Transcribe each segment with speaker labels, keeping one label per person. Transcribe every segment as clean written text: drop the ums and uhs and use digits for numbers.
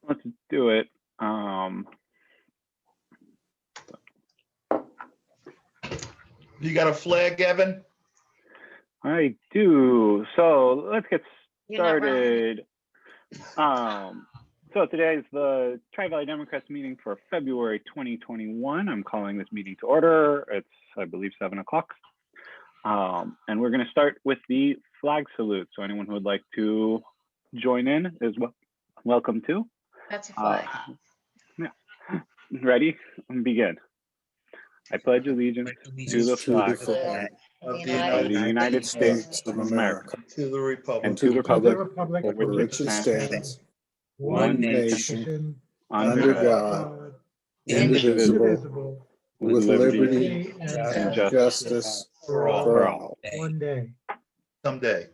Speaker 1: Let's do it.
Speaker 2: You got a flag, Evan?
Speaker 1: I do. So let's get
Speaker 3: You're not wrong.
Speaker 1: started. So today is the Tri-Valley Democrats meeting for February 2021. I'm calling this meeting to order. It's, I believe, 7 o'clock. And we're going to start with the flag salute. So anyone who would like to join in is welcome to.
Speaker 3: That's a flag.
Speaker 1: Yeah. Ready? Begin. I pledge allegiance to the flag
Speaker 2: Of
Speaker 1: of the United States of America
Speaker 2: To the republic.
Speaker 1: and to the republic
Speaker 4: for
Speaker 1: for which it stands,
Speaker 4: one
Speaker 1: nation,
Speaker 4: nation,
Speaker 1: under
Speaker 4: under
Speaker 1: God,
Speaker 4: God,
Speaker 1: indivisible, with liberty
Speaker 4: and
Speaker 1: and
Speaker 4: justice
Speaker 2: For all.
Speaker 1: for all.
Speaker 4: one day.
Speaker 2: Someday.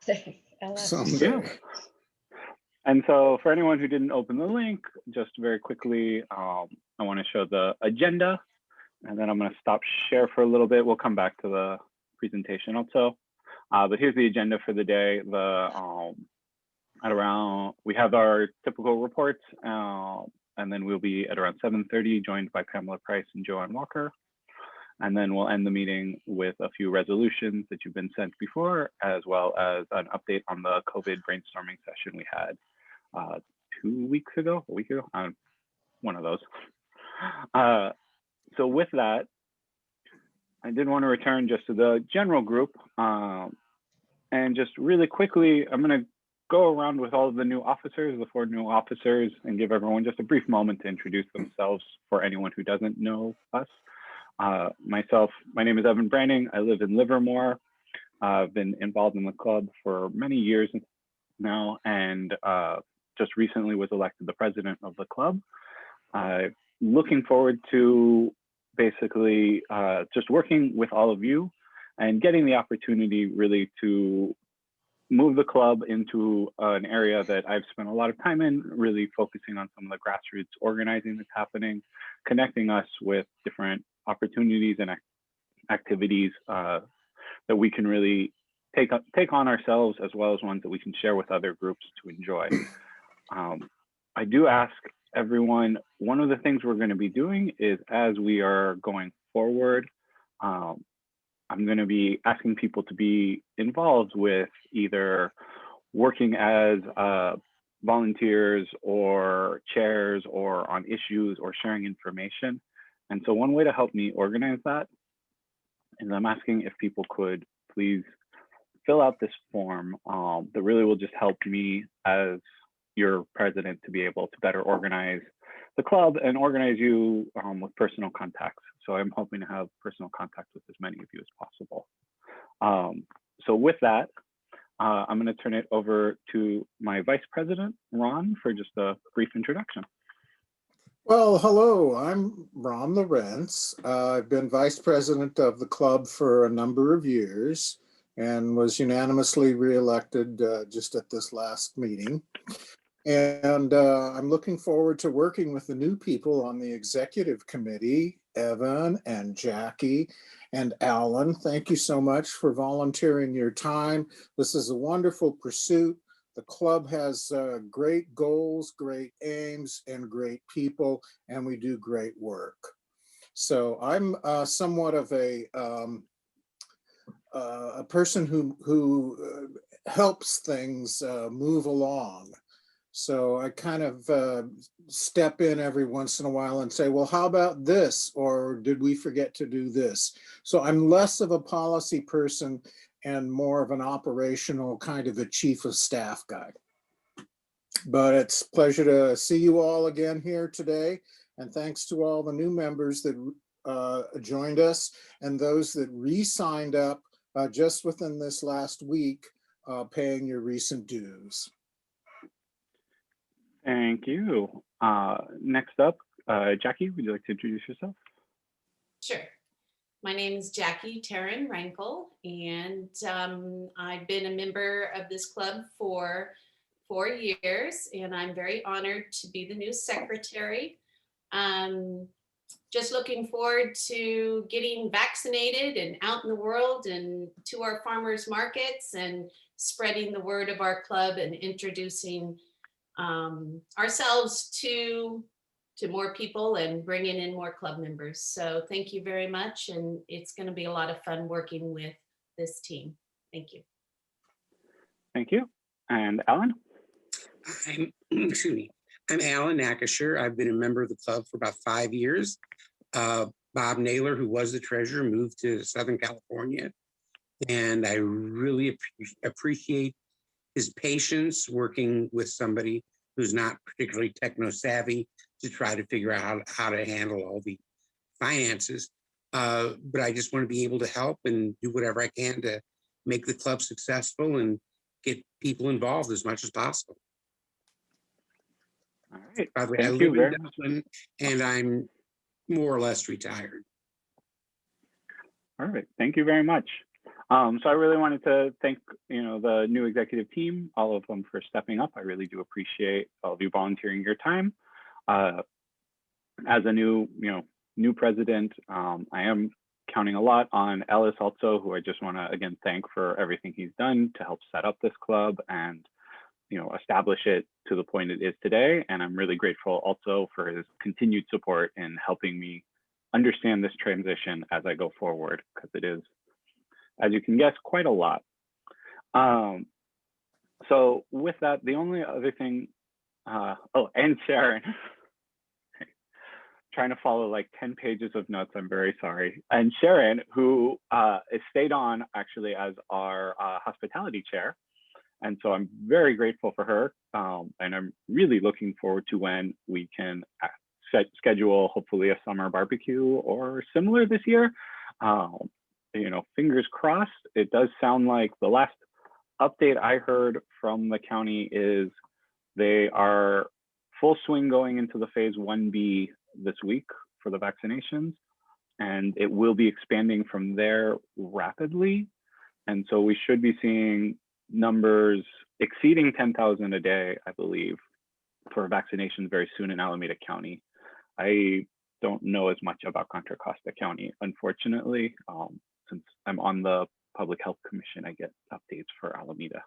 Speaker 1: Yeah. And so for anyone who didn't open the link, just very quickly, I want to show the agenda, and then I'm going to stop share for a little bit. We'll come back to the presentation also. But here's the agenda for the day. We have our typical reports, and then we'll be at around 7:30, joined by Pamela Price and JoAnn Walker. And then we'll end the meeting with a few resolutions that you've been sent before, as well as an update on the COVID brainstorming session we had 2 weeks ago, a week ago, one of those. So with that, I did want to return just to the general group, and just really quickly, I'm going to go around with all of the new officers, the 4 new officers, and give everyone just a brief moment to introduce themselves for anyone who doesn't know us. Myself, my name is Evan Branding. I live in Livermore. I've been involved in the club for many years now, and just recently was elected the president of the club. Looking forward to basically just working with all of you and getting the opportunity really to move the club into an area that I've spent a lot of time in, really focusing on some of the grassroots organizing that's happening, connecting us with different opportunities and activities that we can really take on ourselves, as well as ones that we can share with other groups to enjoy. I do ask everyone, one of the things we're going to be doing is, as we are going forward, I'm going to be asking people to be involved with either working as volunteers or chairs or on issues or sharing information. And so one way to help me organize that is I'm asking if people could please fill out this form that really will just help me as your president to be able to better organize the club and organize you with personal contacts. So I'm hoping to have personal contact with as many of you as possible. So with that, I'm going to turn it over to my vice president, Ron, for just a brief introduction.
Speaker 5: Well, hello, I'm Ron Lawrence. I've been vice president of the club for a number of years and was unanimously reelected just at this last meeting. And I'm looking forward to working with the new people on the executive committee, Evan and Jackie and Alan. Thank you so much for volunteering your time. This is a wonderful pursuit. The club has great goals, great aims, and great people, and we do great work. So I'm somewhat of a person who helps things move along. So I kind of step in every once in a while and say, well, how about this? Or did we forget to do this? So I'm less of a policy person and more of an operational kind of a chief of staff guy. But it's a pleasure to see you all again here today. And thanks to all the new members that joined us and those that re-signed up just within this last week, paying your recent dues.
Speaker 1: Thank you. Next up, Jackie, would you like to introduce yourself?
Speaker 3: Sure. My name is Jackie Taryn Rankel, and I've been a member of this club for 4 years, and I'm very honored to be the new secretary. Just looking forward to getting vaccinated and out in the world and to our farmers markets and spreading the word of our club and introducing ourselves to more people and bringing in more club members. So thank you very much. And it's going to be a lot of fun working with this team. Thank you.
Speaker 1: Thank you. And Alan?
Speaker 6: Excuse me. I'm Alan Nakasher. I've been a member of the club for about 5 years. Bob Naylor, who was the treasurer, moved to Southern California. And I really appreciate his patience working with somebody who's not particularly techno savvy to try to figure out how to handle all the finances. But I just want to be able to help and do whatever I can to make the club successful and get people involved as much as possible.
Speaker 1: All right.
Speaker 6: By the way, I
Speaker 1: Thank you
Speaker 6: live
Speaker 1: very
Speaker 6: in
Speaker 1: much.
Speaker 6: Dublin and I'm more or less retired.
Speaker 1: All right. Thank you very much. So I really wanted to thank, the new executive team, all of them for stepping up. I really do appreciate all of you volunteering your time. As a new president, I am counting a lot on Ellis also, who I just want to again thank for everything he's done to help set up this club and establish it to the point it is today. And I'm really grateful also for his continued support in helping me understand this transition as I go forward, because it is, as you can guess, quite a lot. So with that, the only other thing, and Sharon, trying to follow like 10 pages of notes, I'm very sorry. And Sharon, who stayed on actually as our hospitality chair. And so I'm very grateful for her. And I'm really looking forward to when we can schedule hopefully a summer barbecue or similar this year. Fingers crossed. It does sound like the last update I heard from the county is they are full swing going into the phase 1B this week for the vaccinations, and it will be expanding from there rapidly. And so we should be seeing numbers exceeding 10,000 a day, I believe, for vaccinations very soon in Alameda County. I don't know as much about Contra Costa County, unfortunately. Since I'm on the Public Health Commission, I get updates for Alameda.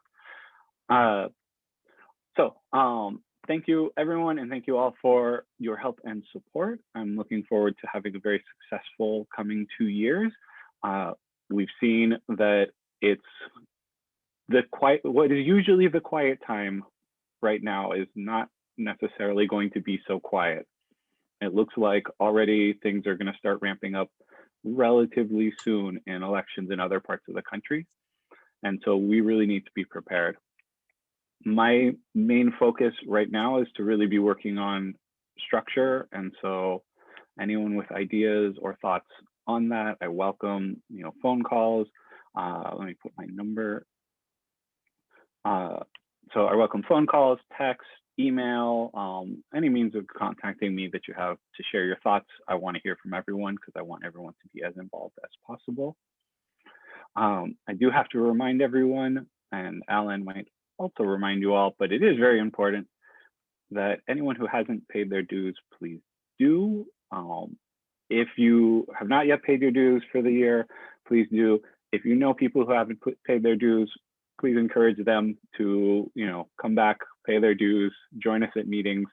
Speaker 1: Thank you, everyone, and thank you all for your help and support. I'm looking forward to having a very successful coming 2 years. We've seen that it's what is usually the quiet time right now is not necessarily going to be so quiet. It looks like already things are going to start ramping up relatively soon in elections in other parts of the country. And so we really need to be prepared. My main focus right now is to really be working on structure. And so anyone with ideas or thoughts on that, I welcome, phone calls. Let me put my number. So I welcome phone calls, text, email, any means of contacting me that you have to share your thoughts. I want to hear from everyone because I want everyone to be as involved as possible. I do have to remind everyone, and Alan might also remind you all, but it is very important that anyone who hasn't paid their dues, please do. If you have not yet paid your dues for the year, please do. If you know people who haven't paid their dues, please encourage them to, come back, pay their dues, join us at meetings.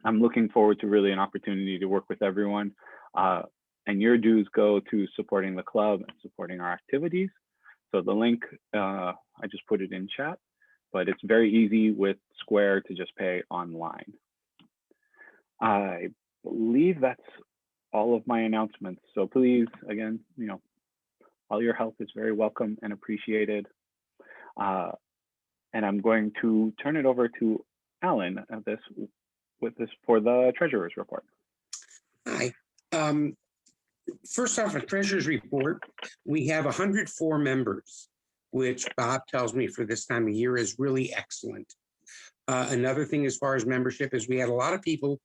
Speaker 1: I'm looking forward to really an opportunity to work with everyone. And your dues go to supporting the club and supporting our activities. So the link, I just put it in chat, but it's very easy with Square to just pay online. I believe that's all of my announcements. So please, again, all your help is very welcome and appreciated. And I'm going to turn it over to Alan with this for the treasurer's report.
Speaker 6: Hi. First off, a treasurer's report, we have 104 members, which Bob tells me for this time of year is really excellent. Another thing as far as membership is we had a lot of people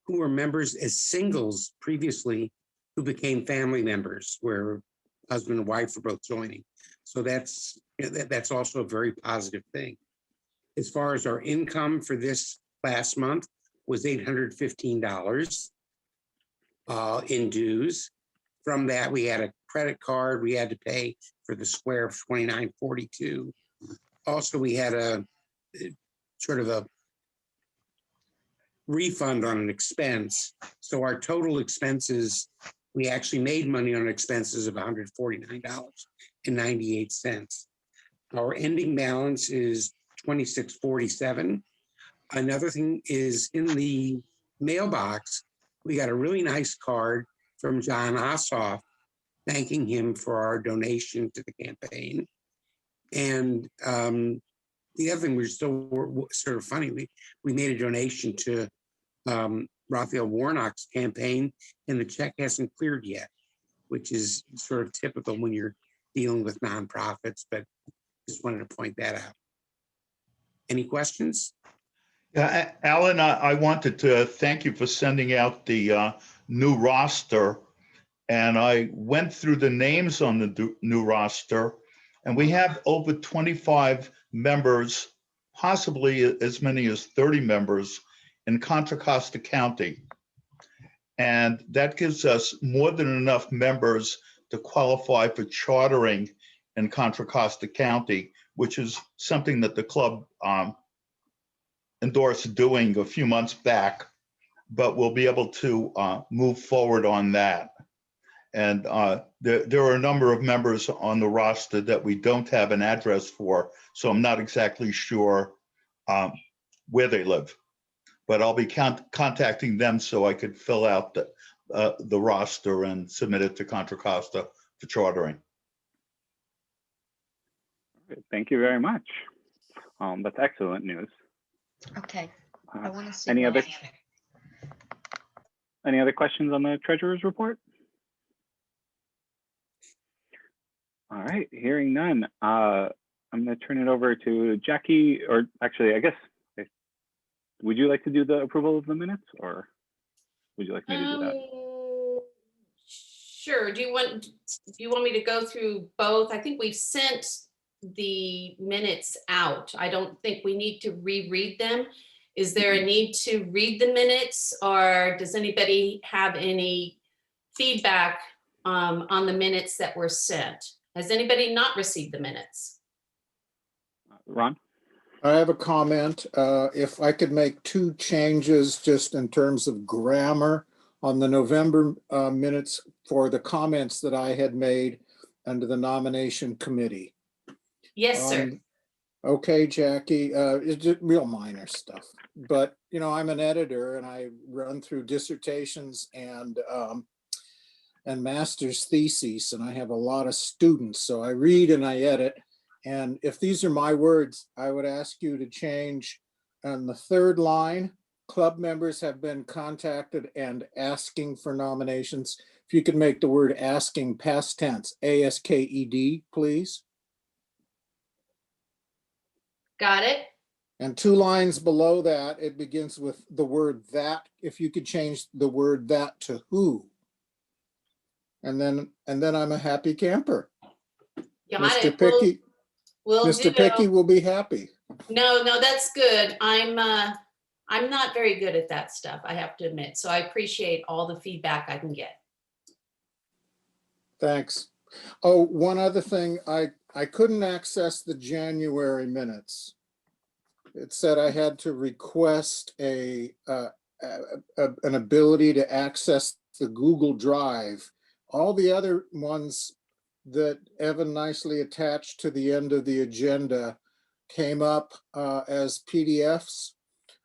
Speaker 6: who were members as singles previously who became family members where husband and wife were both joining. So that's also a very positive thing. As far as our income for this last month was $815 in dues. From that, we had a credit card we had to pay for the Square of $29.42. Also, we had a sort of a refund on an expense. So our total expenses, we actually made money on expenses of $149.98. Our ending balance is $26.47. Another thing is in the mailbox, we got a really nice card from John Ossoff thanking him for our donation to the campaign. And the other thing was still sort of funny, we made a donation to Raphael Warnock's campaign, and the check hasn't cleared yet, which is sort of typical when you're dealing with nonprofits, but just wanted to point that out. Any questions?
Speaker 2: Yeah, Alan, I wanted to thank you for sending out the new roster. And I went through the names on the new roster, and we have over 25 members, possibly as many as 30 members in Contra Costa County. And that gives us more than enough members to qualify for chartering in Contra Costa County, which is something that the club endorsed doing a few months back, but we'll be able to move forward on that. And there are a number of members on the roster that we don't have an address for, so I'm not exactly sure where they live. But I'll be contacting them so I could fill out the roster and submit it to Contra Costa for chartering.
Speaker 1: Thank you very much. That's excellent news.
Speaker 7: Okay, I want to see.
Speaker 1: Any
Speaker 7: one.
Speaker 1: other questions on the treasurer's report? All right, hearing none, I'm going to turn it over to Jackie, or actually, I guess, would you like to do the approval of the minutes, or would you like me to do that?
Speaker 3: Sure. Do you want me to go through both? I think we've sent the minutes out. I don't think we need to reread them. Is there a need to read the minutes, or does anybody have any feedback on the minutes that were sent? Has anybody not received the minutes?
Speaker 1: Ron?
Speaker 5: I have a comment. If I could make two changes just in terms of grammar on the November minutes for the comments that I had made under the nomination committee.
Speaker 3: Yes, sir.
Speaker 5: Okay, Jackie, it's just real minor stuff, but you know, I'm an editor and I run through dissertations and master's theses, and I have a lot of students, so I read and I edit. And if these are my words, I would ask you to change on the third line, club members have been contacted and asking for nominations. If you could make the word asking past tense, ASKED, please.
Speaker 3: Got it.
Speaker 5: And 2 lines below that, it begins with the word that. If you could change the word that to who. And then I'm a happy camper.
Speaker 3: Got
Speaker 5: Mr.
Speaker 3: it.
Speaker 5: Picky,
Speaker 3: We'll
Speaker 5: Mr.
Speaker 3: do.
Speaker 5: Picky will be happy.
Speaker 3: No, that's good. I'm not very good at that stuff, I have to admit. So I appreciate all the feedback I can get.
Speaker 5: Thanks. Oh, one other thing, I couldn't access the January minutes. It said I had to request an ability to access the Google Drive. All the other ones that Evan nicely attached to the end of the agenda came up as PDFs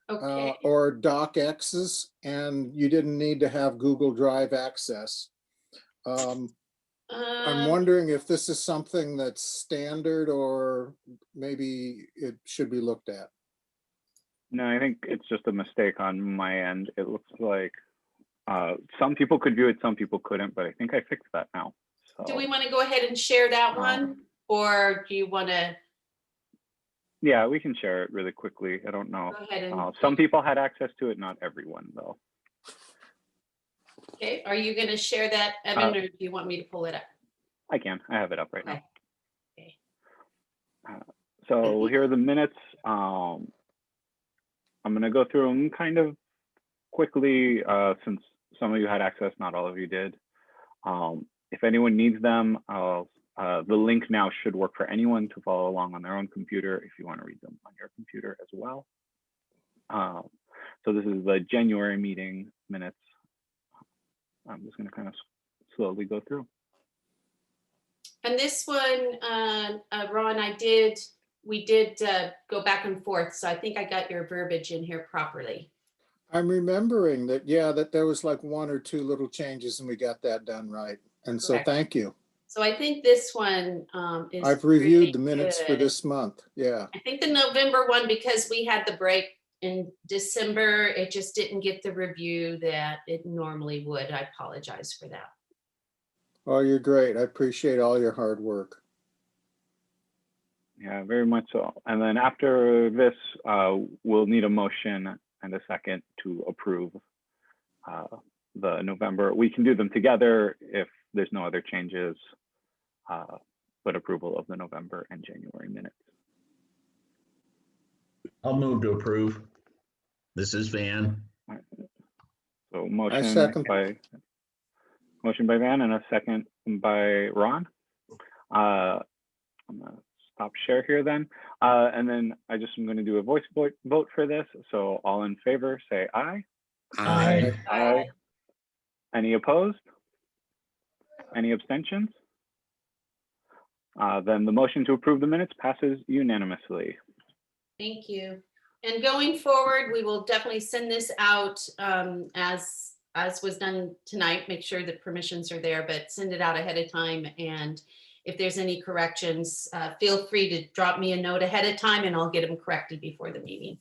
Speaker 3: Okay.
Speaker 5: or docx's, and you didn't need to have Google Drive access. I'm wondering if this is something that's standard or maybe it should be looked at.
Speaker 1: No, I think it's just a mistake on my end. It looks like some people could view it, some people couldn't, but I think I fixed that now. So,
Speaker 3: Do we want to go ahead and share that one? Or do you want to
Speaker 1: yeah, we can share it really quickly. I don't know.
Speaker 3: go ahead and,
Speaker 1: Some people had access to it, not everyone though.
Speaker 3: okay, are you going to share that, Evan, or do you want me to pull it up?
Speaker 1: I can. I have it up right
Speaker 3: Okay.
Speaker 1: now. So here are the minutes. I'm going to go through them kind of quickly since some of you had access, not all of you did. If anyone needs them, the link now should work for anyone to follow along on their own computer if you want to read them on your computer as well. So this is the January meeting minutes. I'm just going to kind of slowly go through.
Speaker 3: And this one, Ron, we did go back and forth. So I think I got your verbiage in here properly.
Speaker 5: I'm remembering that, yeah, that there was like one or two little changes and we got that done right. And so
Speaker 3: Correct.
Speaker 5: thank you.
Speaker 3: So I think this one is.
Speaker 5: I've reviewed
Speaker 3: really
Speaker 5: the minutes for
Speaker 3: good.
Speaker 5: this month. Yeah.
Speaker 3: I think the November one, because we had the break in December, it just didn't get the review that it normally would. I apologize for that.
Speaker 5: Oh, you're great. I appreciate all your hard work.
Speaker 1: Yeah, very much so. And then after this, we'll need a motion and a second to approve the November. We can do them together if there's no other changes, but approval of the November and January minutes.
Speaker 4: I'll move to approve. This is Van.
Speaker 1: So
Speaker 5: I
Speaker 1: motion
Speaker 5: second.
Speaker 1: by Van and a second by Ron. I'm gonna stop share here then. And then I'm going to do a voice vote for this. So all in favor, say aye.
Speaker 4: Aye.
Speaker 1: Aye. Any opposed? Any abstentions? Then the motion to approve the minutes passes unanimously.
Speaker 3: Thank you. And going forward, we will definitely send this out as was done tonight. Make sure that permissions are there, but send it out ahead of time. And if there's any corrections, feel free to drop me a note ahead of time and I'll get them corrected before the meeting.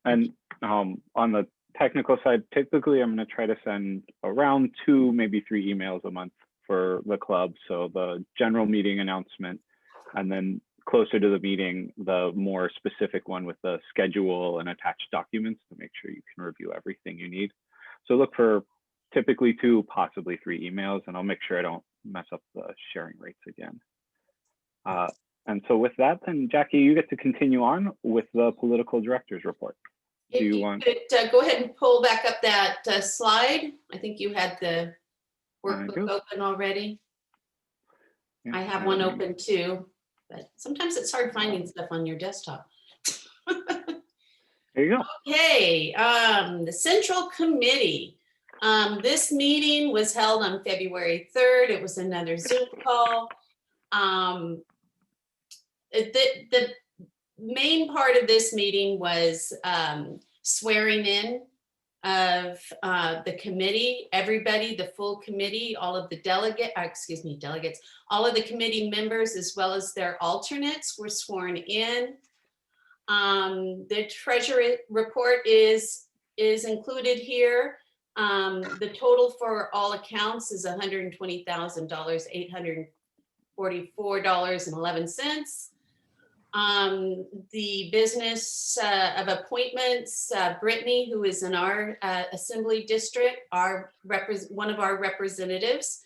Speaker 1: And on the technical side, typically I'm going to try to send around 2, maybe 3 emails a month for the club. So the general meeting announcement, and then closer to the meeting, the more specific one with the schedule and attached documents to make sure you can review everything you need. So look for typically 2, possibly 3 emails, and I'll make sure I don't mess up the sharing rates again. And so with that, then Jackie, you get to continue on with the political director's report.
Speaker 3: If you could go ahead and pull back up that slide. I think you had the workbook open already. Yeah, I have one open too, but sometimes it's hard finding stuff on your desktop.
Speaker 1: There you go.
Speaker 3: Okay, the Central Committee. This meeting was held on February 3rd. It was another Zoom call. The main part of this meeting was swearing in of the committee, everybody, the full committee, all of the delegates, all of the committee members, as well as their alternates were sworn in. The treasury report is included here. The total for all accounts is $120,000, $844.11. The business of appointments, Brittany, who is in our assembly district, one of our representatives,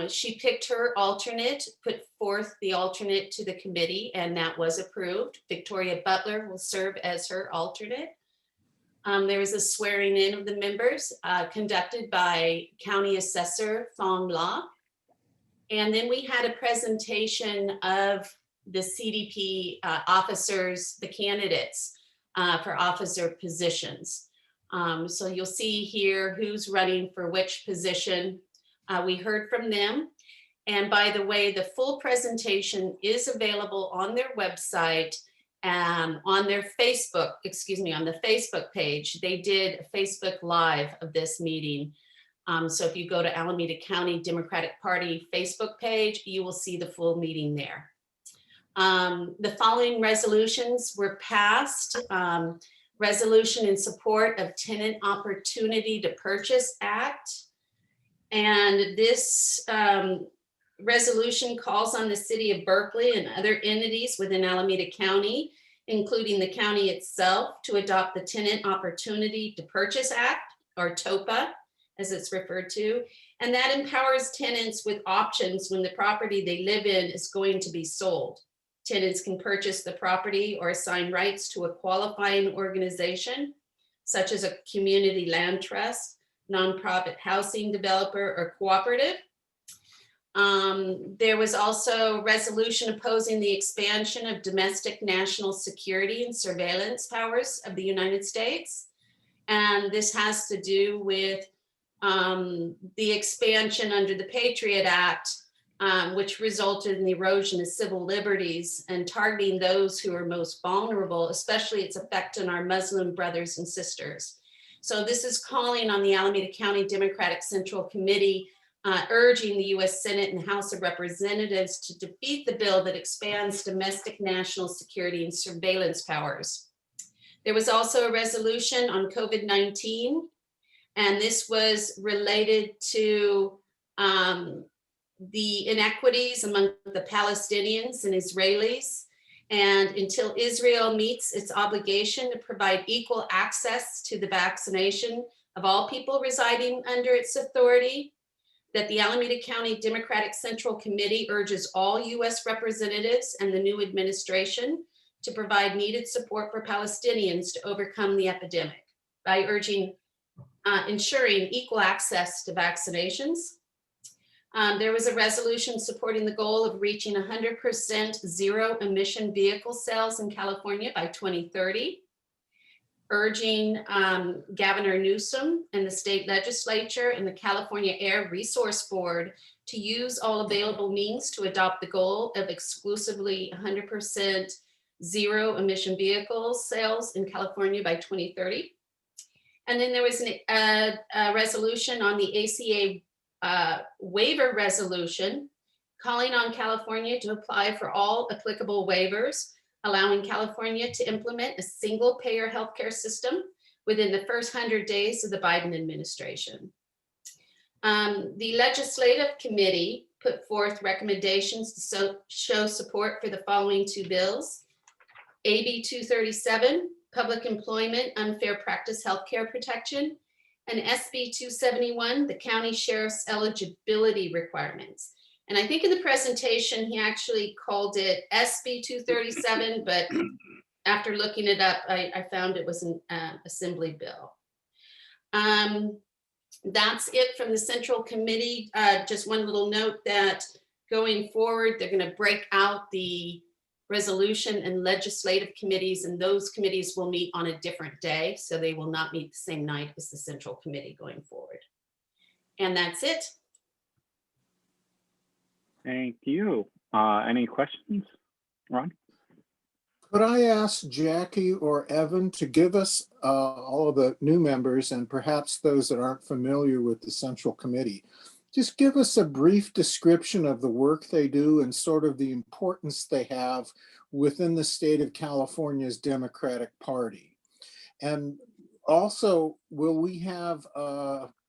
Speaker 3: she picked her alternate, put forth the alternate to the committee, and that was approved. Victoria Butler will serve as her alternate. There was a swearing in of the members conducted by County Assessor Phong La. And then we had a presentation of the CDP officers, the candidates for officer positions. So you'll see here who's running for which position. We heard from them. And by the way, the full presentation is available on their website and on their Facebook, on the Facebook page. They did a Facebook Live of this meeting. So if you go to Alameda County Democratic Party Facebook page, you will see the full meeting there. The following resolutions were passed. Resolution in support of Tenant Opportunity to Purchase Act. And this resolution calls on the city of Berkeley and other entities within Alameda County, including the county itself, to adopt the Tenant Opportunity to Purchase Act, or TOPA, as it's referred to. And that empowers tenants with options when the property they live in is going to be sold. Tenants can purchase the property or assign rights to a qualifying organization, such as a community land trust, nonprofit housing developer, or cooperative. There was also resolution opposing the expansion of domestic national security and surveillance powers of the United States. And this has to do with the expansion under the Patriot Act, which resulted in the erosion of civil liberties and targeting those who are most vulnerable, especially its effect on our Muslim brothers and sisters. So this is calling on the Alameda County Democratic Central Committee, urging the US Senate and House of Representatives to defeat the bill that expands domestic national security and surveillance powers. There was also a resolution on COVID-19, and this was related to the inequities among the Palestinians and Israelis. And until Israel meets its obligation to provide equal access to the vaccination of all people residing under its authority, that the Alameda County Democratic Central Committee urges all US representatives and the new administration to provide needed support for Palestinians to overcome the epidemic by ensuring equal access to vaccinations. There was a resolution supporting the goal of reaching 100% zero emission vehicle sales in California by 2030, urging Governor Newsom and the state legislature and the California Air Resource Board to use all available means to adopt the goal of exclusively 100% zero emission vehicle sales in California by 2030. And then there was a resolution on the ACA waiver resolution, calling on California to apply for all applicable waivers, allowing California to implement a single payer healthcare system within the first 100 days of the Biden administration. The legislative committee put forth recommendations to show support for the following two bills. AB 237, Public Employment Unfair Practice Healthcare Protection, and SB 271, the County Sheriff's Eligibility Requirements. And I think in the presentation, he actually called it SB 237, but after looking it up, I found it was an assembly bill. That's it from the Central Committee. Just one little note that going forward, they're going to break out the resolution and legislative committees, and those committees will meet on a different day. So they will not meet the same night as the Central Committee going forward. And that's it.
Speaker 1: Thank you. Any questions, Ron?
Speaker 5: Could I ask Jackie or Evan to give us, all of the new members and perhaps those that aren't familiar with the Central Committee, just give us a brief description of the work they do and sort of the importance they have within the state of California's Democratic Party. And also, will we have,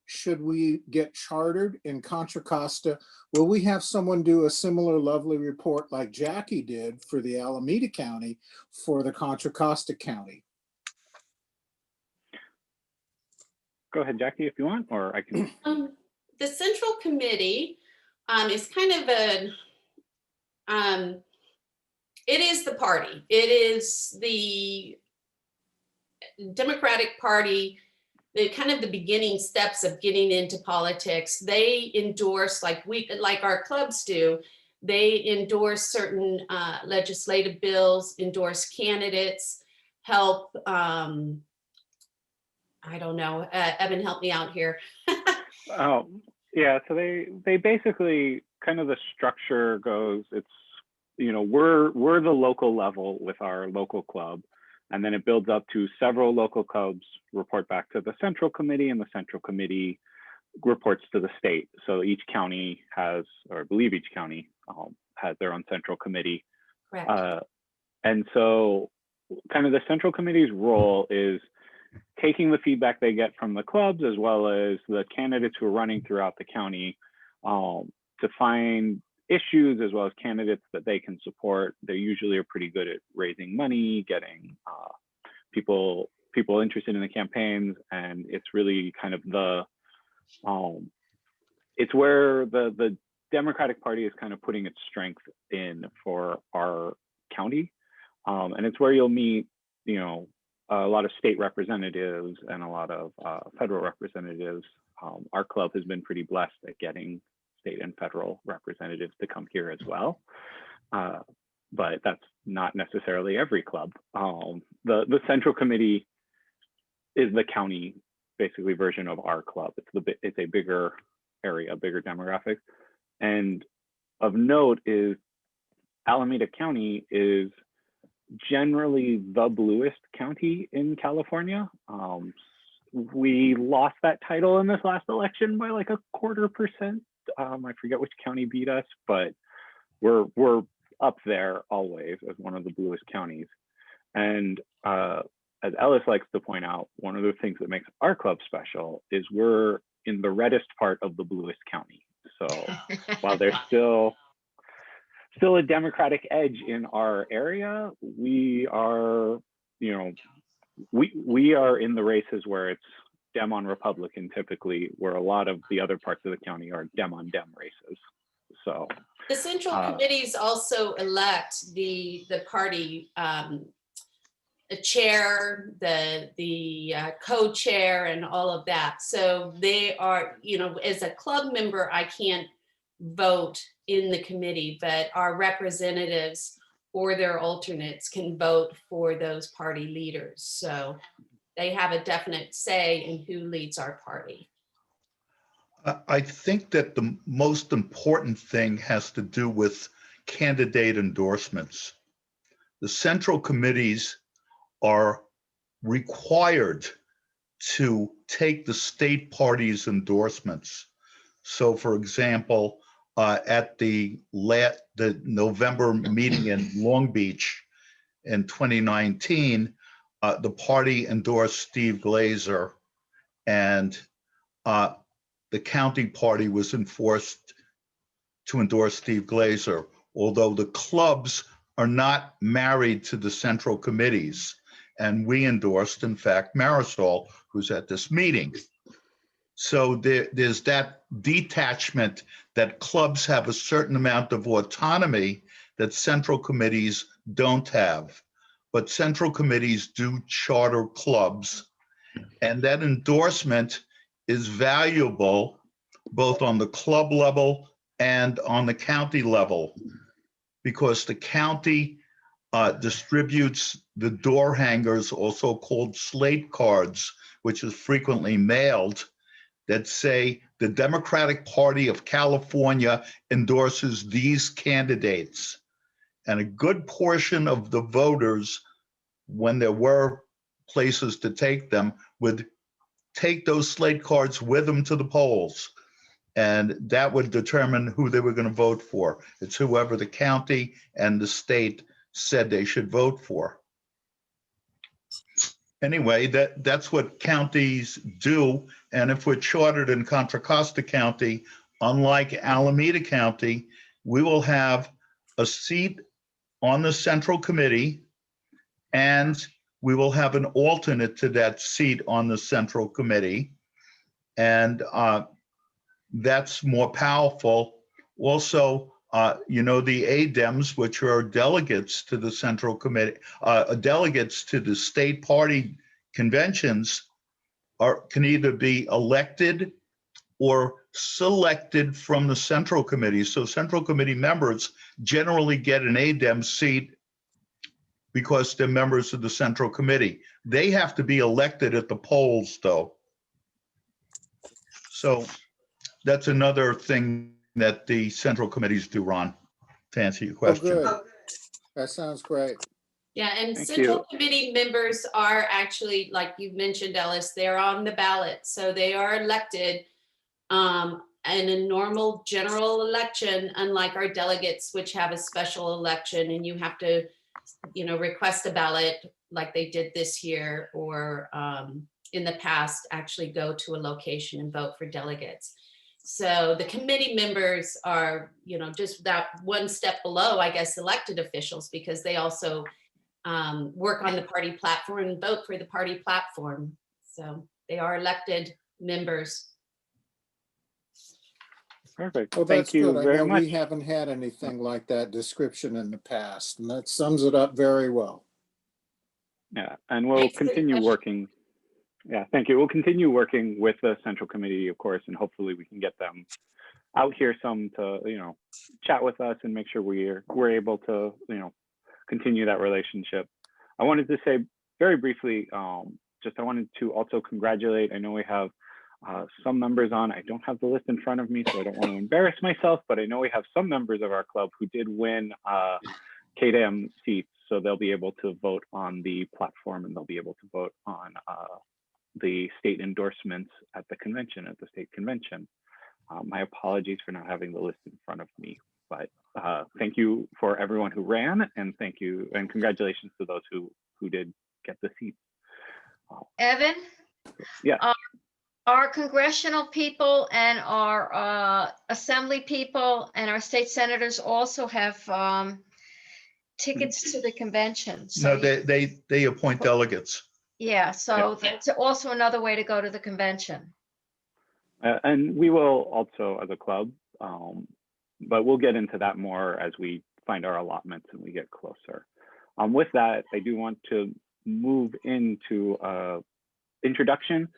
Speaker 5: should we get chartered in Contra Costa, will we have someone do a similar lovely report like Jackie did for the Alameda County for the Contra Costa County?
Speaker 1: Go ahead, Jackie, if you want, or I can.
Speaker 3: The Central Committee is kind of it is the party. It is the Democratic Party, the kind of the beginning steps of getting into politics. They endorse, like our clubs do, they endorse certain legislative bills, endorse candidates, help, I don't know, Evan, help me out here.
Speaker 1: Oh, yeah, so they basically, kind of the structure goes, it's, you know, we're the local level with our local club, and then it builds up to several local clubs report back to the Central Committee, and the Central Committee reports to the state. So each county has, or I believe each county has their own Central Committee.
Speaker 3: Correct.
Speaker 1: And so kind of the Central Committee's role is taking the feedback they get from the clubs as well as the candidates who are running throughout the county to find issues as well as candidates that they can support. They usually are pretty good at raising money, getting people interested in the campaigns, and it's really kind of the it's where the Democratic Party is kind of putting its strength in for our county, and it's where you'll meet, you know, a lot of state representatives and a lot of federal representatives. Our club has been pretty blessed at getting state and federal representatives to come here as well. But that's not necessarily every club. The central committee is the county, basically, version of our club. It's a bigger area, bigger demographic. And of note is Alameda County is generally the bluest county in California. We lost that title in this last election by like 0.25%. I forget which county beat us, but we're up there always as one of the bluest counties. And as Ellis likes to point out, one of the things that makes our club special is we're in the reddest part of the bluest county. So while there's still a Democratic edge in our area, we are, we are in the races where it's Dem on Republican typically, where a lot of the other parts of the county are Dem on Dem races. So
Speaker 3: the central committees also elect the party the chair, the co-chair, and all of that. So they are, as a club member, I can't vote in the committee, but our representatives or their alternates can vote for those party leaders. So they have a definite say in who leads our party.
Speaker 2: I think that the most important thing has to do with candidate endorsements. The central committees are required to take the state party's endorsements. So for example, at the November meeting in Long Beach in 2019, the party endorsed Steve Glazer, and the county party was enforced to endorse Steve Glazer, although the clubs are not married to the central committees. And we endorsed, in fact, Marisol, who's at this meeting. So there's that detachment that clubs have a certain amount of autonomy that central committees don't have. But central committees do charter clubs, and that endorsement is valuable both on the club level and on the county level, because the county distributes the door hangers, also called slate cards, which is frequently mailed, that say the Democratic Party of California endorses these candidates. And a good portion of the voters, when there were places to take them, would take those slate cards with them to the polls. And that would determine who they were going to vote for. It's whoever the county and the state said they should vote for. Anyway, that's what counties do. And if we're chartered in Contra Costa County, unlike Alameda County, we will have a seat on the central committee, and we will have an alternate to that seat on the central committee. And that's more powerful. Also, the ADEMs, which are delegates to the central committee, delegates to the state party conventions, can either be elected or selected from the central committee. So central committee members generally get an ADEM seat because they're members of the central committee. They have to be elected at the polls, though. So that's another thing that the central committees do, Ron, to answer your question.
Speaker 5: Oh, good. That sounds great.
Speaker 3: Yeah, and
Speaker 1: Thank
Speaker 3: central
Speaker 1: you.
Speaker 3: committee members are actually, like you mentioned, Ellis, they're on the ballot. So they are elected in a normal general election, unlike our delegates, which have a special election and you have to, request a ballot like they did this year, or in the past, actually go to a location and vote for delegates. So the committee members are, just that one step below, I guess, elected officials, because they also work on the party platform and vote for the party platform. So they are elected members.
Speaker 1: Perfect.
Speaker 5: Well,
Speaker 1: Thank
Speaker 5: that's
Speaker 1: you
Speaker 5: good. I
Speaker 1: very
Speaker 5: know
Speaker 1: much.
Speaker 5: we haven't had anything like that description in the past, and that sums it up very well.
Speaker 1: Yeah, and we'll
Speaker 3: Thanks for the
Speaker 1: continue
Speaker 3: question.
Speaker 1: working. Yeah, thank you. We'll continue working with the central committee, of course, and hopefully we can get them out here some to, chat with us and make sure we're able to, continue that relationship. I wanted to say very briefly, I wanted to also congratulate, I know we have some members on. I don't have the list in front of me, so I don't want to embarrass myself, but I know we have some members of our club who did win KDM seats, so they'll be able to vote on the platform and they'll be able to vote on the state endorsements at the state convention. My apologies for not having the list in front of me, but thank you for everyone who ran, and thank you and congratulations to those who did get the seats.
Speaker 7: Evan?
Speaker 1: Yeah.
Speaker 7: Our congressional people and our assembly people and our state senators also have tickets to the convention. So
Speaker 2: No, they appoint delegates.
Speaker 7: yeah, so that's also another way to go to the convention.
Speaker 1: And we will also as a club, but we'll get into that more as we find our allotments and we get closer. With that, I do want to move into introduction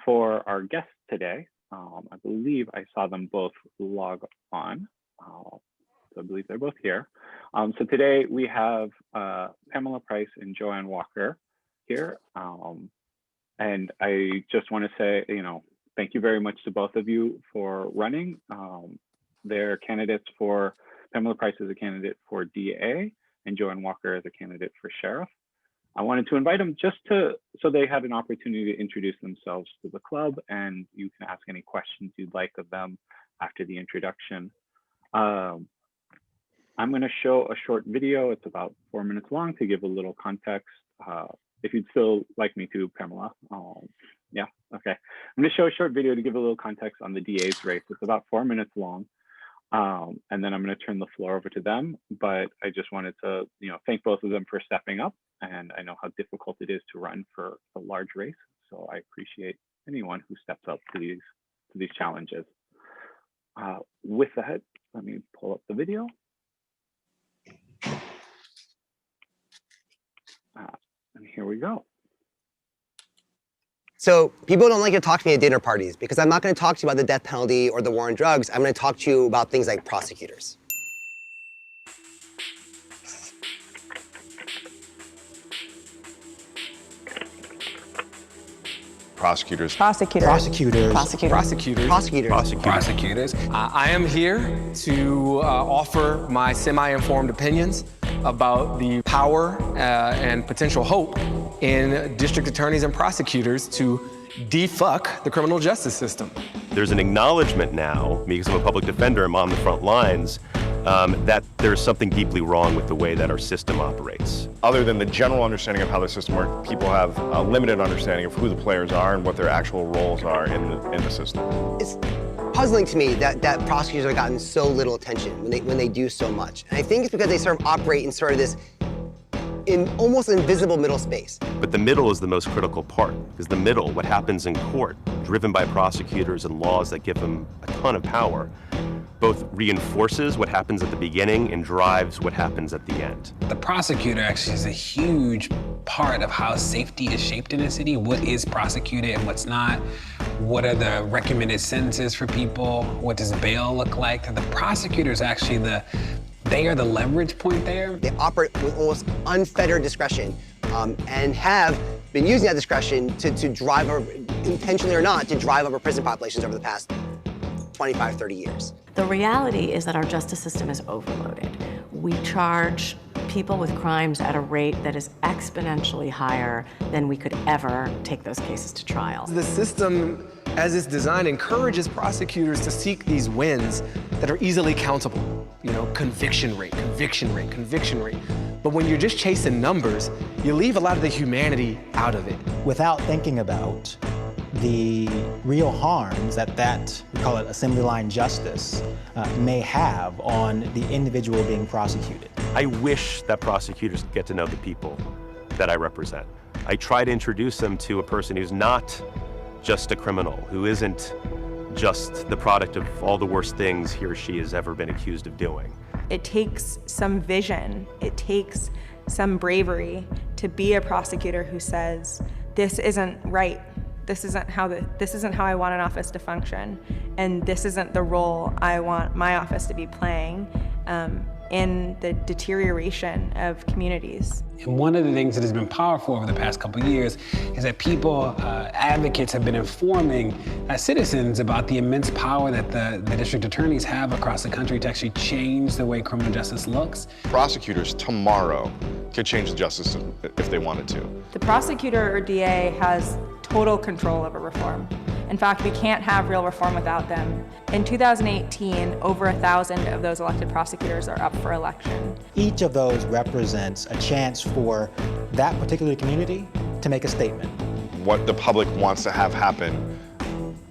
Speaker 1: for our guests today. I believe I saw them both log on. So I believe they're both here. So today we have Pamela Price and JoAnn Walker here. And I just want to say, thank you very much to both of you for running. They're candidates for, Pamela Price is a candidate for DA and JoAnn Walker is a candidate for sheriff. I wanted to invite them just so they had an opportunity to introduce themselves to the club, and you can ask any questions you'd like of them after the introduction. I'm going to show a short video. It's about 4 minutes long to give a little context. If you'd still like me to, Pamela. Yeah, okay. I'm going to show a short video to give a little context on the DA's race. It's about 4 minutes long. And then I'm going to turn the floor over to them. But I just wanted to, thank both of them for stepping up. And I know how difficult it is to run for a large race. So I appreciate anyone who steps up to these challenges. With that, let me pull up the video. And here we go.
Speaker 8: So people don't like to talk to me at dinner parties because I'm not going to talk to you about the death penalty or the war on drugs. I'm going to talk to you about things like prosecutors.
Speaker 9: Prosecutors.
Speaker 10: I am here to offer my semi-informed opinions about the power and potential hope in district attorneys and prosecutors to defuck the criminal justice system.
Speaker 9: There's an acknowledgement now, because I'm a public defender, I'm on the front lines, that there's something deeply wrong with the way that our system operates.
Speaker 11: Other than the general understanding of how the system works, people have a limited understanding of who the players are and what their actual roles are in the system.
Speaker 8: It's puzzling to me that prosecutors have gotten so little attention when they do so much. And I think it's because they sort of operate in sort of this in almost invisible middle space.
Speaker 9: But the middle is the most critical part, because the middle, what happens in court, driven by prosecutors and laws that give them a ton of power, both reinforces what happens at the beginning and drives what happens at the end.
Speaker 12: The prosecutor actually is a huge part of how safety is shaped in a city. What is prosecuted and what's not? What are the recommended sentences for people? What does bail look like? The prosecutor is actually they are the leverage point there.
Speaker 8: They operate with almost unfettered discretion and have been using that discretion to drive, intentionally or not, to drive over prison populations over the past 25, 30 years.
Speaker 13: The reality is that our justice system is overloaded. We charge people with crimes at a rate that is exponentially higher than we could ever take those cases to trial.
Speaker 10: The system, as it's designed, encourages prosecutors to seek these wins that are easily countable. Conviction rate. But when you're just chasing numbers, you leave a lot of the humanity out of it.
Speaker 14: Without thinking about the real harms that we call it assembly line justice, may have on the individual being prosecuted.
Speaker 9: I wish that prosecutors get to know the people that I represent. I try to introduce them to a person who's not just a criminal, who isn't just the product of all the worst things he or she has ever been accused of doing.
Speaker 15: It takes some vision, it takes some bravery to be a prosecutor who says, this isn't right, this isn't how I want an office to function, and this isn't the role I want my office to be playing in the deterioration of communities.
Speaker 12: And one of the things that has been powerful over the past couple of years is that people, advocates have been informing citizens about the immense power that the district attorneys have across the country to actually change the way criminal justice looks.
Speaker 11: Prosecutors tomorrow could change the justice system if they wanted to.
Speaker 15: The prosecutor or DA has total control over reform. In fact, we can't have real reform without them. In 2018, over 1,000 of those elected prosecutors are up for election.
Speaker 14: Each of those represents a chance for that particular community to make a statement.
Speaker 11: What the public wants to have happen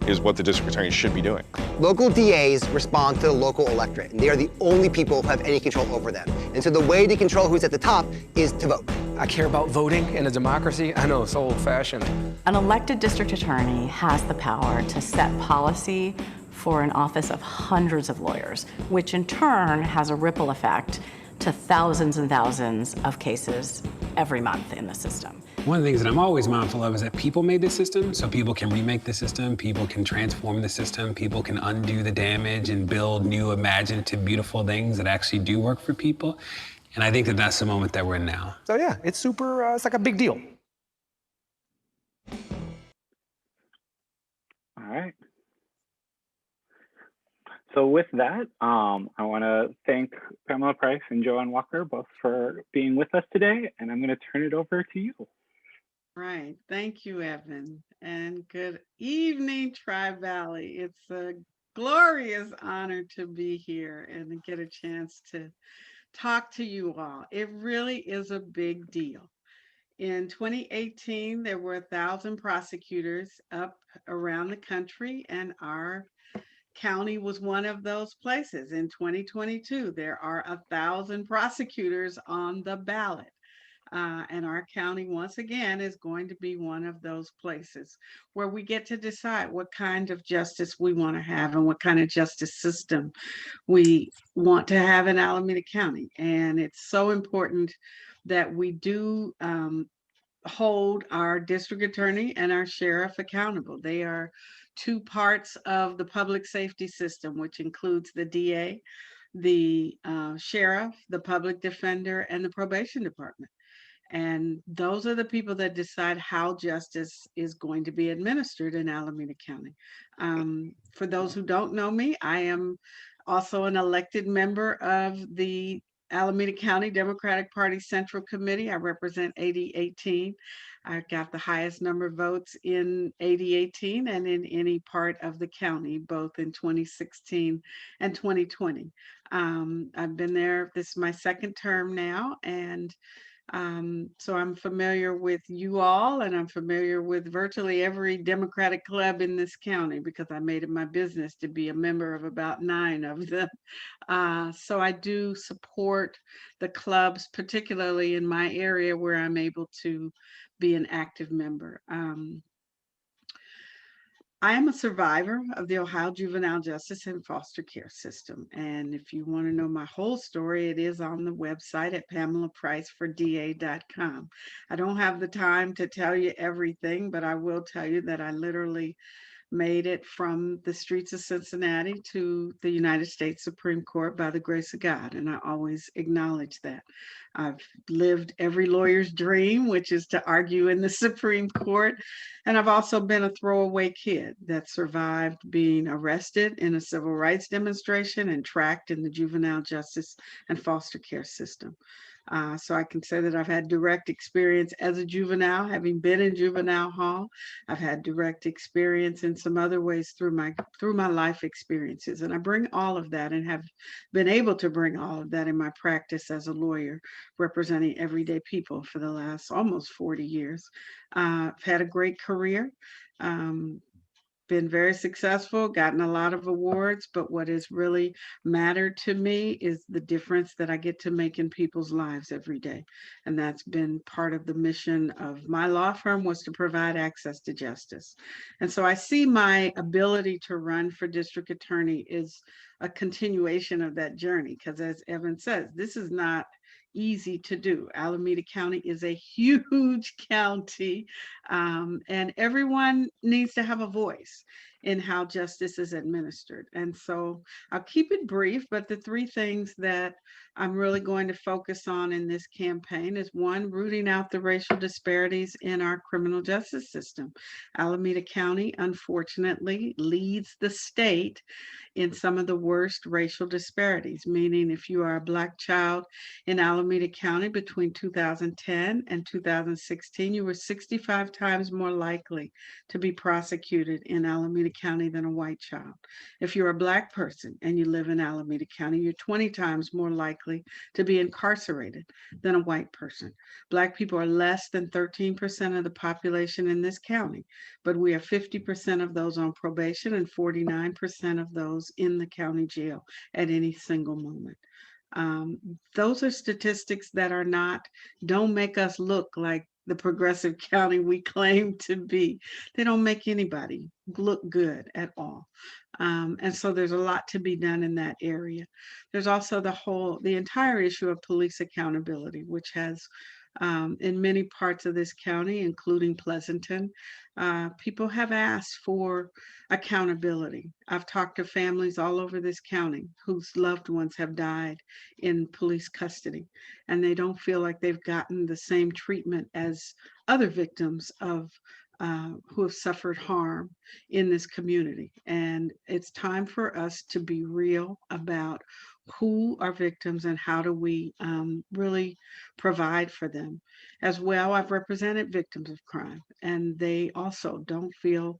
Speaker 11: is what the district attorney should be doing.
Speaker 8: Local DAs respond to the local electorate, and they are the only people who have any control over them. And so the way to control who's at the top is to vote.
Speaker 10: I care about voting in a democracy. I know, it's old-fashioned.
Speaker 13: An elected district attorney has the power to set policy for an office of hundreds of lawyers, which in turn has a ripple effect to thousands and thousands of cases every month in the system.
Speaker 12: One of the things that I'm always mindful of is that people made this system, so people can remake the system, people can transform the system, people can undo the damage and build new, imaginative, beautiful things that actually do work for people. And I think that that's the moment that we're in now.
Speaker 10: So yeah, it's super, it's like a big deal.
Speaker 1: All right. So with that, I want to thank Pamela Price and JoAnn Walker both for being with us today, and I'm going to turn it over to you.
Speaker 16: Right. Thank you, Evan. And good evening, Tri-Valley. It's a glorious honor to be here and to get a chance to talk to you all. It really is a big deal. In 2018, there were 1,000 prosecutors up around the country, and our county was one of those places. In 2022, there are 1,000 prosecutors on the ballot. And our county, once again, is going to be one of those places where we get to decide what kind of justice we want to have and what kind of justice system we want to have in Alameda County. And it's so important that we do hold our district attorney and our sheriff accountable. They are two parts of the public safety system, which includes the DA, the sheriff, the public defender, and the probation department. And those are the people that decide how justice is going to be administered in Alameda County. For those who don't know me, I am also an elected member of the Alameda County Democratic Party Central Committee. I represent 8018. I got the highest number of votes in 8018 and in any part of the county, both in 2016 and 2020. I've been there, this is my second term now, and so I'm familiar with you all, and I'm familiar with virtually every Democratic club in this county because I made it my business to be a member of about 9 of them. So I do support the clubs, particularly in my area where I'm able to be an active member. I am a survivor of the Ohio juvenile justice and foster care system. And if you want to know my whole story, it is on the website at PamelaPriceForDA.com. I don't have the time to tell you everything, but I will tell you that I literally made it from the streets of Cincinnati to the United States Supreme Court by the grace of God. And I always acknowledge that. I've lived every lawyer's dream, which is to argue in the Supreme Court. And I've also been a throwaway kid that survived being arrested in a civil rights demonstration and tracked in the juvenile justice and foster care system. So I can say that I've had direct experience as a juvenile, having been in juvenile hall. I've had direct experience in some other ways through my life experiences. And I bring all of that and have been able to bring all of that in my practice as a lawyer, representing everyday people for the last almost 40 years. I've had a great career. Been very successful, gotten a lot of awards, but what has really mattered to me is the difference that I get to make in people's lives every day. And that's been part of the mission of my law firm, was to provide access to justice. And so I see my ability to run for district attorney is a continuation of that journey, because as Evan says, this is not easy to do. Alameda County is a huge county, and everyone needs to have a voice in how justice is administered. And so I'll keep it brief, but the three things that I'm really going to focus on in this campaign is one, rooting out the racial disparities in our criminal justice system. Alameda County, unfortunately, leads the state in some of the worst racial disparities, meaning if you are a Black child in Alameda County between 2010 and 2016, you were 65 times more likely to be prosecuted in Alameda County than a white child. If you're a Black person and you live in Alameda County, you're 20 times more likely to be incarcerated than a white person. Black people are less than 13% of the population in this county, but we are 50% of those on probation and 49% of those in the county jail at any single moment. Those are statistics that don't make us look like the progressive county we claim to be. They don't make anybody look good at all. And so there's a lot to be done in that area. There's also the entire issue of police accountability, which has in many parts of this county, including Pleasanton, people have asked for accountability. I've talked to families all over this county whose loved ones have died in police custody, and they don't feel like they've gotten the same treatment as other victims of who have suffered harm in this community. And it's time for us to be real about who are victims and how do we really provide for them. As well, I've represented victims of crime, and they also don't feel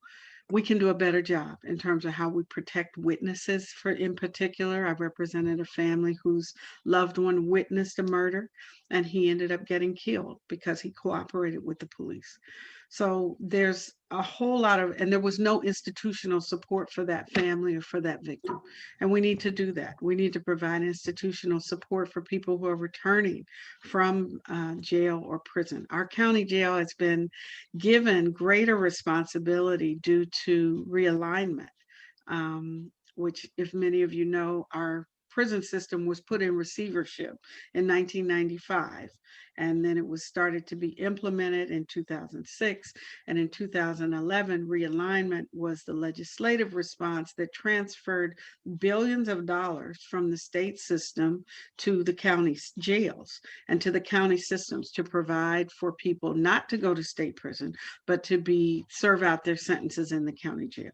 Speaker 16: we can do a better job in terms of how we protect witnesses. In particular, I've represented a family whose loved one witnessed a murder, and he ended up getting killed because he cooperated with the police. So there's a whole lot of, and there was no institutional support for that family or for that victim. And we need to do that. We need to provide institutional support for people who are returning from jail or prison. Our county jail has been given greater responsibility due to realignment, which, if many of you know, our prison system was put in receivership in 1995. And then it was started to be implemented in 2006. And in 2011, realignment was the legislative response that transferred billions of dollars from the state system to the county jails and to the county systems to provide for people not to go to state prison, but to serve out their sentences in the county jail.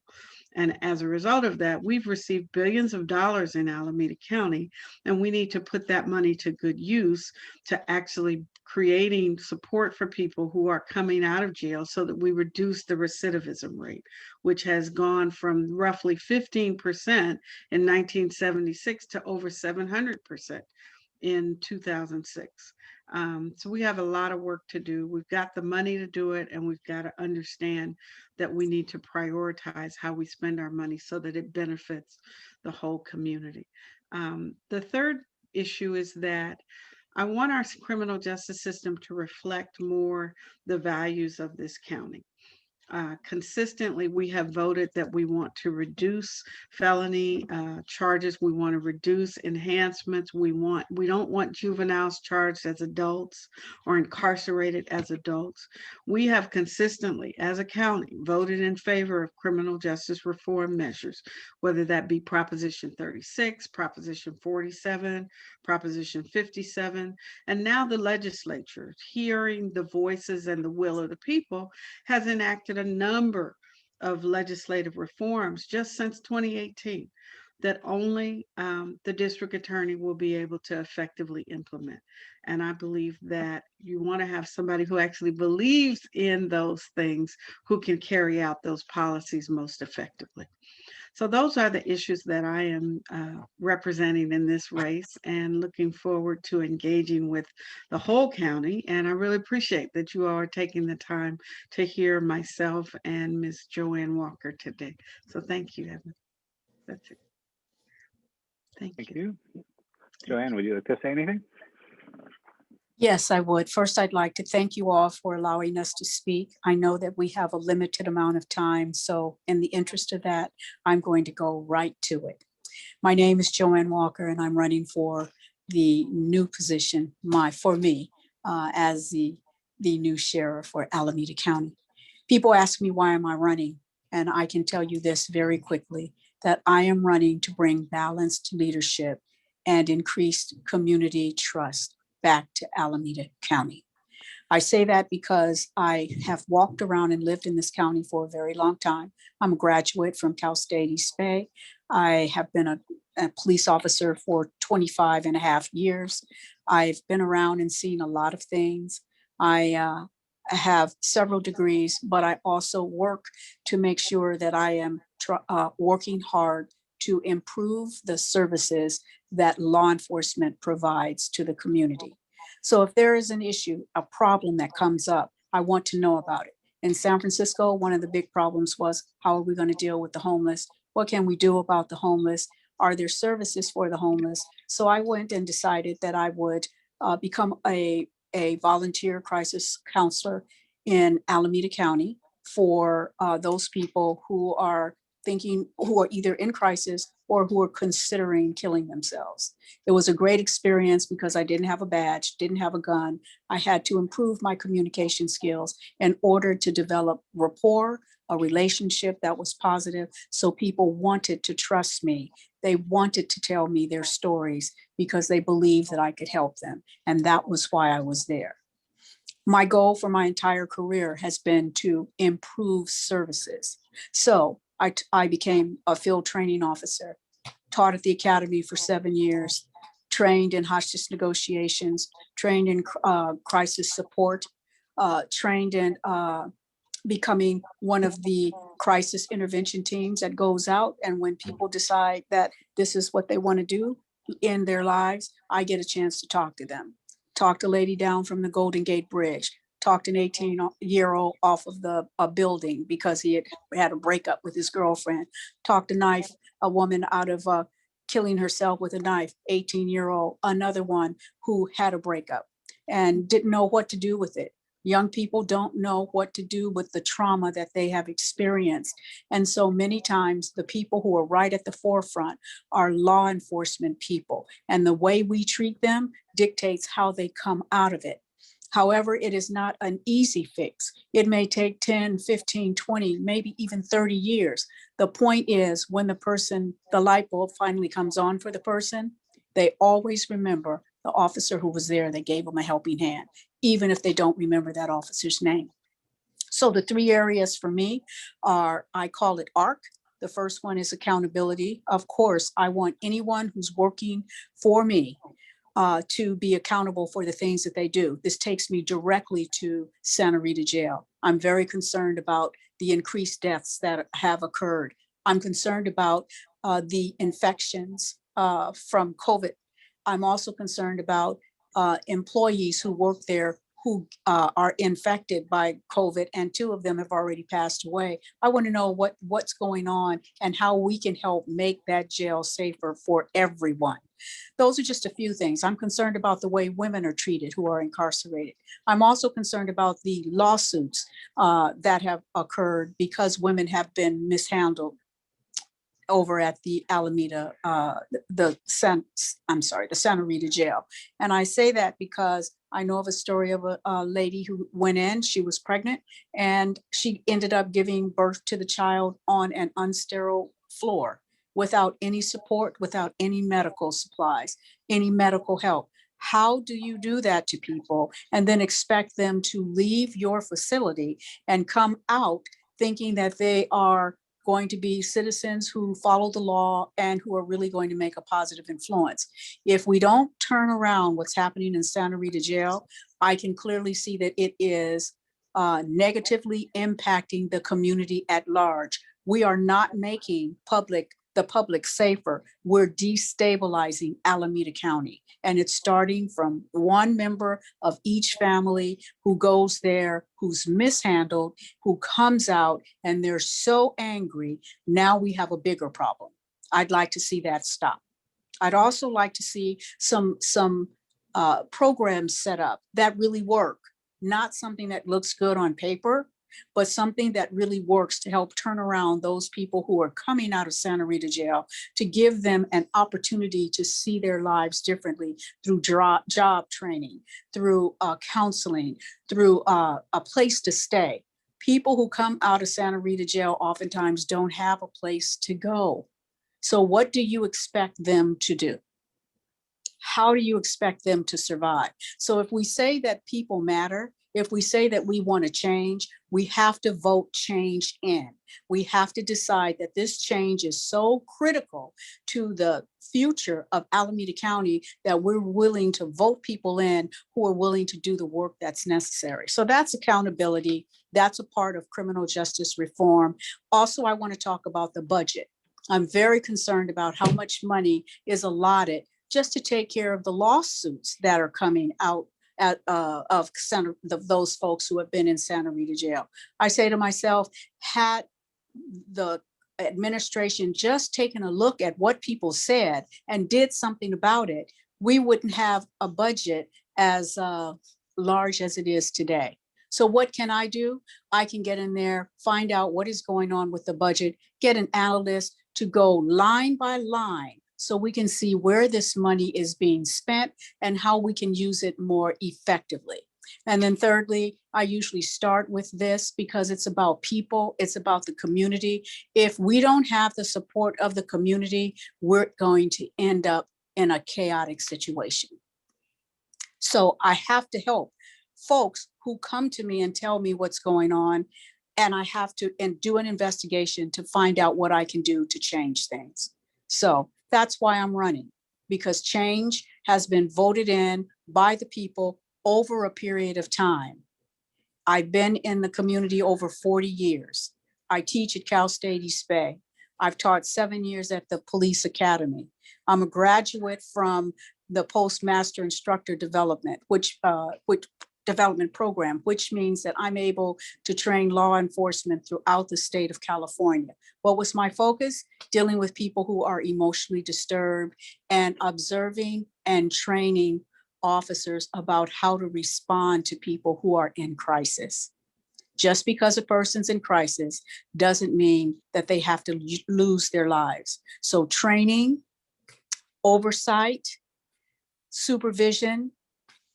Speaker 16: And as a result of that, we've received billions of dollars in Alameda County, and we need to put that money to good use to actually creating support for people who are coming out of jail so that we reduce the recidivism rate, which has gone from roughly 15% in 1976 to over 700% in 2006. So we have a lot of work to do. We've got the money to do it, and we've got to understand that we need to prioritize how we spend our money so that it benefits the whole community. The third issue is that I want our criminal justice system to reflect more the values of this county. Consistently, we have voted that we want to reduce felony charges. We want to reduce enhancements. We don't want juveniles charged as adults or incarcerated as adults. We have consistently, as a county, voted in favor of criminal justice reform measures, whether that be Proposition 36, Proposition 47, Proposition 57, and now the legislature, hearing the voices and the will of the people, has enacted a number of legislative reforms just since 2018 that only the district attorney will be able to effectively implement. And I believe that you want to have somebody who actually believes in those things, who can carry out those policies most effectively. So those are the issues that I am representing in this race, and looking forward to engaging with the whole county. And I really appreciate that you all are taking the time to hear myself and Ms. JoAnn Walker today. So thank you, Evan. That's it. Thank you.
Speaker 1: JoAnn, would you like to say anything?
Speaker 17: Yes, I would. First, I'd like to thank you all for allowing us to speak. I know that we have a limited amount of time, so in the interest of that, I'm going to go right to it. My name is JoAnn Walker, and I'm running for the new position, for me, as the new sheriff for Alameda County. People ask me, why am I running? And I can tell you this very quickly, that I am running to bring balanced leadership and increased community trust back to Alameda County. I say that because I have walked around and lived in this county for a very long time. I'm a graduate from Cal State East Bay. I have been a police officer for 25 and a half years. I've been around and seen a lot of things. I have several degrees, but I also work to make sure that I am working hard to improve the services that law enforcement provides to the community. So if there is an issue, a problem that comes up, I want to know about it. In San Francisco, one of the big problems was, how are we going to deal with the homeless? What can we do about the homeless? Are there services for the homeless? So I went and decided that I would become a volunteer crisis counselor in Alameda County for those people who are either in crisis or who are considering killing themselves. It was a great experience because I didn't have a badge, didn't have a gun. I had to improve my communication skills in order to develop rapport, a relationship that was positive. So people wanted to trust me. They wanted to tell me their stories because they believed that I could help them. And that was why I was there. My goal for my entire career has been to improve services. So I became a field training officer, taught at the academy for 7 years, trained in hostage negotiations, trained in crisis support, trained in becoming one of the crisis intervention teams that goes out. And when people decide that this is what they want to do in their lives, I get a chance to talk to them. Talked a lady down from the Golden Gate Bridge, talked an 18-year-old off of a building because he had a breakup with his girlfriend, talked a woman out of killing herself with a knife, 18-year-old, another one who had a breakup and didn't know what to do with it. Young people don't know what to do with the trauma that they have experienced. And so many times the people who are right at the forefront are law enforcement people. And the way we treat them dictates how they come out of it. However, it is not an easy fix. It may take 10, 15, 20, maybe even 30 years. The point is, when the light bulb finally comes on for the person, they always remember the officer who was there that gave them a helping hand, even if they don't remember that officer's name. So the 3 areas for me are, I call it ARC. The first one is accountability. Of course, I want anyone who's working for me to be accountable for the things that they do. This takes me directly to Santa Rita Jail. I'm very concerned about the increased deaths that have occurred. I'm concerned about the infections from COVID. I'm also concerned about employees who work there who are infected by COVID, and 2 of them have already passed away. I want to know what's going on and how we can help make that jail safer for everyone. Those are just a few things. I'm concerned about the way women are treated who are incarcerated. I'm also concerned about the lawsuits that have occurred because women have been mishandled over at the Alameda, the Santa Rita jail. And I say that because I know of a story of a lady who went in, she was pregnant, and she ended up giving birth to the child on an unsterile floor without any support, without any medical supplies, any medical help. How do you do that to people and then expect them to leave your facility and come out thinking that they are going to be citizens who follow the law and who are really going to make a positive influence? If we don't turn around what's happening in Santa Rita Jail, I can clearly see that it is negatively impacting the community at large. We are not making the public safer. We're destabilizing Alameda County. And it's starting from one member of each family who goes there, who's mishandled, who comes out, and they're so angry. Now we have a bigger problem. I'd like to see that stop. I'd also like to see some programs set up that really work, not something that looks good on paper, but something that really works to help turn around those people who are coming out of Santa Rita jail, to give them an opportunity to see their lives differently through job training, through counseling, through a place to stay. People who come out of Santa Rita jail oftentimes don't have a place to go. So what do you expect them to do? How do you expect them to survive? So if we say that people matter, if we say that we want to change, we have to vote change in. We have to decide that this change is so critical to the future of Alameda County that we're willing to vote people in who are willing to do the work that's necessary. So that's accountability. That's a part of criminal justice reform. Also, I want to talk about the budget. I'm very concerned about how much money is allotted just to take care of the lawsuits that are coming out of those folks who have been in Santa Rita jail. I say to myself, had the administration just taken a look at what people said and did something about it, we wouldn't have a budget as large as it is today. So what can I do? I can get in there, find out what is going on with the budget, get an analyst to go line by line so we can see where this money is being spent and how we can use it more effectively. And then thirdly, I usually start with this because it's about people, it's about the community. If we don't have the support of the community, we're going to end up in a chaotic situation. So I have to help folks who come to me and tell me what's going on, and I have to do an investigation to find out what I can do to change things. So that's why I'm running, because change has been voted in by the people over a period of time. I've been in the community over 40 years. I teach at Cal State East Bay. I've taught 7 years at the Police Academy. I'm a graduate from the Postmaster Instructor Development, which development program, which means that I'm able to train law enforcement throughout the state of California. What was my focus? Dealing with people who are emotionally disturbed and observing and training officers about how to respond to people who are in crisis. Just because a person's in crisis doesn't mean that they have to lose their lives. So training, oversight, supervision,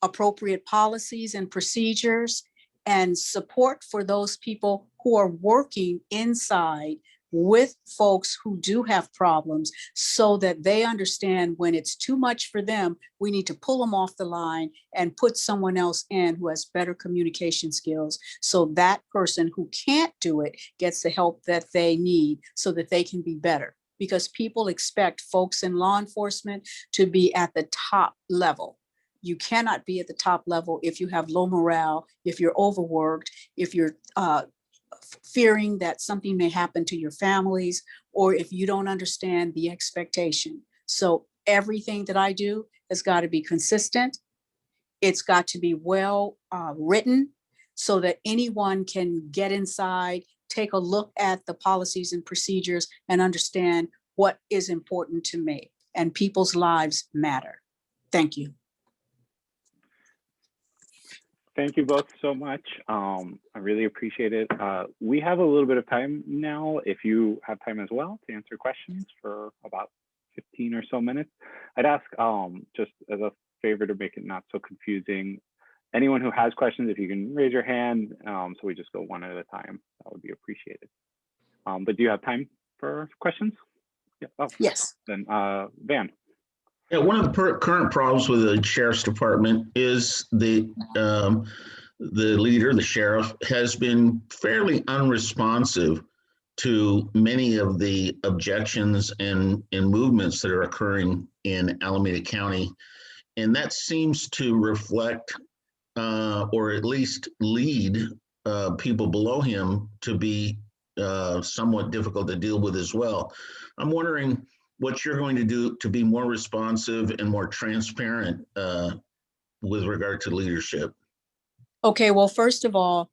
Speaker 17: appropriate policies and procedures, and support for those people who are working inside with folks who do have problems so that they understand when it's too much for them, we need to pull them off the line and put someone else in who has better communication skills. So that person who can't do it gets the help that they need so that they can be better. Because people expect folks in law enforcement to be at the top level. You cannot be at the top level if you have low morale, if you're overworked, if you're fearing that something may happen to your families, or if you don't understand the expectation. So everything that I do has got to be consistent. It's got to be well written so that anyone can get inside, take a look at the policies and procedures and understand what is important to me. And people's lives matter. Thank you.
Speaker 1: Thank you both so much. I really appreciate it. We have a little bit of time now, if you have time as well, to answer questions for about 15 or so minutes. I'd ask, just as a favor to make it not so confusing, anyone who has questions, if you can raise your hand, so we just go one at a time, that would be appreciated. But do you have time for questions? Yeah. Oh,
Speaker 17: yes.
Speaker 1: Then Van.
Speaker 4: Yeah, one of the current problems with the sheriff's department is the leader, the sheriff, has been fairly unresponsive to many of the objections and movements that are occurring in Alameda County. And that seems to reflect or at least lead people below him to be somewhat difficult to deal with as well. I'm wondering what you're going to do to be more responsive and more transparent with regard to leadership.
Speaker 17: Okay, well, first of all,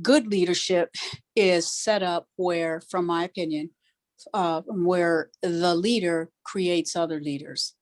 Speaker 17: good leadership is set up where, from my opinion, where the leader creates other leaders.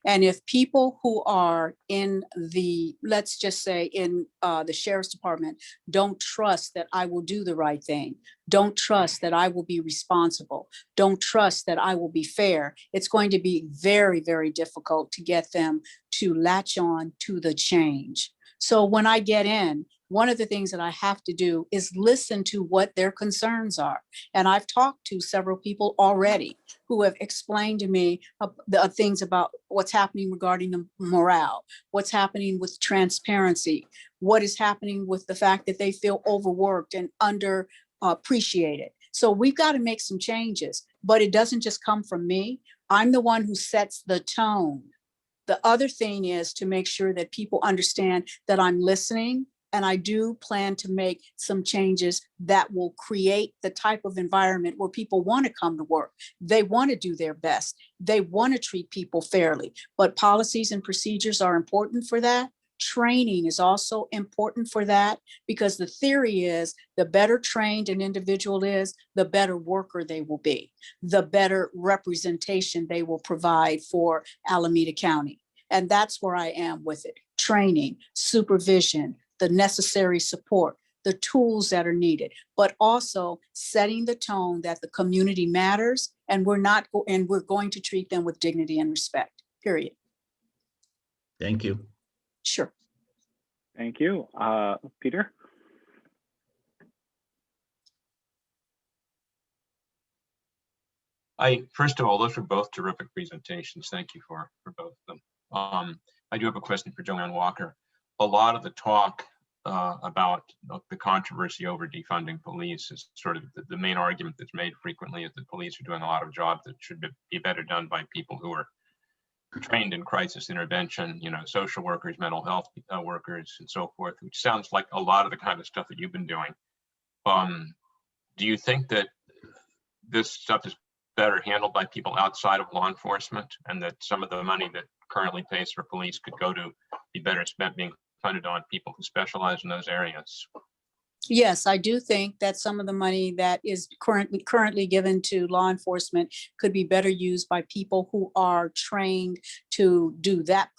Speaker 17: And if people who are in the, let's just say in the sheriff's department, don't trust that I will do the right thing, don't trust that I will be responsible, don't trust that I will be fair, it's going to be very, very difficult to get them to latch on to the change. So when I get in, one of the things that I have to do is listen to what their concerns are. And I've talked to several people already who have explained to me the things about what's happening regarding the morale, what's happening with transparency, what is happening with the fact that they feel overworked and under appreciated. So we've got to make some changes, but it doesn't just come from me. I'm the one who sets the tone. The other thing is to make sure that people understand that I'm listening, and I do plan to make some changes that will create the type of environment where people want to come to work. They want to do their best. They want to treat people fairly, but policies and procedures are important for that. Training is also important for that, because the theory is the better trained an individual is, the better worker they will be, the better representation they will provide for Alameda County. And that's where I am with it. Training, supervision, the necessary support, the tools that are needed, but also setting the tone that the community matters, and we're going to treat them with dignity and respect, period.
Speaker 4: Thank you.
Speaker 17: Sure.
Speaker 1: Thank you. Peter?
Speaker 18: First of all, those were both terrific presentations. Thank you for both of them. I do have a question for JoAnn Walker. A lot of the talk about the controversy over defunding police is sort of the main argument that's made frequently is that police are doing a lot of jobs that should be better done by people who are trained in crisis intervention, social workers, mental health workers, and so forth, which sounds like a lot of the kind of stuff that you've been doing. Do you think that this stuff is better handled by people outside of law enforcement, and that some of the money that currently pays for police could go to be better spent being funded on people who specialize in those areas?
Speaker 17: Yes, I do think that some of the money that is currently given to law enforcement could be better used by people who are trained to do that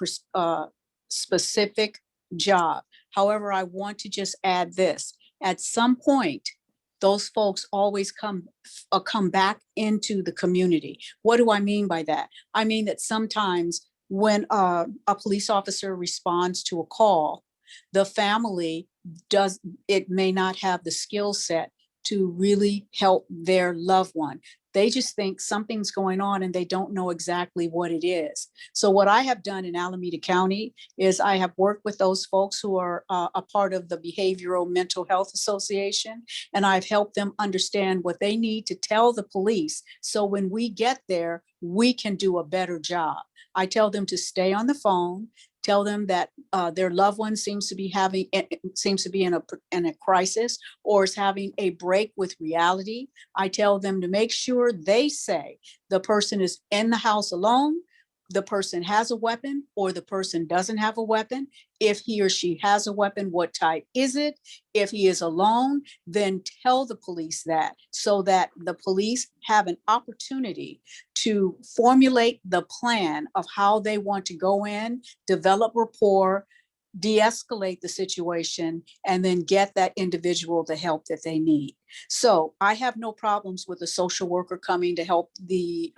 Speaker 17: specific job. However, I want to just add this. At some point, those folks always come back into the community. What do I mean by that? I mean that sometimes when a police officer responds to a call, the family may not have the skill set to really help their loved one. They just think something's going on and they don't know exactly what it is. So what I have done in Alameda County is I have worked with those folks who are a part of the Behavioral Mental Health Association, and I've helped them understand what they need to tell the police. So when we get there, we can do a better job. I tell them to stay on the phone, tell them that their loved one seems to be in a crisis or is having a break with reality. I tell them to make sure they say the person is in the house alone, the person has a weapon, or the person doesn't have a weapon. If he or she has a weapon, what type is it? If he is alone, then tell the police that, so that the police have an opportunity to formulate the plan of how they want to go in, develop rapport, de-escalate the situation, and then get that individual the help that they need. So I have no problems with a social worker coming to help the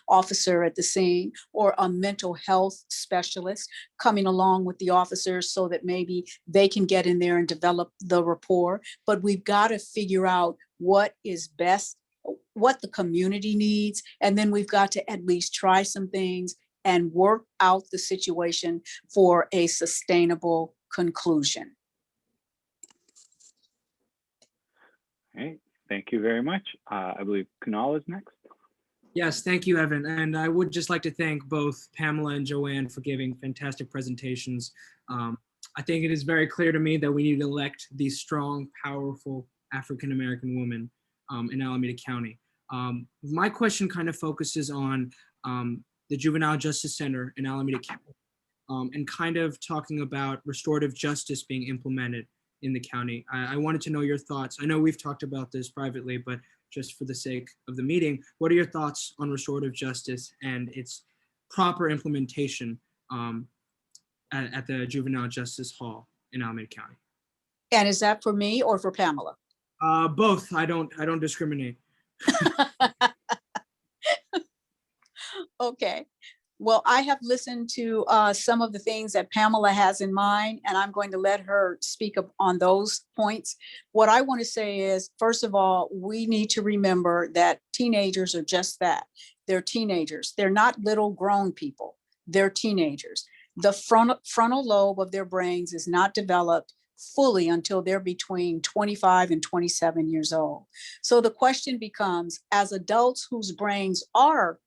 Speaker 17: officer at the scene, or a mental health specialist coming along with the officers so that maybe they can get in there and develop the rapport. But we've got to figure out what is best, what the community needs, and then we've got to at least try some things and work out the situation for a sustainable conclusion.
Speaker 1: Okay, thank you very much. I believe Kunal is next.
Speaker 19: Yes, thank you, Evan. And I would just like to thank both Pamela and JoAnn for giving fantastic presentations. I think it is very clear to me that we need to elect these strong, powerful African-American women in Alameda County. My question kind of focuses on the Juvenile Justice Center in Alameda County, and kind of talking about restorative justice being implemented in the county. I wanted to know your thoughts. I know we've talked about this privately, but just for the sake of the meeting, what are your thoughts on restorative justice and its proper implementation at the Juvenile Justice Hall in Alameda County.
Speaker 17: And is that for me or for Pamela?
Speaker 19: Both. I don't discriminate.
Speaker 17: Okay. Well, I have listened to some of the things that Pamela has in mind, and I'm going to let her speak up on those points. What I want to say is, first of all, we need to remember that teenagers are just that. They're teenagers. They're not little grown people. They're teenagers. The frontal lobe of their brains is not developed fully until they're between 25 and 27 years old. So the question becomes, as adults whose brains are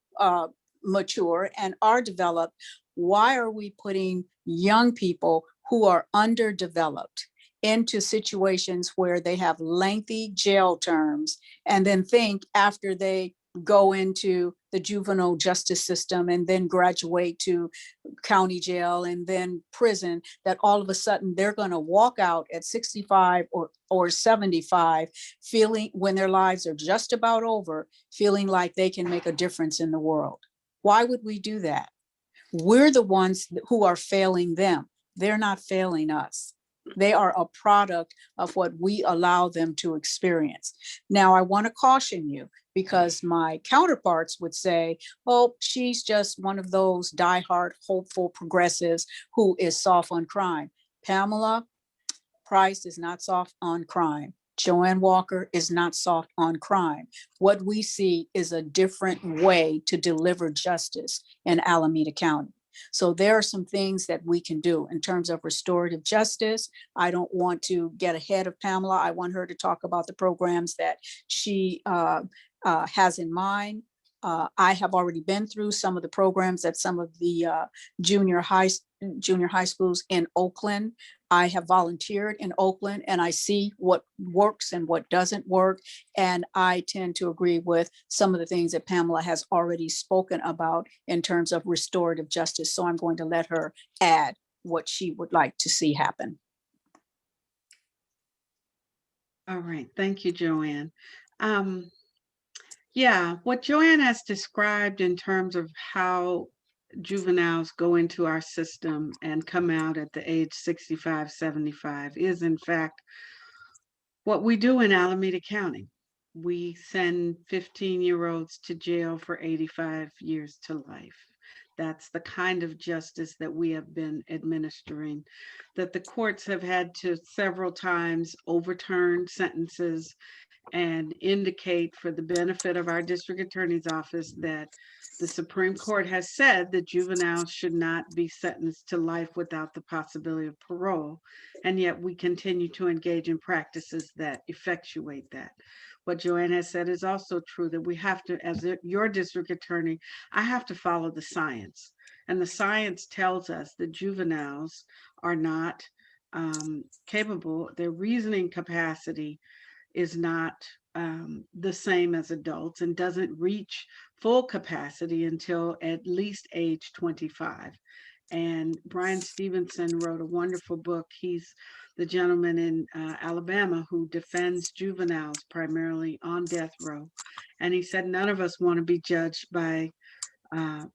Speaker 17: mature and are developed, why are we putting young people who are underdeveloped into situations where they have lengthy jail terms and then think after they go into the juvenile justice system and then graduate to county jail and then prison, that all of a sudden they're going to walk out at 65 or 75 feeling, when their lives are just about over, feeling like they can make a difference in the world. Why would we do that? We're the ones who are failing them. They're not failing us. They are a product of what we allow them to experience. Now, I want to caution you, because my counterparts would say, oh, she's just one of those diehard, hopeful progressives who is soft on crime. Pamela Price is not soft on crime. JoAnn Walker is not soft on crime. What we see is a different way to deliver justice in Alameda County. So there are some things that we can do in terms of restorative justice. I don't want to get ahead of Pamela. I want her to talk about the programs that she has in mind. I have already been through some of the programs at some of the junior high schools in Oakland. I have volunteered in Oakland, and I see what works and what doesn't work. And I tend to agree with some of the things that Pamela has already spoken about in terms of restorative justice. So I'm going to let her add what she would like to see happen.
Speaker 16: All right. Thank you, JoAnn. Yeah, what JoAnn has described in terms of how juveniles go into our system and come out at the age 65, 75 is in fact what we do in Alameda County. We send 15-year-olds to jail for 85 years to life. That's the kind of justice that we have been administering, that the courts have had to several times overturn sentences and indicate, for the benefit of our district attorney's office, that the Supreme Court has said that juveniles should not be sentenced to life without the possibility of parole. And yet we continue to engage in practices that effectuate that. What JoAnn has said is also true, that we have to, as your district attorney, I have to follow the science. And the science tells us that juveniles are not capable, their reasoning capacity is not the same as adults and doesn't reach full capacity until at least age 25. And Brian Stevenson wrote a wonderful book. He's the gentleman in Alabama who defends juveniles primarily on death row. And he said, none of us want to be judged by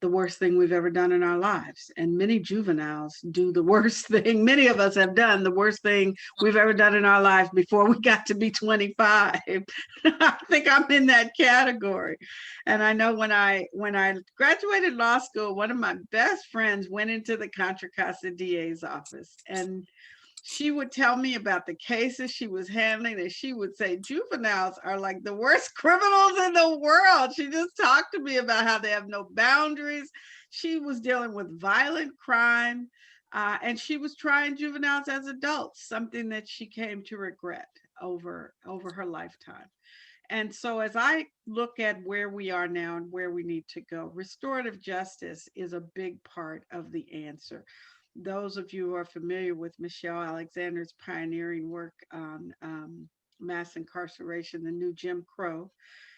Speaker 16: the worst thing we've ever done in our lives. And many juveniles do the worst thing. Many of us have done the worst thing we've ever done in our lives before we got to be 25. I think I'm in that category. And I know when I graduated law school, one of my best friends went into the Contra Costa DA's office, and she would tell me about the cases she was handling, and she would say juveniles are like the worst criminals in the world. She just talked to me about how they have no boundaries. She was dealing with violent crime, and she was trying juveniles as adults, something that she came to regret over her lifetime. And so as I look at where we are now and where we need to go, restorative justice is a big part of the answer. Those of you who are familiar with Michelle Alexander's pioneering work on mass incarceration, the new Jim Crow,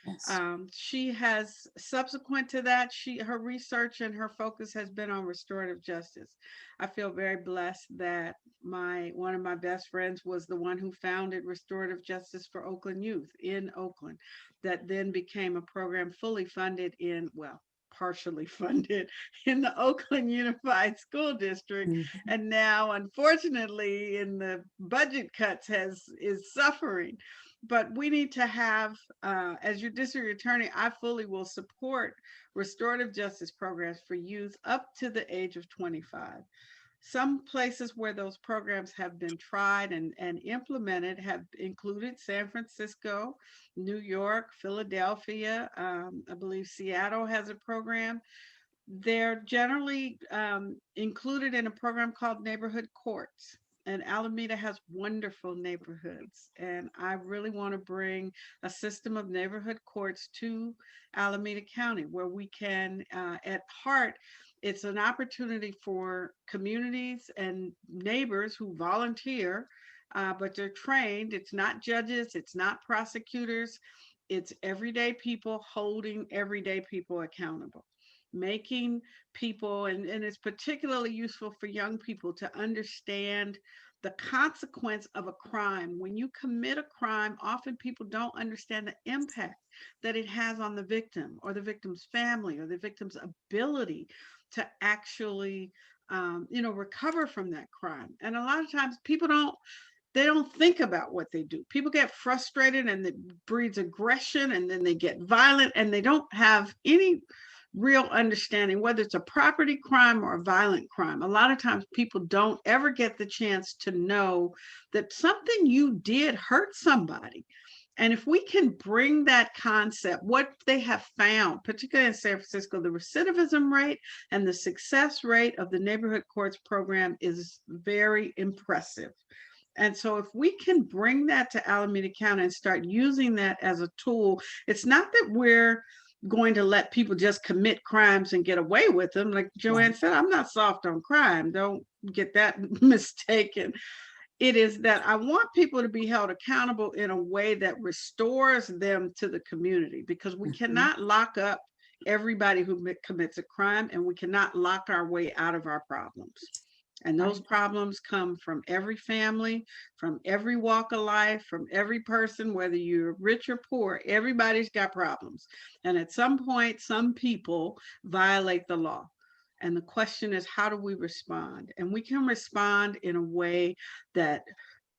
Speaker 17: yes.
Speaker 16: She has, subsequent to that, her research and her focus has been on restorative justice. I feel very blessed that one of my best friends was the one who founded Restorative Justice for Oakland Youth in Oakland, that then became a program fully funded in, well, partially funded in the Oakland Unified School District. And now, unfortunately, in the budget cuts is suffering. But we need to have, as your district attorney, I fully will support restorative justice programs for youth up to the age of 25. Some places where those programs have been tried and implemented have included San Francisco, New York, Philadelphia. I believe Seattle has a program. They're generally included in a program called neighborhood courts. And Alameda has wonderful neighborhoods. And I really want to bring a system of neighborhood courts to Alameda County where we can, at heart, it's an opportunity for communities and neighbors who volunteer, but they're trained. It's not judges, it's not prosecutors, it's everyday people holding everyday people accountable, making people, and it's particularly useful for young people to understand the consequence of a crime. When you commit a crime, often people don't understand the impact that it has on the victim or the victim's family or the victim's ability to actually, recover from that crime. And a lot of times people don't think about what they do. People get frustrated and it breeds aggression, and then they get violent, and they don't have any real understanding whether it's a property crime or a violent crime. A lot of times people don't ever get the chance to know that something you did hurt somebody. And if we can bring that concept, what they have found, particularly in San Francisco, the recidivism rate and the success rate of the neighborhood courts program is very impressive. And so if we can bring that to Alameda County and start using that as a tool, it's not that we're going to let people just commit crimes and get away with them. Like JoAnn said, I'm not soft on crime. Don't get that mistaken. It is that I want people to be held accountable in a way that restores them to the community, because we cannot lock up everybody who commits a crime, and we cannot lock our way out of our problems. And those problems come from every family, from every walk of life, from every person, whether you're rich or poor, everybody's got problems. And at some point, some people violate the law. And the question is, how do we respond? And we can respond in a way that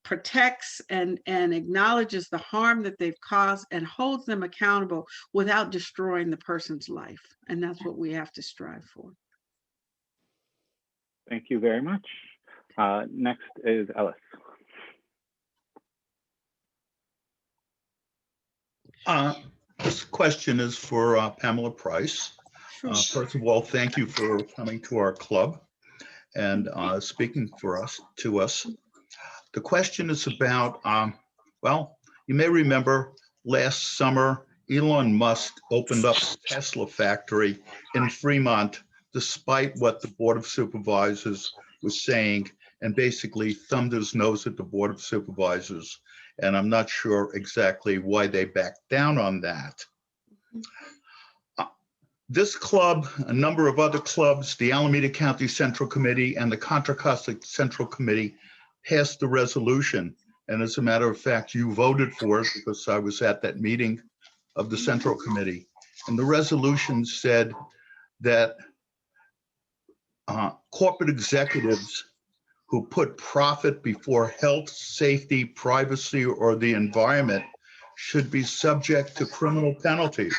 Speaker 16: protects and acknowledges the harm that they've caused and holds them accountable without destroying the person's life. And that's what we have to strive for.
Speaker 1: Thank you very much. Next is Ellis.
Speaker 2: This question is for Pamela Price. First of all, thank you for coming to our club and speaking to us. The question is about, well, you may remember last summer, Elon Musk opened up a Tesla factory in Fremont, despite what the Board of Supervisors was saying, and basically thumbed his nose at the Board of Supervisors. And I'm not sure exactly why they backed down on that. This club, a number of other clubs, the Alameda County Central Committee and the Contra Costa Central Committee passed the resolution. And as a matter of fact, you voted for it because I was at that meeting of the Central Committee. And the resolution said that corporate executives who put profit before health, safety, privacy, or the environment should be subject to criminal penalties.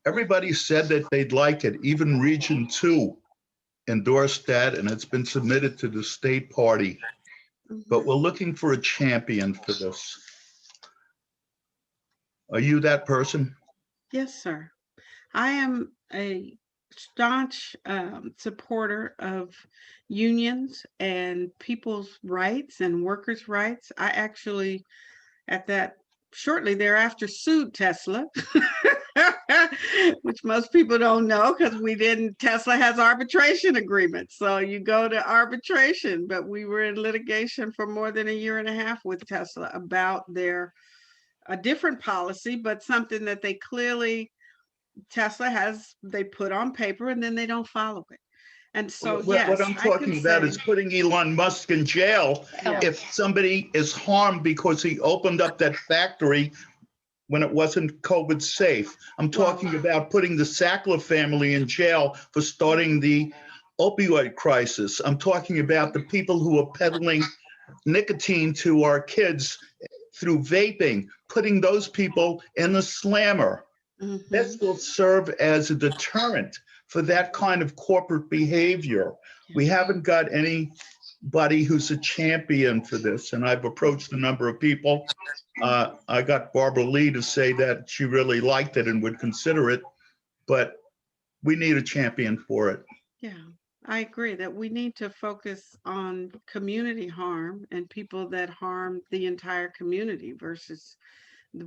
Speaker 2: Everybody said that they'd like it. Even Region 2 endorsed that, and it's been submitted to the state party. But we're looking for a champion for this. Are you that person?
Speaker 16: Yes, sir. I am a staunch supporter of unions and people's rights and workers' rights. I actually, shortly thereafter, sued Tesla, which most people don't know because Tesla has arbitration agreements. So you go to arbitration, but we were in litigation for more than a year and a half with Tesla about a different policy, but something that they clearly, they put on paper and then they don't follow it. And so, yes,
Speaker 2: what I'm talking about is putting Elon Musk in jail if somebody is harmed because he opened up that factory when it wasn't COVID safe. I'm talking about putting the Sackler family in jail for starting the opioid crisis. I'm talking about the people who are peddling nicotine to our kids through vaping, putting those people in the slammer. This will serve as a deterrent for that kind of corporate behavior. We haven't got anybody who's a champion for this, and I've approached a number of people. I got Barbara Lee to say that she really liked it and would consider it, but we need a champion for it.
Speaker 16: Yeah, I agree that we need to focus on community harm and people that harm the entire community versus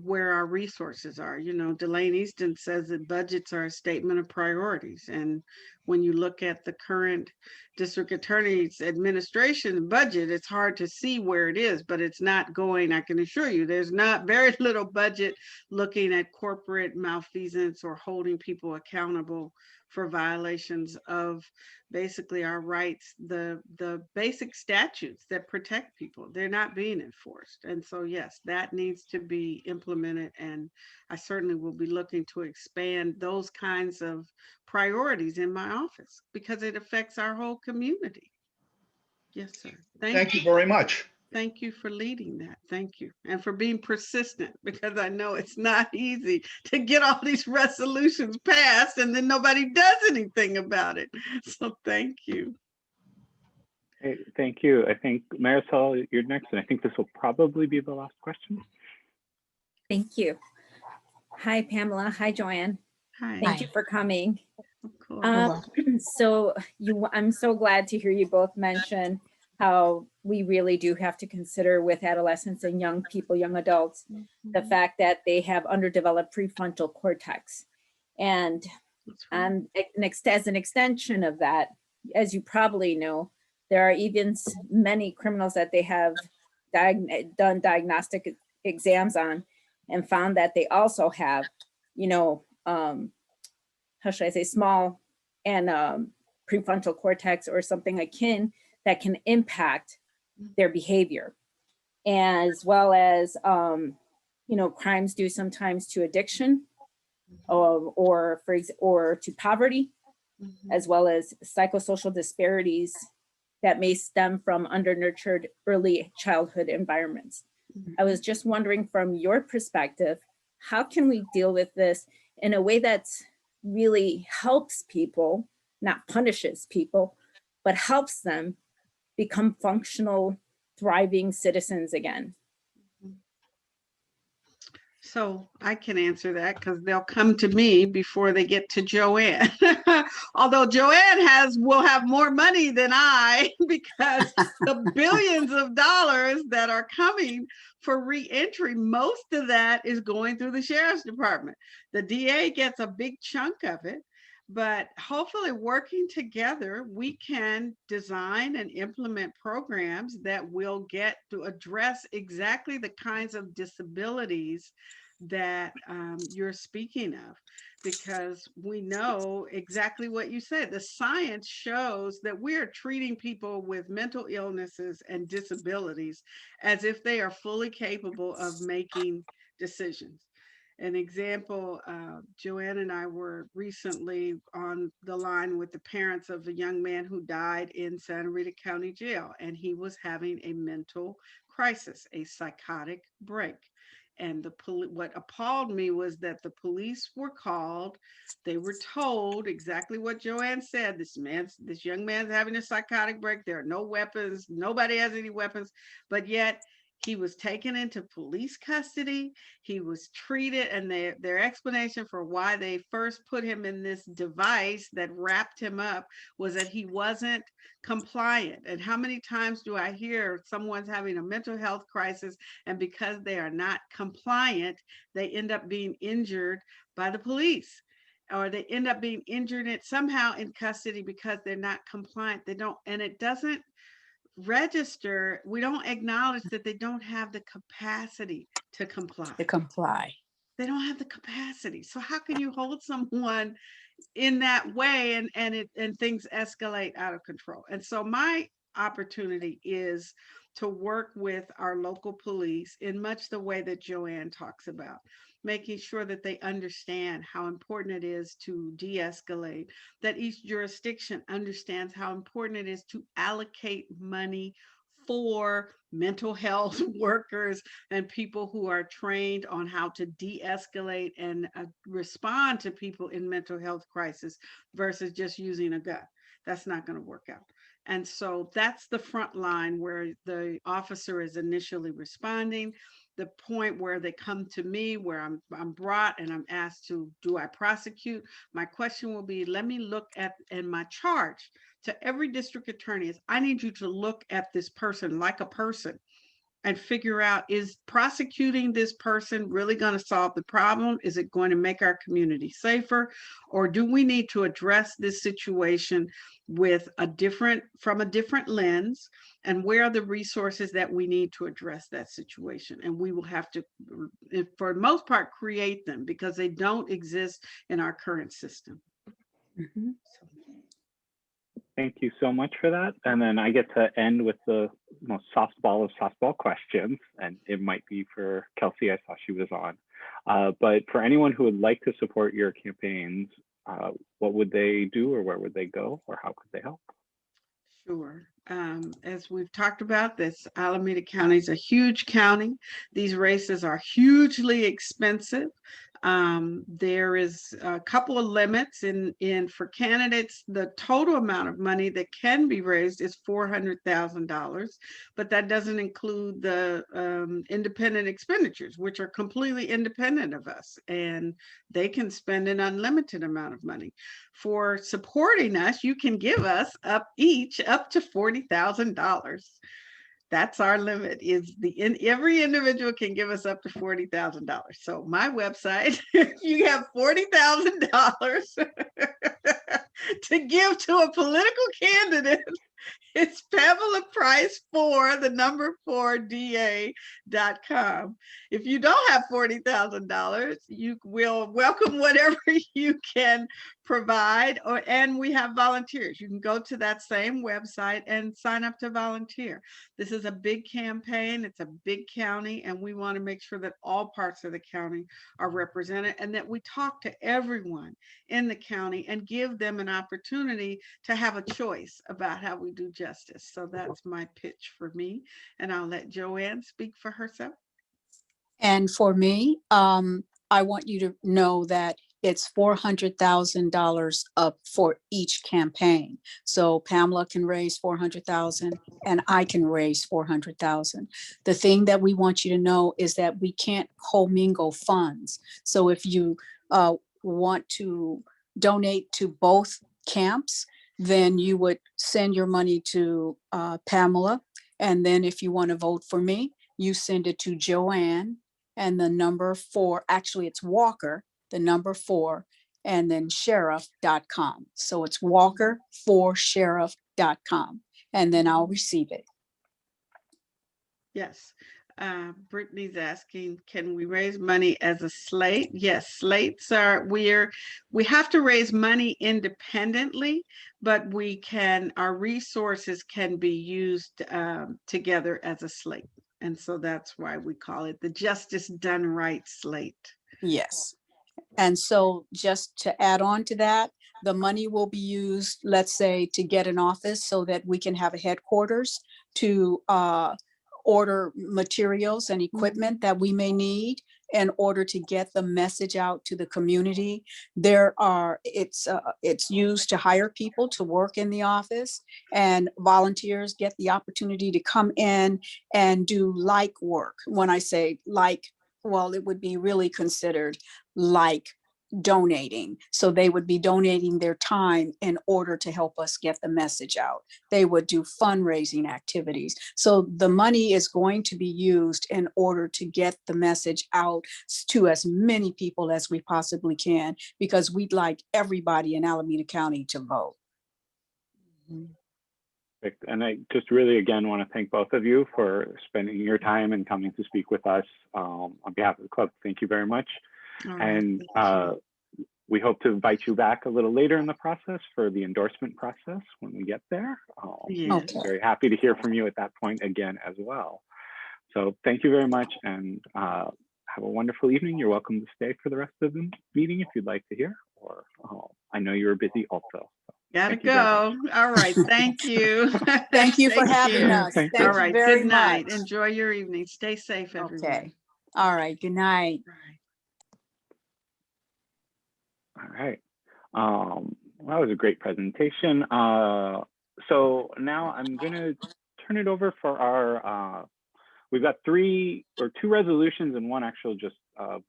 Speaker 16: where our resources are. You know, Delane Easton says that budgets are a statement of priorities. And when you look at the current district attorney's administration budget, it's hard to see where it is, but it's not going, I can assure you, there's not very little budget looking at corporate malfeasance or holding people accountable for violations of basically our rights, the basic statutes that protect people. They're not being enforced. And so, yes, that needs to be implemented. And I certainly will be looking to expand those kinds of priorities in my office because it affects our whole community. Yes, sir.
Speaker 2: Thank you very much.
Speaker 16: Thank you for leading that. Thank you. And for being persistent, because I know it's not easy to get all these resolutions passed and then nobody does anything about it. So thank you.
Speaker 1: Hey, thank you. I think Marisol, you're next, and I think this will probably be the last question.
Speaker 20: Thank you. Hi, Pamela. Hi, JoAnn.
Speaker 16: Hi.
Speaker 20: Thank you for coming.
Speaker 16: Of course.
Speaker 20: I'm so glad to hear you both mention how we really do have to consider with adolescents and young people, young adults, the fact that they have underdeveloped prefrontal cortex. And as an extension of that, as you probably know, there are even many criminals that they have done diagnostic exams on and found that they also have, how should I say, small and prefrontal cortex or something akin that can impact their behavior, as well as, crimes due sometimes to addiction or to poverty, as well as psychosocial disparities that may stem from under-nurtured early childhood environments. I was just wondering, from your perspective, how can we deal with this in a way that really helps people, not punishes people, but helps them become functional, thriving citizens again?
Speaker 16: So I can answer that because they'll come to me before they get to JoAnn. Although JoAnn will have more money than I because the billions of dollars that are coming for reentry, most of that is going through the sheriff's department. The DA gets a big chunk of it, but hopefully working together, we can design and implement programs that will get to address exactly the kinds of disabilities that you're speaking of, because we know exactly what you said. The science shows that we are treating people with mental illnesses and disabilities as if they are fully capable of making decisions. An example, JoAnn and I were recently on the line with the parents of a young man who died in Santa Rita County Jail, and he was having a mental crisis, a psychotic break. And what appalled me was that the police were called. They were told exactly what JoAnn said. This young man's having a psychotic break. There are no weapons. Nobody has any weapons, but yet he was taken into police custody. He was treated, and their explanation for why they first put him in this device that wrapped him up was that he wasn't compliant. And how many times do I hear someone's having a mental health crisis, and because they are not compliant, they end up being injured by the police, or they end up being injured somehow in custody because they're not compliant. And it doesn't register. We don't acknowledge that they don't have the capacity to comply. They don't have the capacity. So how can you hold someone in that way and things escalate out of control? And so my opportunity is to work with our local police in much the way that JoAnn talks about, making sure that they understand how important it is to de-escalate, that each jurisdiction understands how important it is to allocate money for mental health workers and people who are trained on how to de-escalate and respond to people in mental health crisis versus just using a gun. That's not going to work out. And so that's the front line where the officer is initially responding. The point where they come to me, where I'm brought and I'm asked to, do I prosecute? My question will be, let me look at, in my charge to every district attorney is, I need you to look at this person like a person and figure out, is prosecuting this person really going to solve the problem? Is it going to make our community safer? Or do we need to address this situation with from a different lens? And where are the resources that we need to address that situation? And we will have to, for the most part, create them because they don't exist in our current system.
Speaker 7: Mm-hmm.
Speaker 1: Thank you so much for that. And then I get to end with the most softball of softball questions, and it might be for Kelsey. I saw she was on. But for anyone who would like to support your campaigns, what would they do, or where would they go, or how could they help?
Speaker 16: Sure. As we've talked about, this Alameda County is a huge county. These races are hugely expensive. There is a couple of limits in for candidates. The total amount of money that can be raised is $400,000, but that doesn't include the independent expenditures, which are completely independent of us, and they can spend an unlimited amount of money. For supporting us, you can give us up to $40,000. That's our limit. Every individual can give us up to $40,000. So my website, you have $40,000 to give to a political candidate. It's Pamela Price 4, the number 4DA.com. If you don't have $40,000, you will welcome whatever you can provide, and we have volunteers. You can go to that same website and sign up to volunteer. This is a big campaign. It's a big county, and we want to make sure that all parts of the county are represented and that we talk to everyone in the county and give them an opportunity to have a choice about how we do justice. So that's my pitch for me, and I'll let JoAnn speak for herself.
Speaker 17: And for me, I want you to know that it's $400,000 up for each campaign. So Pamela can raise $400,000 and I can raise $400,000. The thing that we want you to know is that we can't commingle funds. So if you want to donate to both camps, then you would send your money to Pamela. And then if you want to vote for me, you send it to JoAnn, and the number 4, actually it's Walker, the number 4, and then sheriff.com. So it's Walker4sheriff.com, and then I'll receive it.
Speaker 16: Yes. Brittany's asking, can we raise money as a slate? Yes, slates are, we have to raise money independently, but our resources can be used together as a slate. And so that's why we call it the Justice Done Right slate.
Speaker 17: Yes. And so just to add on to that, the money will be used, let's say, to get an office so that we can have a headquarters to order materials and equipment that we may need in order to get the message out to the community. It's used to hire people to work in the office, and volunteers get the opportunity to come in and do like work. When I say like, well, it would be really considered like donating. So they would be donating their time in order to help us get the message out. They would do fundraising activities. So the money is going to be used in order to get the message out to as many people as we possibly can, because we'd like everybody in Alameda County to vote.
Speaker 1: And I just really, again, want to thank both of you for spending your time and coming to speak with us on behalf of the club. Thank you very much. And we hope to invite you back a little later in the process for the endorsement process when we get there. Very happy to hear from you at that point again as well. So thank you very much, and have have a wonderful evening. You're welcome to stay for the rest of the meeting if you'd like to hear, or I know you were busy also. So
Speaker 16: Gotta
Speaker 1: thank you very
Speaker 16: go. All right. Thank you.
Speaker 17: Thank you for
Speaker 16: Take
Speaker 17: having
Speaker 16: care.
Speaker 17: us.
Speaker 1: Thank
Speaker 17: Thank
Speaker 16: All
Speaker 1: you.
Speaker 17: you
Speaker 16: right.
Speaker 17: very
Speaker 16: Good night.
Speaker 17: much.
Speaker 16: Enjoy your evening. Stay safe, everyone.
Speaker 17: Okay. All right. Good night.
Speaker 1: All right. That was a great presentation. So now I'm going to turn it over for our, we've got two resolutions and one actual just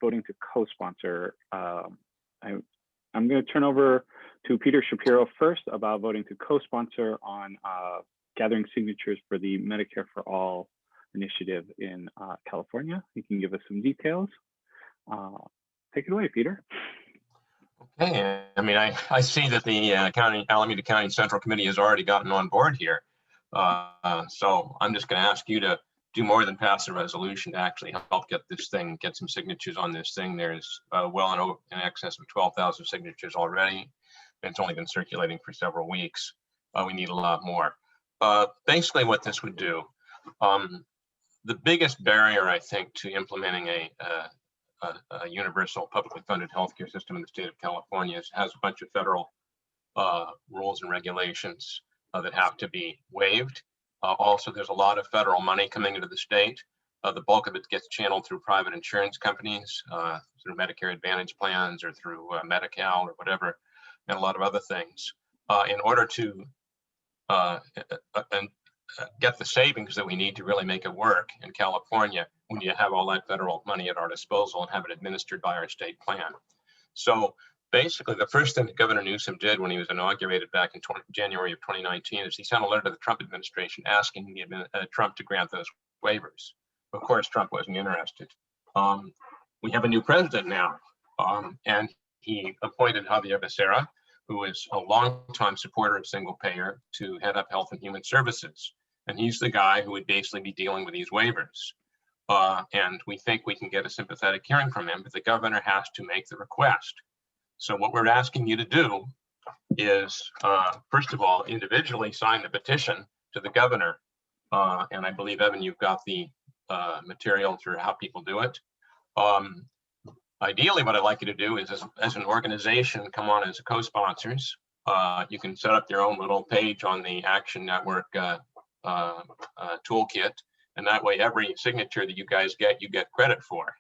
Speaker 1: voting to co-sponsor. I'm going to turn over to Peter Shapiro first about voting to co-sponsor on gathering signatures for the Medicare for All initiative in California. He can give us some details. Take it away, Peter.
Speaker 18: Okay, I mean, I see that the Alameda County Central Committee has already gotten on board here. So I'm just going to ask you to do more than pass a resolution to actually help get this thing, get some signatures on this thing. There's well in excess of 12,000 signatures already. It's only been circulating for several weeks. We need a lot more. Basically what this would do, the biggest barrier, I think, to implementing a universal publicly funded healthcare system in the state of California has a bunch of federal rules and regulations that have to be waived. Also, there's a lot of federal money coming into the state. The bulk of it gets channeled through private insurance companies, through Medicare Advantage plans or through Medi-Cal or whatever, and a lot of other things. In order to get the savings that we need to really make it work in California, we need to have all that federal money at our disposal and have it administered by our state plan. So basically, the first thing that Governor Newsom did when he was inaugurated back in January of 2019 is he sent a letter to the Trump administration asking Trump to grant those waivers. Of course, Trump wasn't interested. We have a new president now, and he appointed Javier Becerra, who is a longtime supporter of single payer, to head up Health and Human Services. And he's the guy who would basically be dealing with these waivers. And we think we can get a sympathetic hearing from him, but the governor has to make the request. So what we're asking you to do is, first of all, individually sign the petition to the governor. And I believe, Evan, you've got the materials for how people do it. Ideally, what I'd like you to do is, as an organization, come on as co-sponsors. You can set up your own little page on the Action Network toolkit, and that way every signature that you guys get, you get credit for.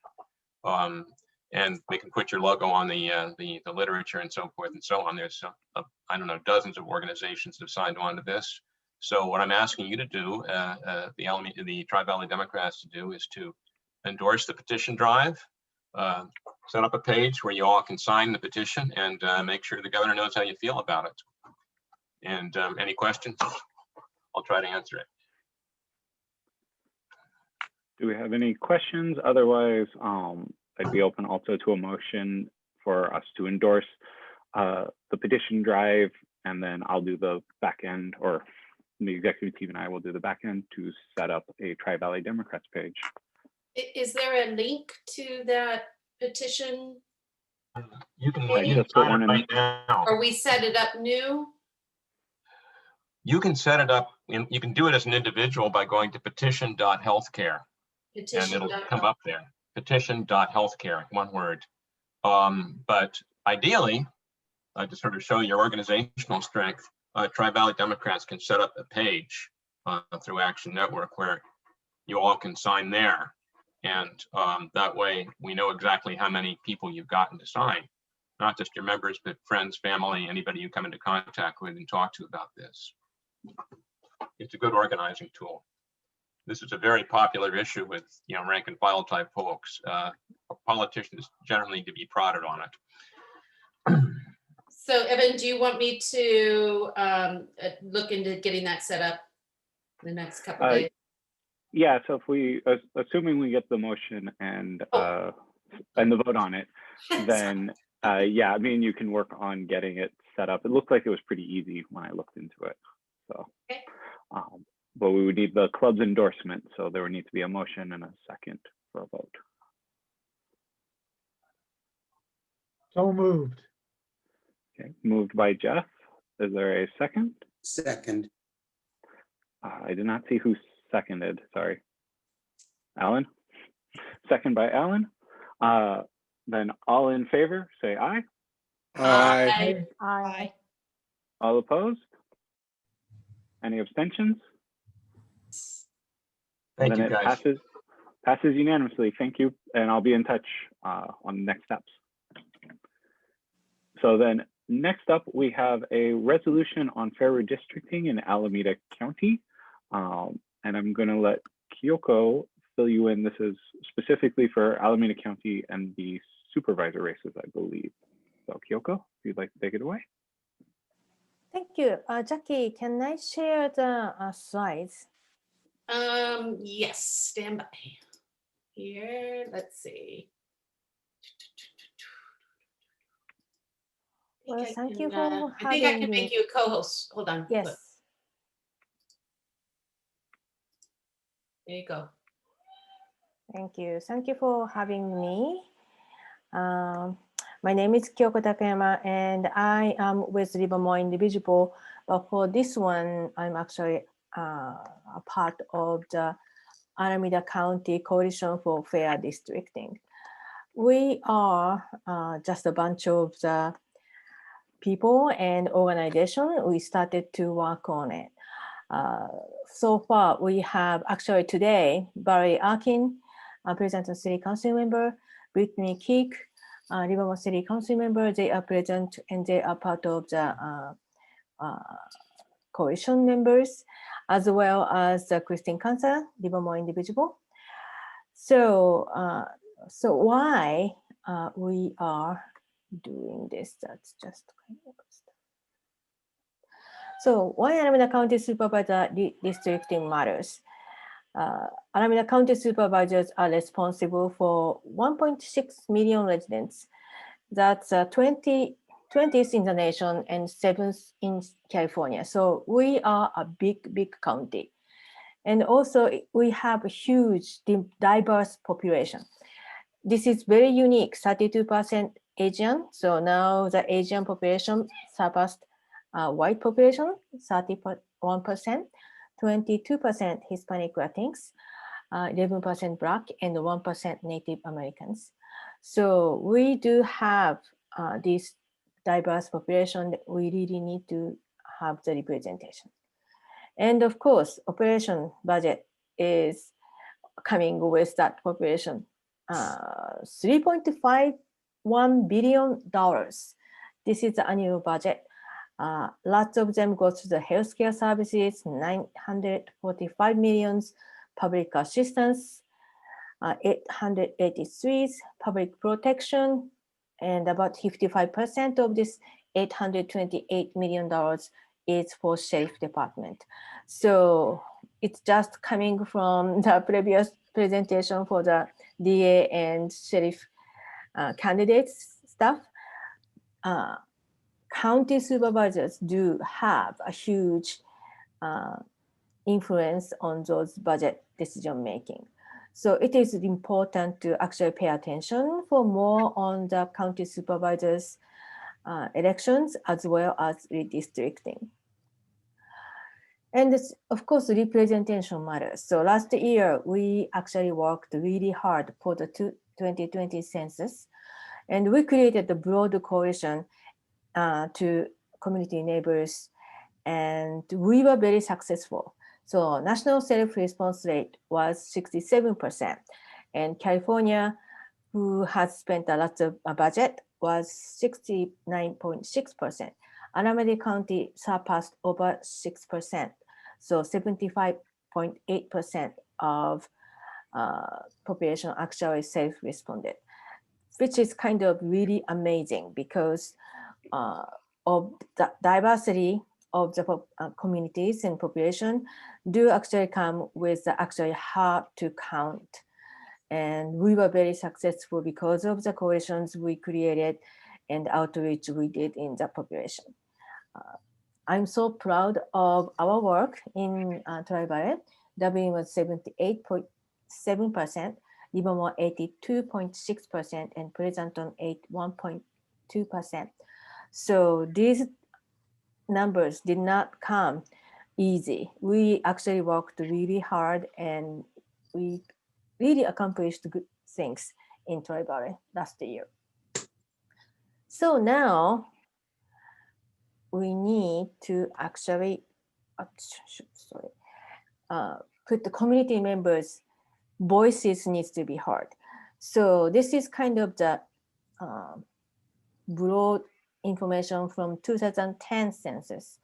Speaker 18: And they can put your logo on the literature and so forth and so on. There's I don't know, dozens of organizations have signed on to this. So what I'm asking you to do, the Tri-Valley Democrats to do, is to endorse the petition drive, set up a page where you all can sign the petition, and make sure the governor knows how you feel about it. And any questions? I'll try to answer it.
Speaker 1: Do we have any questions? Otherwise, I'd be open also to a motion for us to endorse the petition drive, and then I'll do the back end, or the executive team and I will do the back end to set up a Tri-Valley Democrats page.
Speaker 3: Is there a link to that petition?
Speaker 18: You can
Speaker 1: just put one in
Speaker 18: right now.
Speaker 3: Or we set it up new?
Speaker 18: You can set it up, and you can do it as an individual by going to petition.healthcare. And it'll come up there. Petition.healthcare, one word. But ideally, to sort of show your organizational strength, Tri-Valley Democrats can set up a page through Action Network where you all can sign there. And that way we know exactly how many people you've gotten to sign, not just your members, but friends, family, anybody you come into contact with and talk to about this. It's a good organizing tool. This is a very popular issue with, rank and file type folks. Politicians generally need to be prodded on it.
Speaker 3: So Evan, do you want me to look into getting that set up the next couple of days?
Speaker 1: Yeah, so if we, assuming we get the motion and the vote on it, then yeah, I mean, you can work on getting it set up. It looked like it was pretty easy when I looked into it. So,
Speaker 3: okay.
Speaker 1: But we would need the club's endorsement, so there would need to be a motion and a second for a vote.
Speaker 21: So moved.
Speaker 1: Okay, moved by Jeff. Is there a second?
Speaker 6: Second.
Speaker 1: I did not see who seconded, sorry. Alan? Second by Alan. Then all in favor, say aye.
Speaker 3: Aye.
Speaker 5: Aye.
Speaker 1: All opposed? Any abstentions?
Speaker 18: Thank
Speaker 1: Then
Speaker 18: you,
Speaker 1: it
Speaker 18: guys.
Speaker 1: passes unanimously. Thank you, and I'll be in touch on the next steps. So then next up, we have a resolution on fair redistricting in Alameda County. And I'm gonna let Kyoko fill you in. This is specifically for Alameda County and the supervisor races, I believe. So Kyoko, if you'd like to take it away.
Speaker 5: Thank you. Jackie, can I share the slides?
Speaker 3: Yes, stand by. Here, let's see.
Speaker 5: Well, thank you for
Speaker 3: I think I
Speaker 5: having
Speaker 3: can
Speaker 5: me.
Speaker 3: make you a co-host. Hold on.
Speaker 5: Yes.
Speaker 3: Look. There you go.
Speaker 5: Thank you. Thank you for having me. My name is Kyoko Takayama, and I am with Livermore Individual. But for this one, I'm actually a part of the Alameda County Coalition for Fair Districting. We are just a bunch of the people and organization. We started to work on it. So far, we have actually today, Barry Arkin, President and City Council member, Brittany Keek, Livermore City Council member. They are present and they are part of the coalition members, as well as Christine Kansa, Livermore Individual. So, so why we are doing this? That's just kind of stuff. So why Alameda County Supervisor Districting matters? Alameda County supervisors are responsible for 1.6 million residents. That's 20th in the nation and 7th in California. So we are a big county. And also we have a huge diverse population. This is very unique, 32% Asian. So now the Asian population surpassed white population, 31%, 22% Hispanic Latinx, 11% Black, and 1% Native Americans. So we do have this diverse population that we really need to have the representation. And of course, operation budget is coming with that population. $3.51 billion. This is the annual budget. Lots of them go to the healthcare services, 945 millions, public assistance, 883 public protection, and about 55% of this $828 million is for sheriff department. So it's just coming from the previous presentation for the DA and sheriff candidates stuff. County supervisors do have a huge influence on those budget decision making. So it is important to actually pay attention for more on the county supervisors elections as well as redistricting. And this, of course, representation matters. So last year, we actually worked really hard for the 2020 census, and we created the broad coalition to community neighbors, and we were very successful. So national self-response rate was 67%, and California, who has spent a lot of budget, was 69.6%. Alameda County surpassed over 6%. So 75.8% of population actually self-responded, which is kind of really amazing because of the diversity of the communities and population do actually come with the actually hard to count. And we were very successful because of the coalitions we created and outreach we did in the population. I'm so proud of our work in Tri-Valley. Dublin was 78.7%, Livermore 82.6%, and Pleasanton 81.2%. So these numbers did not come easy. We actually worked really hard and we really accomplished good things. in Tri-Valley last year. So now we need to actually put the community members' voices needs to be heard. So this is kind of the broad information from 2010 census.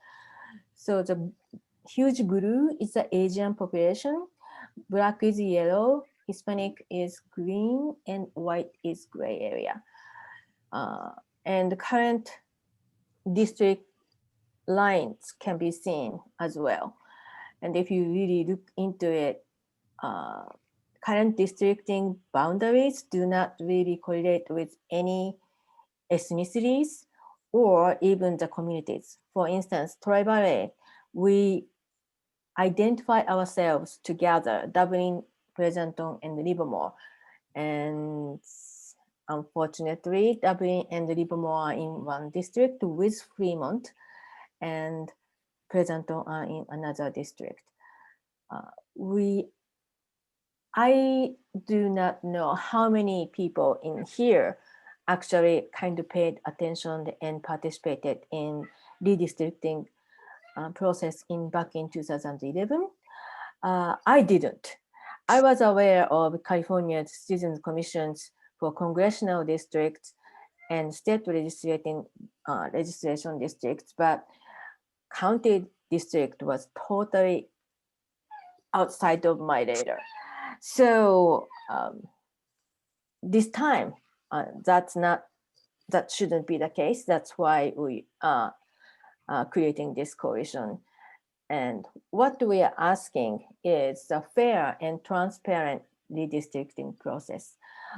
Speaker 5: So the huge blue is the Asian population, black is yellow, Hispanic is green, and white is gray area. And the current district lines can be seen as well. And if you really look into it, current districting boundaries do not really correlate with any ethnicities or even the communities. For instance, Tri-Valley, we identify ourselves together, Dublin, Pleasanton, and Livermore. And unfortunately, Dublin and Livermore are in one district with Fremont, and Pleasanton are in another district. I do not know how many people in here actually kind of paid attention and participated in redistricting process back in 2011. I didn't. I was aware of California's Citizens Commissions for congressional districts and state legislation districts, but county district was totally outside of my radar. So this time, that shouldn't be the case. That's why we are creating this coalition. And what we are asking is a fair and transparent redistricting process.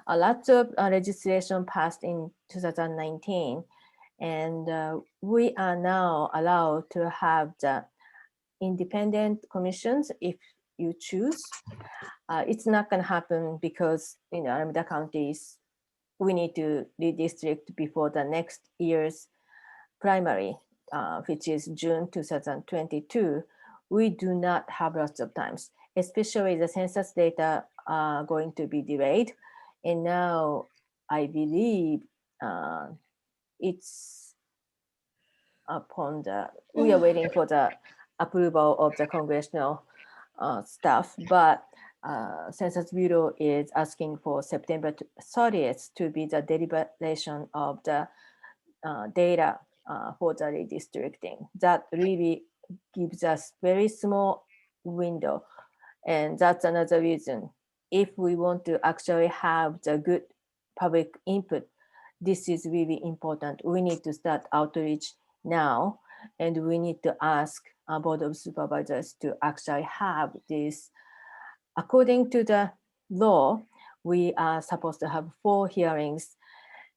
Speaker 5: Lots of legislation passed in 2019, and we are now allowed to have the independent commissions if you choose. It's not going to happen because Alameda counties, we need to redistrict before the next year's primary, which is June 2022. We do not have lots of times, especially the census data are going to be delayed. And now I believe it's upon we are waiting for the approval of the congressional staff, but Census Bureau is asking for September 30th to be the deliberation of the data for the redistricting. That really gives us very small window. And that's another reason. If we want to actually have the good public input, this is really important. We need to start outreach now, and we need to ask our Board of Supervisors to actually have this. According to the law, we are supposed to have 4 hearings,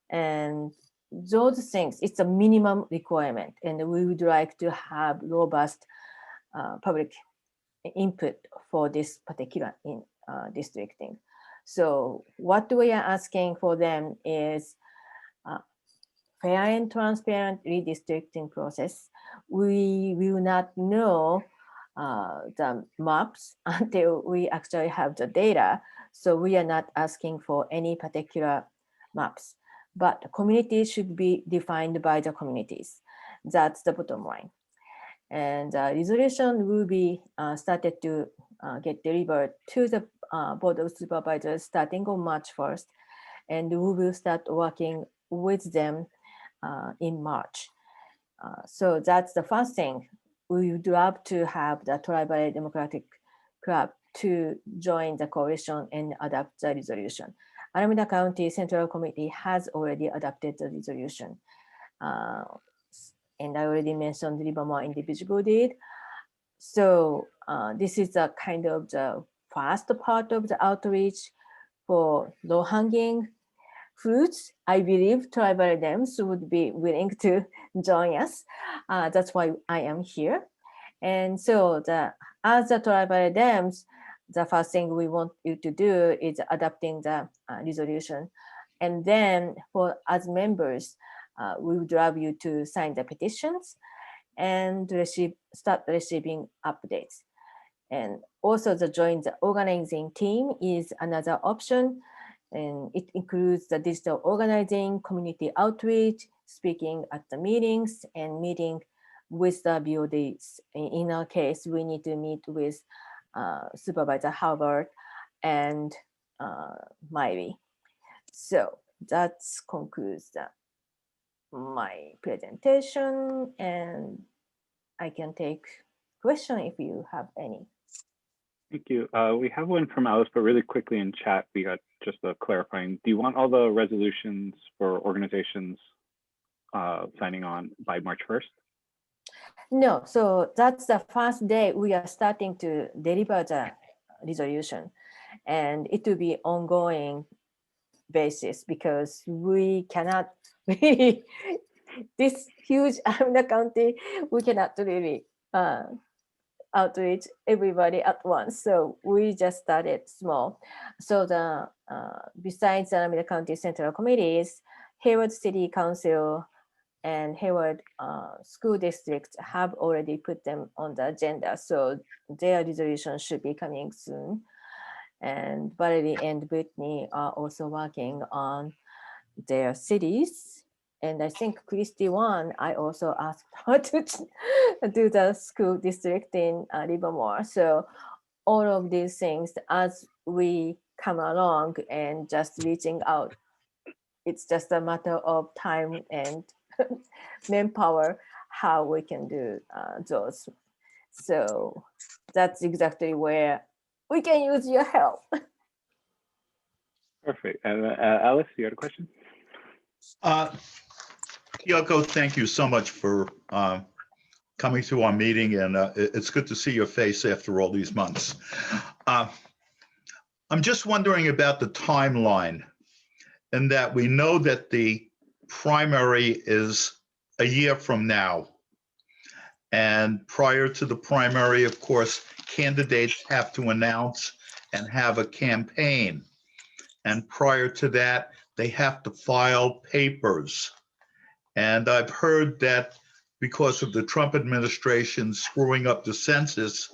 Speaker 5: and those things, it's a minimum requirement, and we would like to have robust public input for this particular districting. So what we are asking for them is fair and transparent redistricting process. We will not know the maps until we actually have the data. So we are not asking for any particular maps, but communities should be defined by the communities. That's the bottom line. And resolution will be started to get delivered to the Board of Supervisors starting on March 1st. And we will start working with them in March. So that's the first thing. We would love to have the Tri-Valley Democratic Club to join the coalition and adopt the resolution. Alameda County Central Committee has already adopted the resolution. And I already mentioned Livermore Individual did. So this is a kind of the first part of the outreach for low-hanging fruits. I believe Tri-Valley Dems would be willing to join us. That's why I am here. And so as the Tri-Valley Dems, the first thing we want you to do is adopting the resolution. And then as members, we would love you to sign the petitions and start receiving updates. And also join the organizing team is another option. And it includes the digital organizing, community outreach, speaking at the meetings, and meeting with the BODs. In our case, we need to meet with Supervisor Halbert and Miley. So that concludes my presentation, and I can take question if you have any.
Speaker 1: Thank you. We have one from Alice, but really quickly in chat, we got just a clarifying. Do you want all the resolutions for organizations signing on by March 1st?
Speaker 5: No, so that's the first day we are starting to deliver the resolution, and it will be ongoing basis because we cannot really, this huge Alameda County, we cannot really outreach everybody at once. So we just started small. So the besides Alameda County Central Committees, Hayward City Council and Hayward School District have already put them on the agenda. So their resolution should be coming soon. And Valerie and Brittany are also working on their cities. And I think Christy won. I also asked her to do the school district in Livermore. So all of these things, as we come along and just reaching out, it's just a matter of time and manpower, how we can do those. So that's exactly where we can use your help.
Speaker 1: Perfect. Alice, you had a question?
Speaker 2: Kyoko, thank you so much for coming to our meeting, and it's good to see your face after all these months. I'm just wondering about the timeline, and that we know that the primary is a year from now. And prior to the primary, of course, candidates have to announce and have a campaign. And prior to that, they have to file papers. And I've heard that because of the Trump administration screwing up the census,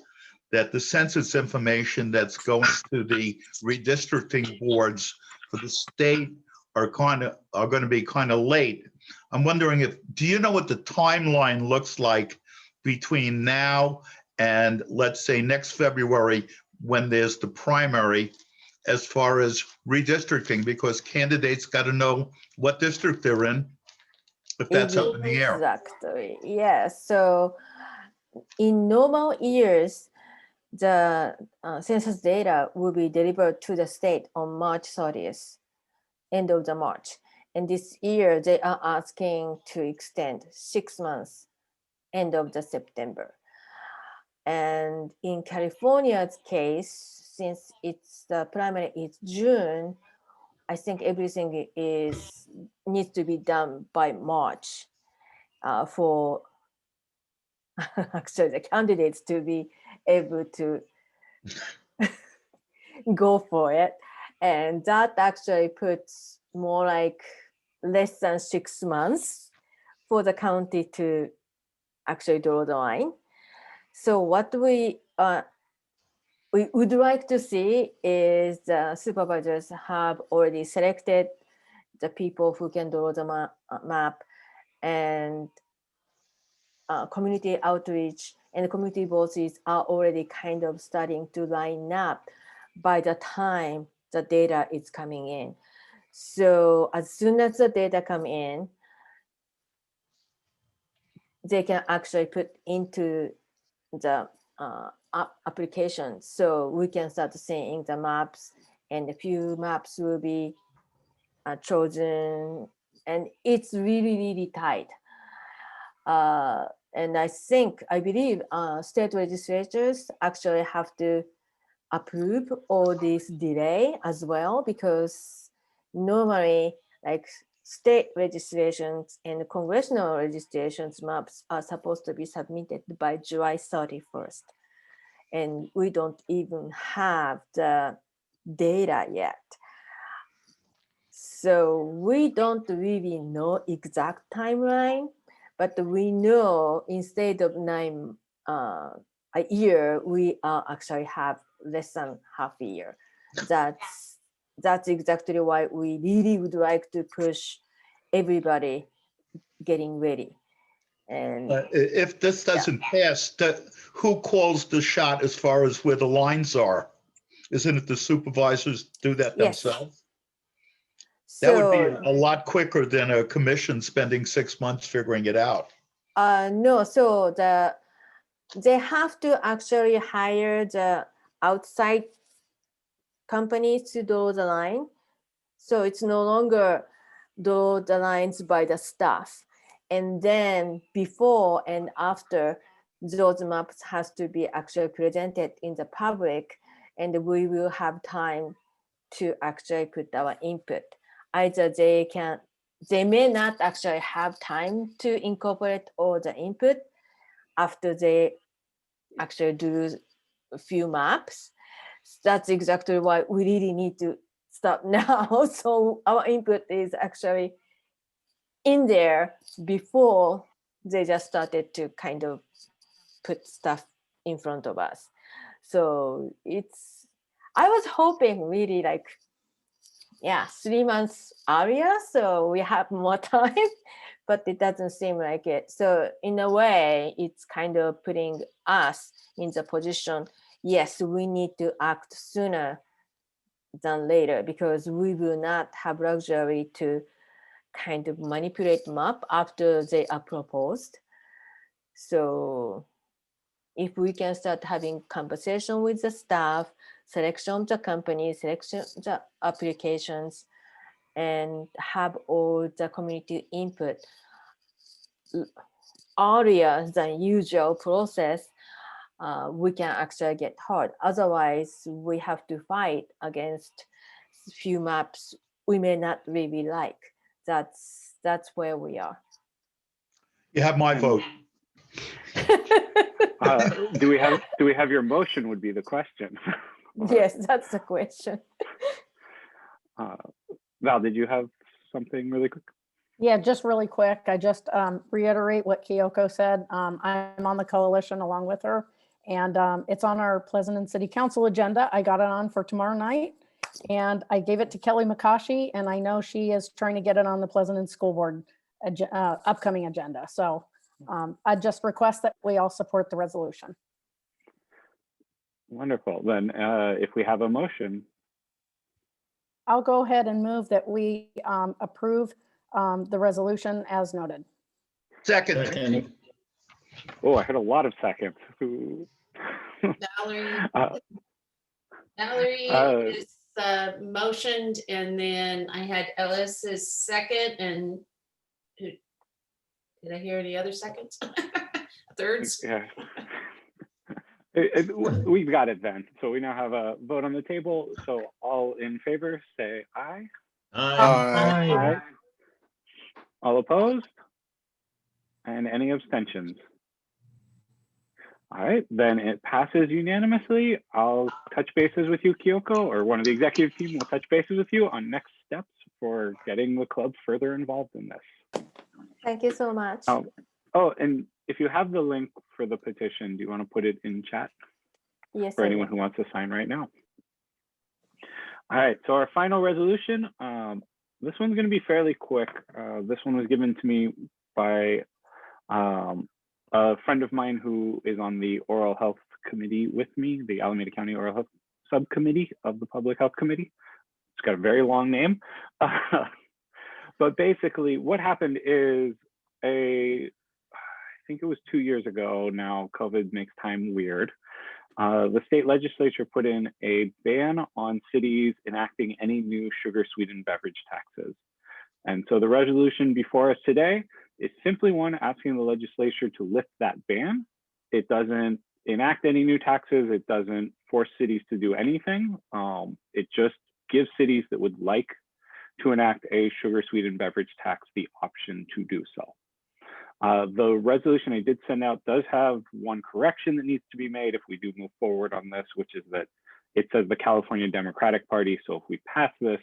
Speaker 2: that the census information that's going to the redistricting boards for the state are going to be kind of late. I'm wondering do you know what the timeline looks like between now and, let's say, next February when there's the primary, as far as redistricting, because candidates got to know what district they're in if that's up in the air.
Speaker 5: Exactly. Yes. So in normal years, the census data will be delivered to the state on March 30th, end of the March. And this year, they are asking to extend 6 months, end of the September. And in California's case, since it's the primary is June, I think everything needs to be done by March for actually the candidates to be able to go for it. And that actually puts more like less than 6 months for the county to actually draw the line. So what we would like to see is the supervisors have already selected the people who can draw the map, and community outreach and community voices are already kind of starting to line up by the time the data is coming in. So as soon as the data come in, they can actually put into the application. So we can start seeing the maps, and a few maps will be chosen, and it's really, really tight. And I believe state legislatures actually have to approve all this delay as well, because normally like state legislations and congressional legislations maps are supposed to be submitted by July 31st. And we don't even have the data yet. So we don't really know exact timeline, but we know instead of a year, we actually have less than half a year. That's that's exactly why we really would like to push everybody getting ready. And
Speaker 2: If this doesn't pass, who calls the shot as far as where the lines are? Isn't it the supervisors do that
Speaker 5: yes.
Speaker 2: themselves? That would be
Speaker 5: So
Speaker 2: a lot quicker than a commission spending 6 months figuring it out.
Speaker 5: no, so they have to actually hire the outside companies to draw the line. So it's no longer draw the lines by the staff. And then before and after, those maps has to be actually presented in the public, and we will have time to actually put our input. Either they may not actually have time to incorporate all the input after they actually do a few maps. That's exactly why we really need to start now. So our input is actually in there before they just started to kind of put stuff in front of us. So I was hoping really like, 3 months earlier, so we have more time, but it doesn't seem like it. So in a way, it's kind of putting us in the position, yes, we need to act sooner than later, because we will not have luxury to kind of manipulate map after they are proposed. So if we can start having conversation with the staff, selection of the company, selection of the applications, and have all the community input earlier than usual process, we can actually get hard. Otherwise, we have to fight against few maps we may not really like. That's where we are.
Speaker 2: You have my vote.
Speaker 1: Do we have your motion would be the question.
Speaker 5: Yes, that's the question.
Speaker 1: Val, did you have something really quick?
Speaker 9: Yeah, just really quick. I just reiterate what Kyoko said. I'm on the coalition along with her, and it's on our Pleasanton City Council agenda. I got it on for tomorrow night, and I gave it to Kelly McCaughey, and I know she is trying to get it on the Pleasanton School Board upcoming agenda. So I just request that we all support the resolution.
Speaker 1: Wonderful. Then if we have a motion.
Speaker 9: I'll go ahead and move that we approve the resolution as noted.
Speaker 2: Second.
Speaker 1: Oh, I heard a lot of seconds.
Speaker 3: Valerie is motioned, and then I had Ellis's second, and did I hear any other seconds? Thirds?
Speaker 1: Yeah. We've got it then. So we now have a vote on the table. So all in favor, say aye.
Speaker 21: Aye.
Speaker 1: All opposed? And any abstentions? All right, then it passes unanimously. I'll touch bases with you, Kyoko, or one of the executive team will touch bases with you on next steps for getting the club further involved in this.
Speaker 5: Thank you so much.
Speaker 1: Oh, and if you have the link for the petition, do you want to put it in chat?
Speaker 5: Yes.
Speaker 1: For anyone who wants to sign right now. All right, so our final resolution, this one's going to be fairly quick. This one was given to me by a friend of mine who is on the oral health committee with me, the Alameda County Oral Health Subcommittee of the Public Health Committee. It's got a very long name. But basically what happened is I think it was 2 years ago now, COVID makes time weird. The state legislature put in a ban on cities enacting any new sugar sweetened beverage taxes. And so the resolution before us today is simply one asking the legislature to lift that ban. It doesn't enact any new taxes. It doesn't force cities to do anything. It just gives cities that would like to enact a sugar sweetened beverage tax the option to do so. The resolution I did send out does have one correction that needs to be made if we do move forward on this, which is that it says the California Democratic Party. So if we pass this,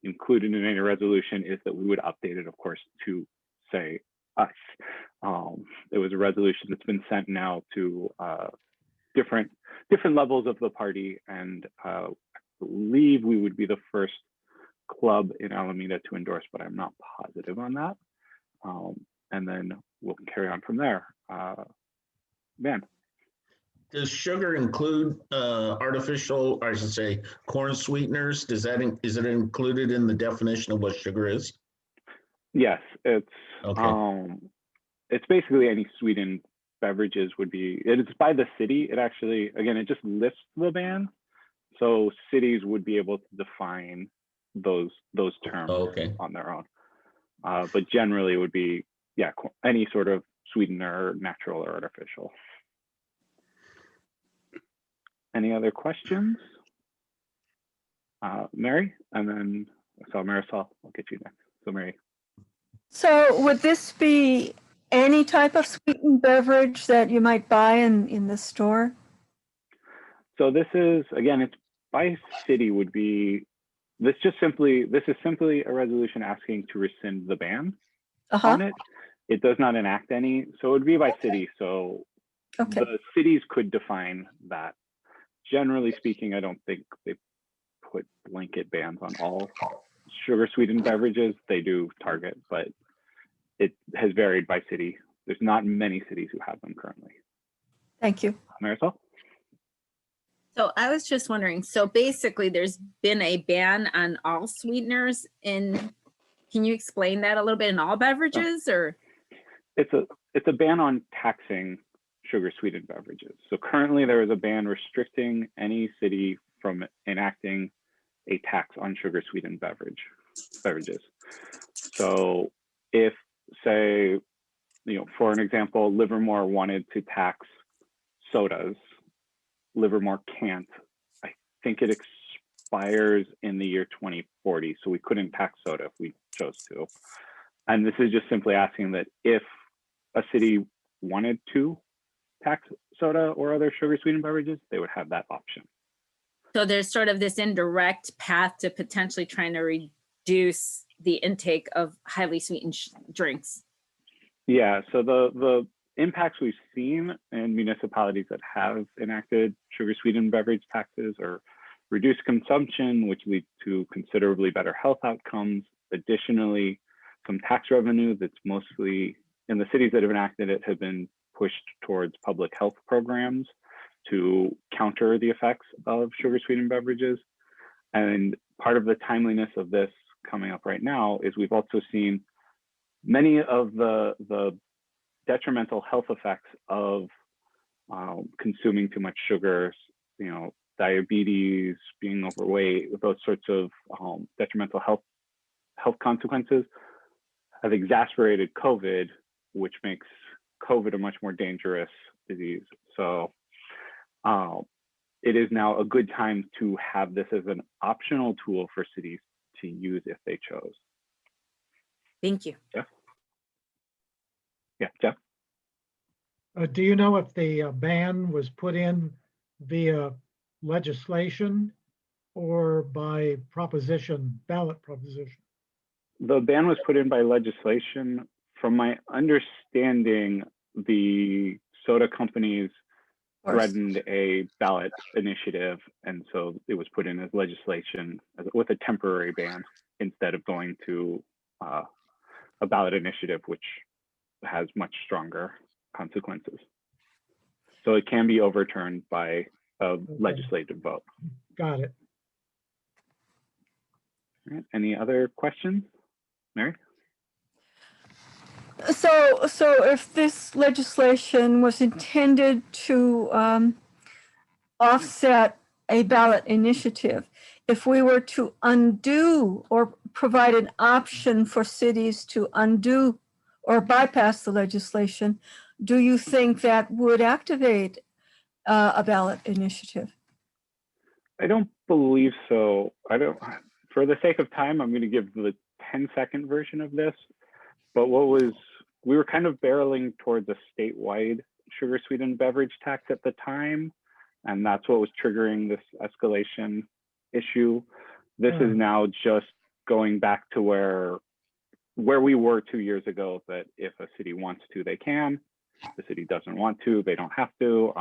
Speaker 1: included in any resolution is that we would update it, of course, to say us. It was a resolution that's been sent now to different levels of the party, and I believe we would be the first club in Alameda to endorse, but I'm not positive on that. And then we'll carry on from there. Van.
Speaker 4: Does sugar include artificial, I should say, corn sweeteners? Is it included in the definition of what sugar is?
Speaker 1: Yes, it's
Speaker 4: Okay.
Speaker 1: it's basically any sweetened beverages would be. It's by the city. It actually, again, it just lists the ban, so cities would be able to define those terms on their own. But generally, it would be any sort of sweetener, natural or artificial. Any other questions? Mary, and then Marisol, I'll get you next. So Mary.
Speaker 15: So would this be any type of sweetened beverage that you might buy in the store?
Speaker 1: So this is, again, it's by city would be, this is simply a resolution asking to rescind the ban on it. It does not enact any, so it would be by city. So the cities could define that. Generally speaking, I don't think they put blanket bans on all sugar sweetened beverages. They do target, but it has varied by city. There's not many cities who have them currently.
Speaker 15: Thank you.
Speaker 1: Marisol?
Speaker 20: So I was just wondering, so basically there's been a ban on all sweeteners can you explain that a little bit, in all beverages or?
Speaker 1: It's a ban on taxing sugar sweetened beverages. So currently there is a ban restricting any city from enacting a tax on sugar sweetened beverages. So if, say, for an example, Livermore wanted to tax sodas, Livermore can't. I think it expires in the year 2040, so we couldn't tax soda if we chose to. And this is just simply asking that if a city wanted to tax soda or other sugar sweetened beverages, they would have that option.
Speaker 20: So there's sort of this indirect path to potentially trying to reduce the intake of highly sweetened drinks.
Speaker 1: Yeah, so the impacts we've seen in municipalities that have enacted sugar sweetened beverage taxes or reduced consumption, which leads to considerably better health outcomes. Additionally, some tax revenue that's mostly in the cities that have enacted it have been pushed towards public health programs to counter the effects of sugar sweetened beverages. And part of the timeliness of this coming up right now is we've also seen many of the detrimental health effects of consuming too much sugar, diabetes, being overweight, those sorts of detrimental health consequences have exacerbated COVID, which makes COVID a much more dangerous disease. So it is now a good time to have this as an optional tool for cities to use if they chose.
Speaker 20: Thank you.
Speaker 1: Jeff? Yeah, Jeff?
Speaker 22: Do you know if the ban was put in via legislation or by ballot proposition?
Speaker 1: The ban was put in by legislation. From my understanding, the soda companies threatened a ballot initiative, and so it was put in as legislation with a temporary ban instead of going to a ballot initiative, which has much stronger consequences. So it can be overturned by a legislative vote.
Speaker 22: Got it.
Speaker 1: All right. Any other questions? Mary?
Speaker 15: So if this legislation was intended to offset a ballot initiative, if we were to undo or provide an option for cities to undo or bypass the legislation, do you think that would activate a ballot initiative?
Speaker 1: I don't believe so. For the sake of time, I'm going to give the 10-second version of this. But we were kind of barreling towards a statewide sugar sweetened beverage tax at the time. And that's what was triggering this escalation issue. This is now just going back to where we were 2 years ago, that if a city wants to, they can. If the city doesn't want to, they don't have to.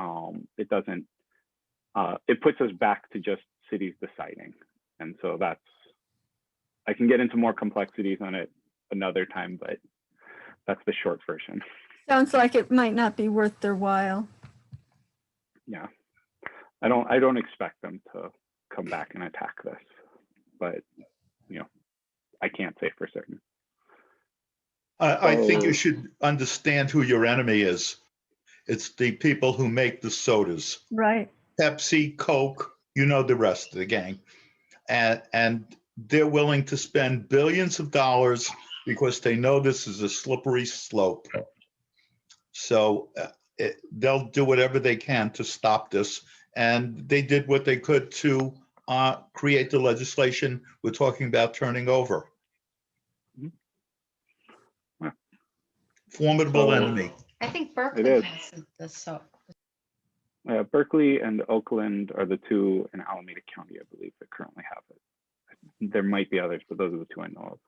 Speaker 1: It puts us back to just cities deciding. And so I can get into more complexities on it another time, but that's the short version.
Speaker 15: Sounds like it might not be worth their while.
Speaker 1: Yeah, I don't expect them to come back and attack this, but I can't say for certain.
Speaker 2: I think you should understand who your enemy is. It's the people who make the sodas.
Speaker 15: Right.
Speaker 2: Pepsi, Coke, the rest of the gang. And they're willing to spend billions of dollars because they know this is a slippery slope. So they'll do whatever they can to stop this. And they did what they could to create the legislation we're talking about turning over. Formidable enemy.
Speaker 7: I think
Speaker 1: It
Speaker 7: Berkeley
Speaker 1: is.
Speaker 7: has the so.
Speaker 1: Berkeley and Oakland are the two in Alameda County, I believe, that currently have it. There might be others, but those are the two I know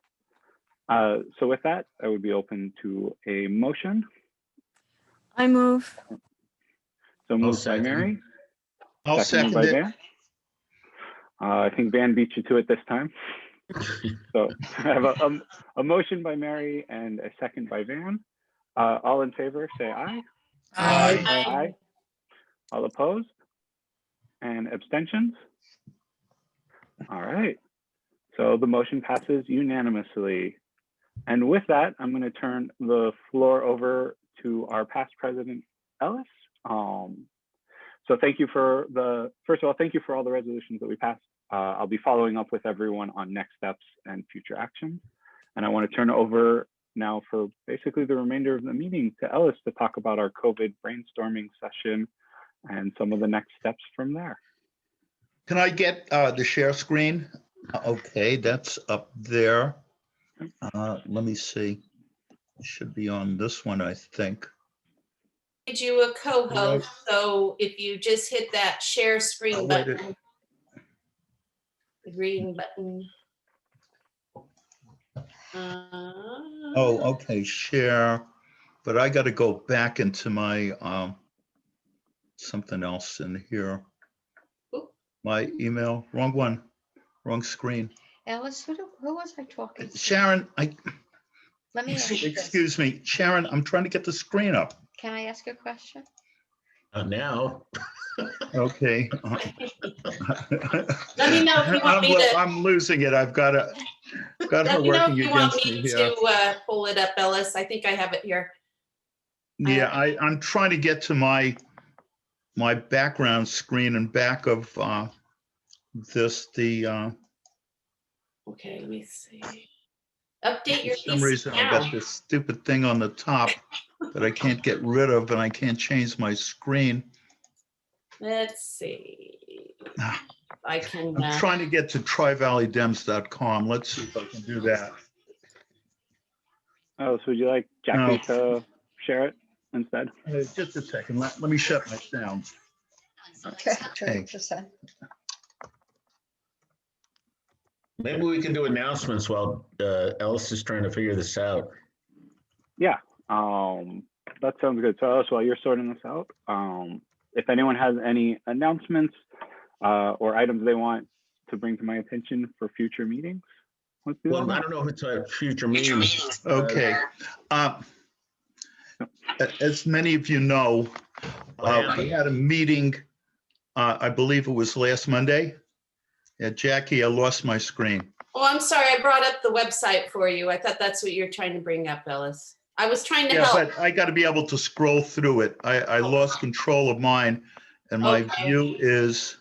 Speaker 1: of. So with that, I would be open to a motion.
Speaker 15: I move.
Speaker 1: So moved by Mary.
Speaker 2: I'll
Speaker 1: Seconded
Speaker 2: second
Speaker 1: by
Speaker 2: it.
Speaker 1: Van. I think Van beat you to it this time. So I have a motion by Mary and a second by Van. All in favor, say aye.
Speaker 2: Aye.
Speaker 1: Aye. All opposed? And abstentions? All right. So the motion passes unanimously. And with that, I'm going to turn the floor over to our past president, Ellis. So thank you first of all, thank you for all the resolutions that we passed. I'll be following up with everyone on next steps and future actions. And I want to turn it over now for basically the remainder of the meeting to Ellis to talk about our COVID brainstorming session and some of the next steps from there.
Speaker 2: Can I get the share screen? Okay, that's up there. Let me see. It should be on this one, I think.
Speaker 3: Made you a co-host, so if you just hit that share screen button, the green button.
Speaker 2: Oh, okay, share. But I got to go back into my something else in here. My email, wrong one, wrong screen.
Speaker 7: Alice, who was I talking to?
Speaker 2: Sharon,
Speaker 7: Let me ask you this.
Speaker 2: excuse me, Sharon, I'm trying to get the screen up.
Speaker 7: Can I ask you a question?
Speaker 4: Now.
Speaker 2: Okay.
Speaker 3: Let me know if you want me to.
Speaker 2: I'm losing it. I've got her
Speaker 3: Let me know if
Speaker 2: working
Speaker 3: you want
Speaker 2: against
Speaker 3: me
Speaker 2: me here.
Speaker 3: to pull it up, Ellis. I think I have it here.
Speaker 2: Yeah, I'm trying to get to my background screen and back of this,
Speaker 3: Okay, let me see. Update your
Speaker 2: for some
Speaker 3: PC
Speaker 2: reason I
Speaker 3: now.
Speaker 2: got this stupid thing on the top that I can't get rid of, and I can't change my screen.
Speaker 3: Let's see. I can.
Speaker 2: I'm trying to get to trivalleydems.com. Let's see if I can do that.
Speaker 1: Oh, so would you like Jackie to share it instead?
Speaker 2: Just a second. Let me shut my sound.
Speaker 7: Okay.
Speaker 2: Okay.
Speaker 4: Maybe we can do announcements while Ellis is trying to figure this out.
Speaker 1: Yeah, that sounds good. So Ellis, while you're sorting this out, if anyone has any announcements or items they want to bring to my attention for future meetings, let's do that.
Speaker 4: Well, I don't know if it's a future meeting.
Speaker 2: Okay. As many of you know, we had a meeting, I believe it was last Monday. Yeah, Jackie, I lost my screen.
Speaker 3: Oh, I'm sorry. I brought up the website for you. I thought that's what you're trying to bring up, Ellis. I was trying to help.
Speaker 2: But I got to be able to scroll through it. I lost control of mine, and my view is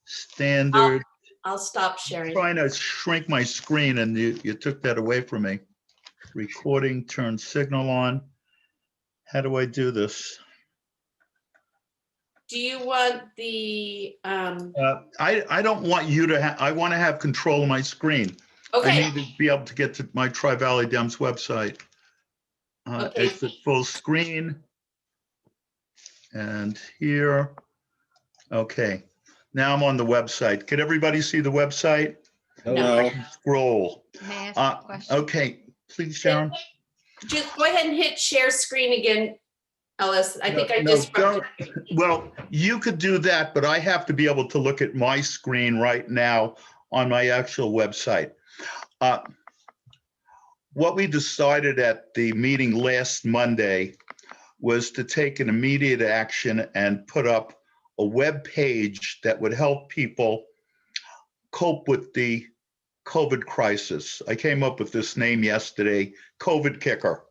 Speaker 2: standard.
Speaker 3: I'll stop sharing.
Speaker 2: I'm trying to shrink my screen, and you took that away from me. Recording, turn signal on. How do I do this?
Speaker 3: Do you want the?
Speaker 2: I don't want you to have. I want to have control of my screen.
Speaker 3: Okay.
Speaker 2: I need to be able to get to my Tri-Valley Dems website.
Speaker 3: Okay.
Speaker 2: It's at full screen. And here. Okay. Now I'm on the website. Can everybody see the website?
Speaker 3: No.
Speaker 2: I can scroll.
Speaker 7: May I ask a question?
Speaker 2: Okay, please, Sharon.
Speaker 3: Just go ahead and hit share screen again, Ellis. I think I
Speaker 2: No,
Speaker 3: just.
Speaker 2: don't. Well, you could do that, but I have to be able to look at my screen right now on my actual website. What we decided at the meeting last Monday was to take an immediate action and put up a web page that would help people cope with the COVID crisis. I came up with this name yesterday, COVID Kicker,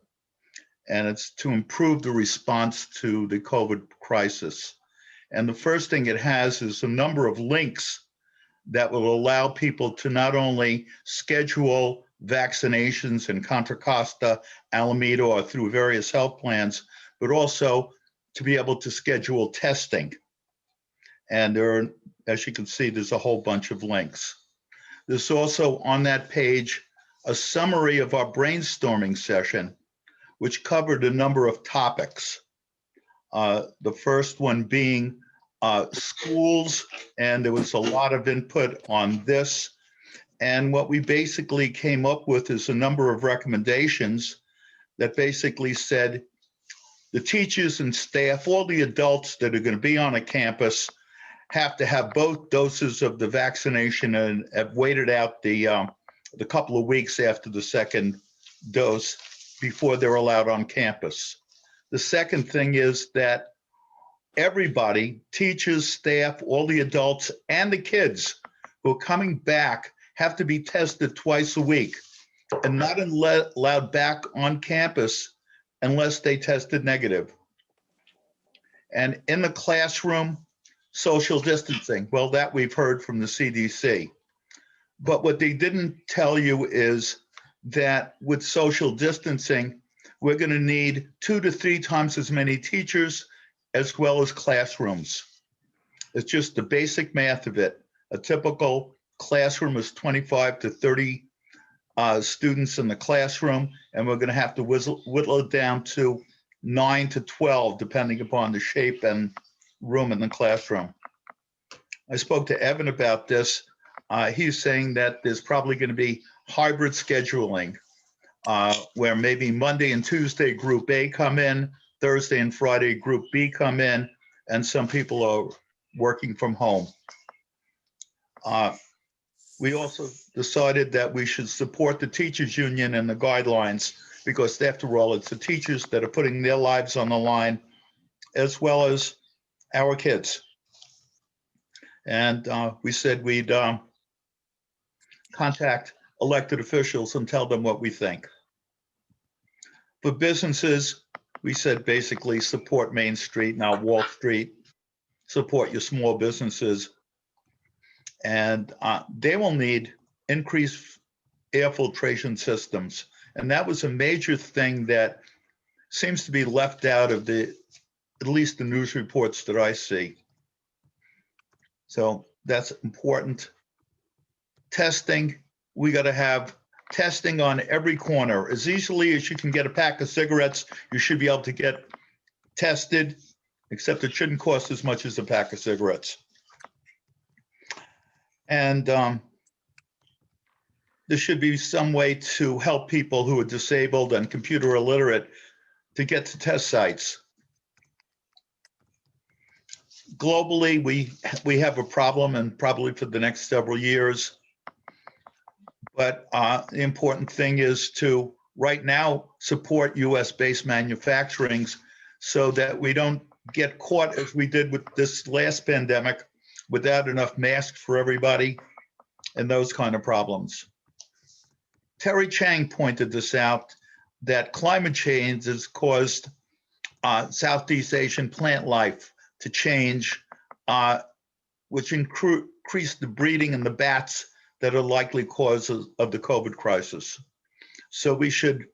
Speaker 2: and it's to improve the response to the COVID crisis. And the first thing it has is a number of links that will allow people to not only schedule vaccinations in Contra Costa, Alameda, or through various health plans, but also to be able to schedule testing. And there are, as you can see, there's a whole bunch of links. There's also on that page a summary of our brainstorming session, which covered a number of topics. The first one being schools, and there was a lot of input on this. And what we basically came up with is a number of recommendations that basically said the teachers and staff, all the adults that are going to be on a campus, have to have both doses of the vaccination and have waited out the couple of weeks after the second dose before they're allowed on campus. The second thing is that everybody, teachers, staff, all the adults, and the kids who are coming back have to be tested twice a week and not allowed back on campus unless they tested negative. And in the classroom, social distancing. Well, that we've heard from the CDC. But what they didn't tell you is that with social distancing, we're going to need 2 to 3 times as many teachers as well as classrooms. It's just the basic math of it. A typical classroom is 25 to 30 students in the classroom, and we're going to have to whittle it down to 9 to 12, depending upon the shape and room in the classroom. I spoke to Evan about this. He's saying that there's probably going to be hybrid scheduling, where maybe Monday and Tuesday Group A come in, Thursday and Friday Group B come in, and some people are working from home. We also decided that we should support the teachers union and the guidelines, because after all, it's the teachers that are putting their lives on the line, as well as our kids. And we said we'd contact elected officials and tell them what we think. For businesses, we said basically support Main Street, not Wall Street, support your small businesses. And they will need increased air filtration systems. And that was a major thing that seems to be left out of at least the news reports that I see. So that's important. Testing, we got to have testing on every corner. As easily as you can get a pack of cigarettes, you should be able to get tested, except it shouldn't cost as much as a pack of cigarettes. And there should be some way to help people who are disabled and computer illiterate to get to test sites. Globally, we have a problem, and probably for the next several years. But the important thing is to, right now, support US-based manufacturing so that we don't get caught as we did with this last pandemic without enough masks for everybody and those kind of problems. Terry Chang pointed this out, that climate change has caused Southeast Asian plant life to change, which increased the breeding in the bats that are likely causes of the COVID crisis. So we should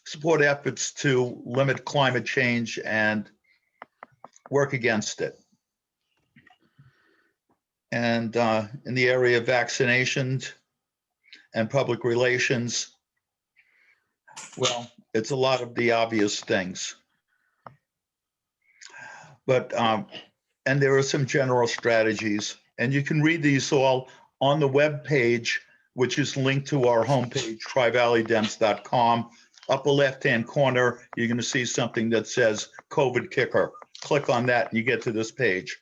Speaker 2: support efforts to limit climate change and work against it. And in the area of vaccinations and public relations, well, it's a lot of the obvious things. But, and there are some general strategies, and you can read these all on the web page, which is linked to our homepage, TriValleyDems.com. Upper left-hand corner, you're going to see something that says COVID Kicker. Click on that and you get to this page.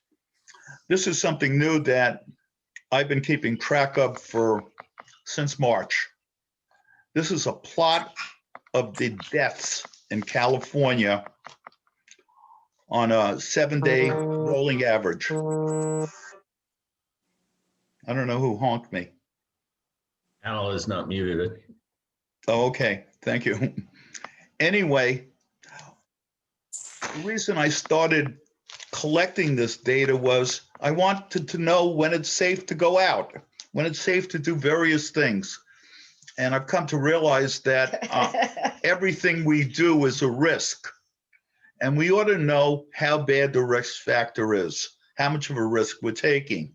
Speaker 2: This is something new that I've been keeping track of since March. This is a plot of the deaths in California on a 7-day rolling average. I don't know who honked me.
Speaker 4: Al is not muted.
Speaker 2: Oh, okay, thank you. Anyway, the reason I started collecting this data was I wanted to know when it's safe to go out, when it's safe to do various things. And I've come to realize that everything we do is a risk. And we ought to know how bad the risk factor is, how much of a risk we're taking.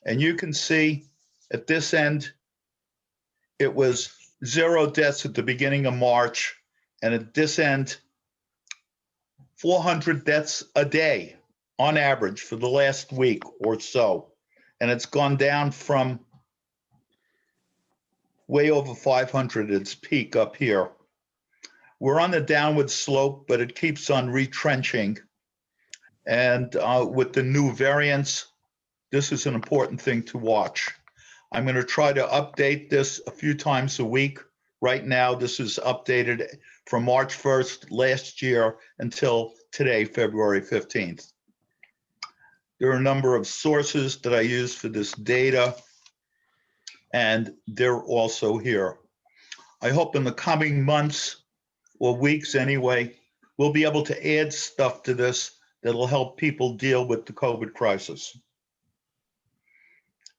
Speaker 2: And you can see at this end, it was 0 deaths at the beginning of March. And at this end, 400 deaths a day on average for the last week or so. And it's gone down from way over 500 at its peak up here. We're on the downward slope, but it keeps on retrenching. And with the new variants, this is an important thing to watch. I'm going to try to update this a few times a week. Right now, this is updated from March 1st last year until today, February 15th. There are a number of sources that I use for this data, and they're also here. I hope in the coming months, or weeks anyway, we'll be able to add stuff to this that'll help people deal with the COVID crisis.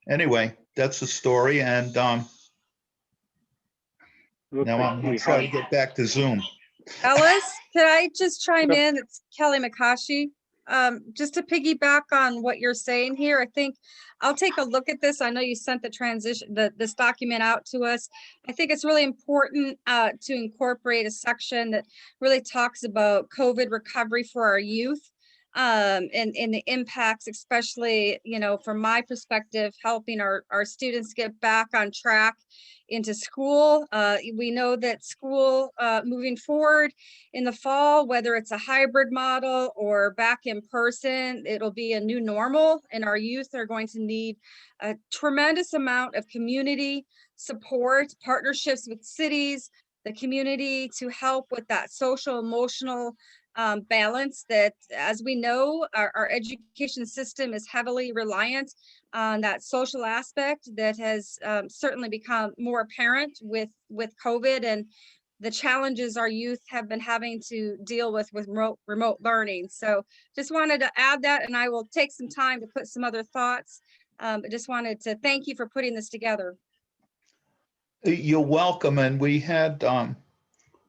Speaker 2: Anyway, that's the story, and now I'm going to try to get back to Zoom.
Speaker 11: Ellis, can I just chime in? It's Kelly McCaughey. Just to piggyback on what you're saying here, I think I'll take a look at this. I know you sent this document out to us. I think it's really important to incorporate a section that really talks about COVID recovery for our youth. And the impacts, especially, from my perspective, helping our students get back on track into school. We know that school moving forward in the fall, whether it's a hybrid model or back in person, it'll be a new normal, and our youth are going to need a tremendous amount of community support, partnerships with cities, the community to help with that social, emotional balance that, as we know, our education system is heavily reliant on that social aspect that has certainly become more apparent with COVID and the challenges our youth have been having to deal with remote learning. So just wanted to add that, and I will take some time to put some other thoughts. But just wanted to thank you for putting this together.
Speaker 2: You're welcome. And we had,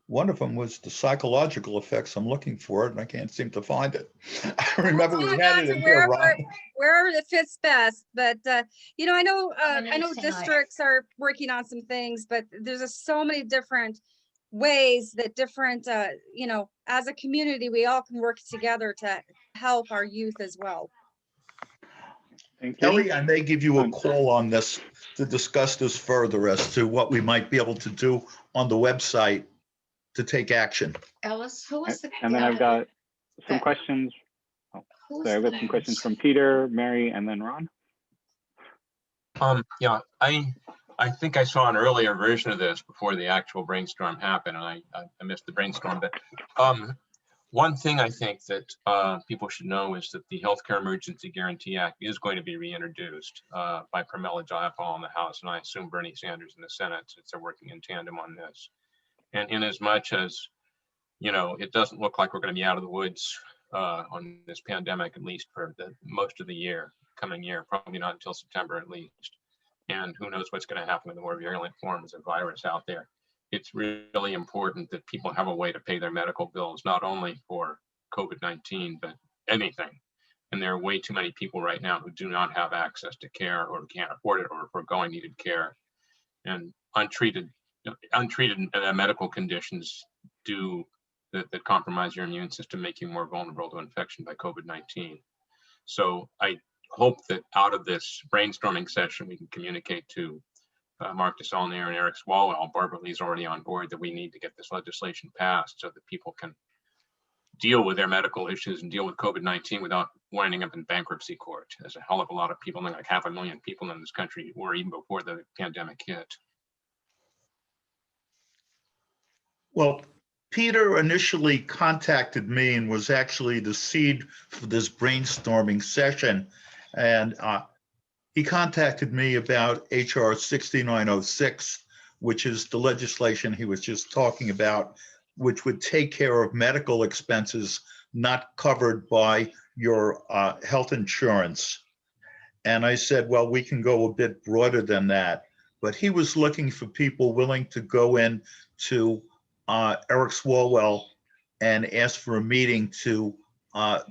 Speaker 2: one of them was the psychological effects. I'm looking for it and I can't seem to find it. I remember we had it in here, Ron.
Speaker 11: Wherever it fits best, but I know districts are working on some things, but there's just so many different ways that different as a community we all can work together to help our youth as well.
Speaker 2: Kelly, I may give you a call on this to discuss this further as to what we might be able to do on the website to take action.
Speaker 3: Ellis, who was the?
Speaker 1: And then I've got some questions. Sorry, I've got some questions from Peter, Mary, and then Ron.
Speaker 18: Yeah, I think I saw an earlier version of this before the actual brainstorm happened, and I missed the brainstorm. But one thing I think that people should know is that the Healthcare Emergency Guarantee Act is going to be reintroduced by Pamela in the House, and I assume Bernie Sanders in the Senate, since they're working in tandem on this. And in as much as, it doesn't look like we're going to be out of the woods on this pandemic, at least for most of the coming year, probably not until September at least. And who knows what's going to happen with the more virulent forms of virus out there. It's really important that people have a way to pay their medical bills, not only for COVID-19, but anything. And there are way too many people right now who do not have access to care or can't afford it or forego needed care. And untreated medical conditions that compromise your immune system, make you more vulnerable to infection by COVID-19. So I hope that out of this brainstorming session, we can communicate to Mark DeSaulnier and Eric Swalwell, Barbara Lee's already on board, that we need to get this legislation passed so that people can deal with their medical issues and deal with COVID-19 without winding up in bankruptcy court. There's a hell of a lot of people, like 500,000 people in this country were even before the pandemic hit.
Speaker 2: Well, Peter initially contacted me and was actually the seed for this brainstorming session. And he contacted me about HR 6906, which is the legislation he was just talking about, which would take care of medical expenses not covered by your health insurance. And I said, well, we can go a bit broader than that. But he was looking for people willing to go in to Eric Swalwell and ask for a meeting to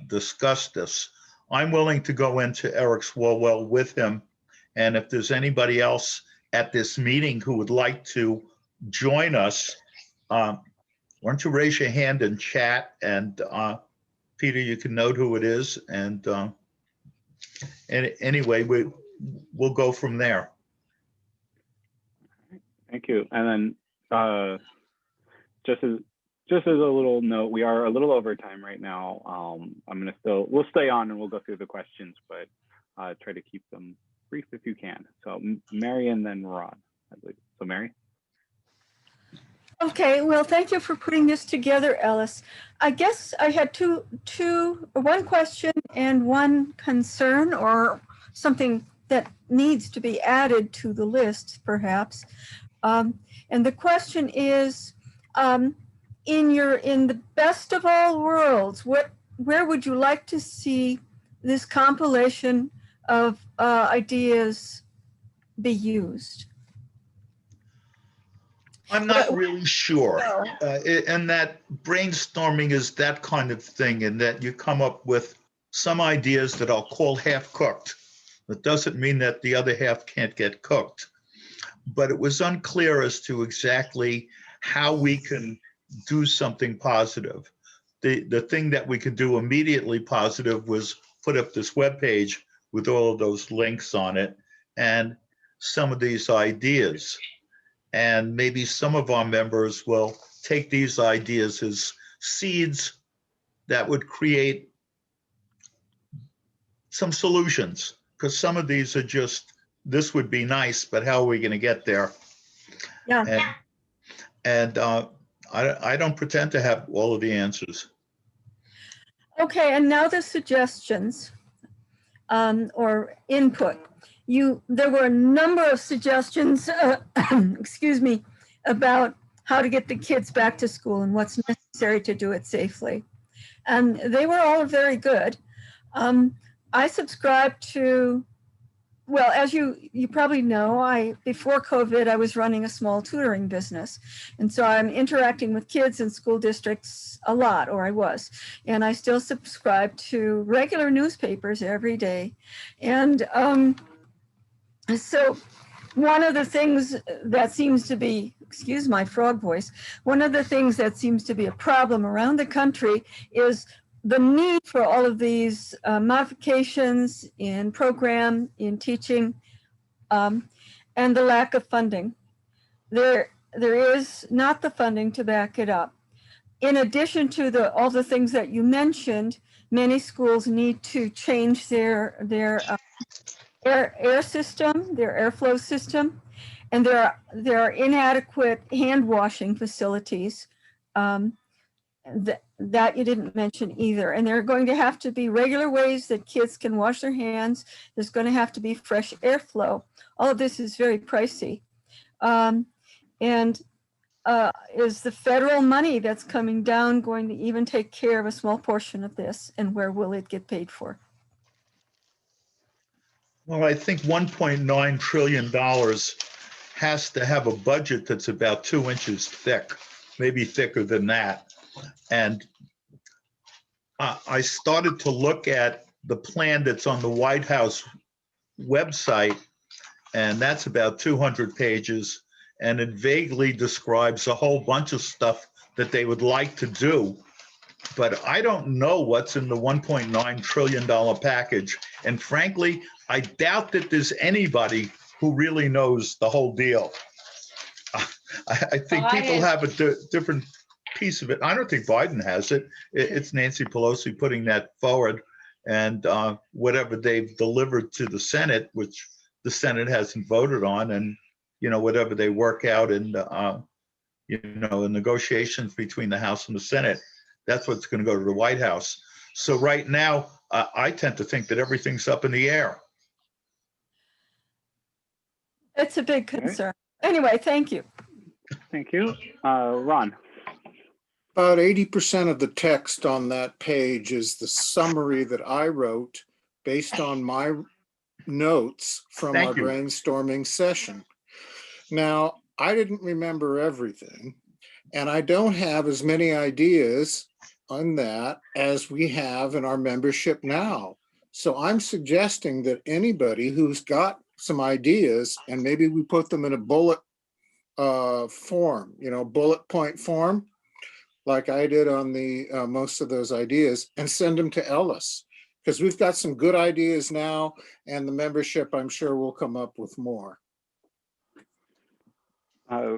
Speaker 2: discuss this. I'm willing to go into Eric Swalwell with him. And if there's anybody else at this meeting who would like to join us, why don't you raise your hand and chat? And Peter, you can note who it is. And anyway, we'll go from there.
Speaker 1: Thank you. And then just as a little note, we are a little over time right now. We'll stay on and we'll go through the questions, but try to keep them brief if you can. So Mary and then Ron, I believe. So Mary.
Speaker 15: Okay, well, thank you for putting this together, Ellis. I guess I had one question and one concern, or something that needs to be added to the list, perhaps. And the question is, in the best of all worlds, where would you like to see this compilation of ideas be used?
Speaker 2: I'm not really sure. And that brainstorming is that kind of thing, in that you come up with some ideas that I'll call half-cooked. That doesn't mean that the other half can't get cooked. But it was unclear as to exactly how we can do something positive. The thing that we could do immediately positive was put up this webpage with all of those links on it and some of these ideas. And maybe some of our members will take these ideas as seeds that would create some solutions, because some of these are just, this would be nice, but how are we going to get there?
Speaker 15: Yeah.
Speaker 2: And I don't pretend to have all of the answers.
Speaker 15: Okay, and now the suggestions or input. There were a number of suggestions, excuse me, about how to get the kids back to school and what's necessary to do it safely. And they were all very good. I subscribe to, well, as you probably know, before COVID, I was running a small tutoring business. And so I'm interacting with kids in school districts a lot, or I was. And I still subscribe to regular newspapers every day. And so one of the things that seems to be, excuse my frog voice, one of the things that seems to be a problem around the country is the need for all of these modifications in program, in teaching, and the lack of funding. There is not the funding to back it up. In addition to all the things that you mentioned, many schools need to change their air system, their airflow system, and there are inadequate hand washing facilities that you didn't mention either. And there are going to have to be regular ways that kids can wash their hands. There's going to have to be fresh airflow. All of this is very pricey. Is the federal money that's coming down going to even take care of a small portion of this? And where will it get paid for?
Speaker 2: Well, I think $1.9 trillion has to have a budget that's about 2 inches thick, maybe thicker than that. And I started to look at the plan that's on the White House website, and that's about 200 pages. And it vaguely describes a whole bunch of stuff that they would like to do. But I don't know what's in the $1.9 trillion package. And frankly, I doubt that there's anybody who really knows the whole deal. I think people have a different piece of it. I don't think Biden has it. It's Nancy Pelosi putting that forward, and whatever they've delivered to the Senate, which the Senate hasn't voted on, and whatever they work out in the negotiations between the House and the Senate. That's what's going to go to the White House. So right now, I tend to think that everything's up in the air.
Speaker 15: It's a big concern. Anyway, thank you.
Speaker 1: Thank you. Ron.
Speaker 8: About 80% of the text on that page is the summary that I wrote based on my notes from our brainstorming session. Now, I didn't remember everything, and I don't have as many ideas on that as we have in our membership now. So I'm suggesting that anybody who's got some ideas, and maybe we put them in a bullet form, bullet point form, like I did on the most of those ideas, and send them to Ellis, because we've got some good ideas now, and the membership, I'm sure, will come up with more.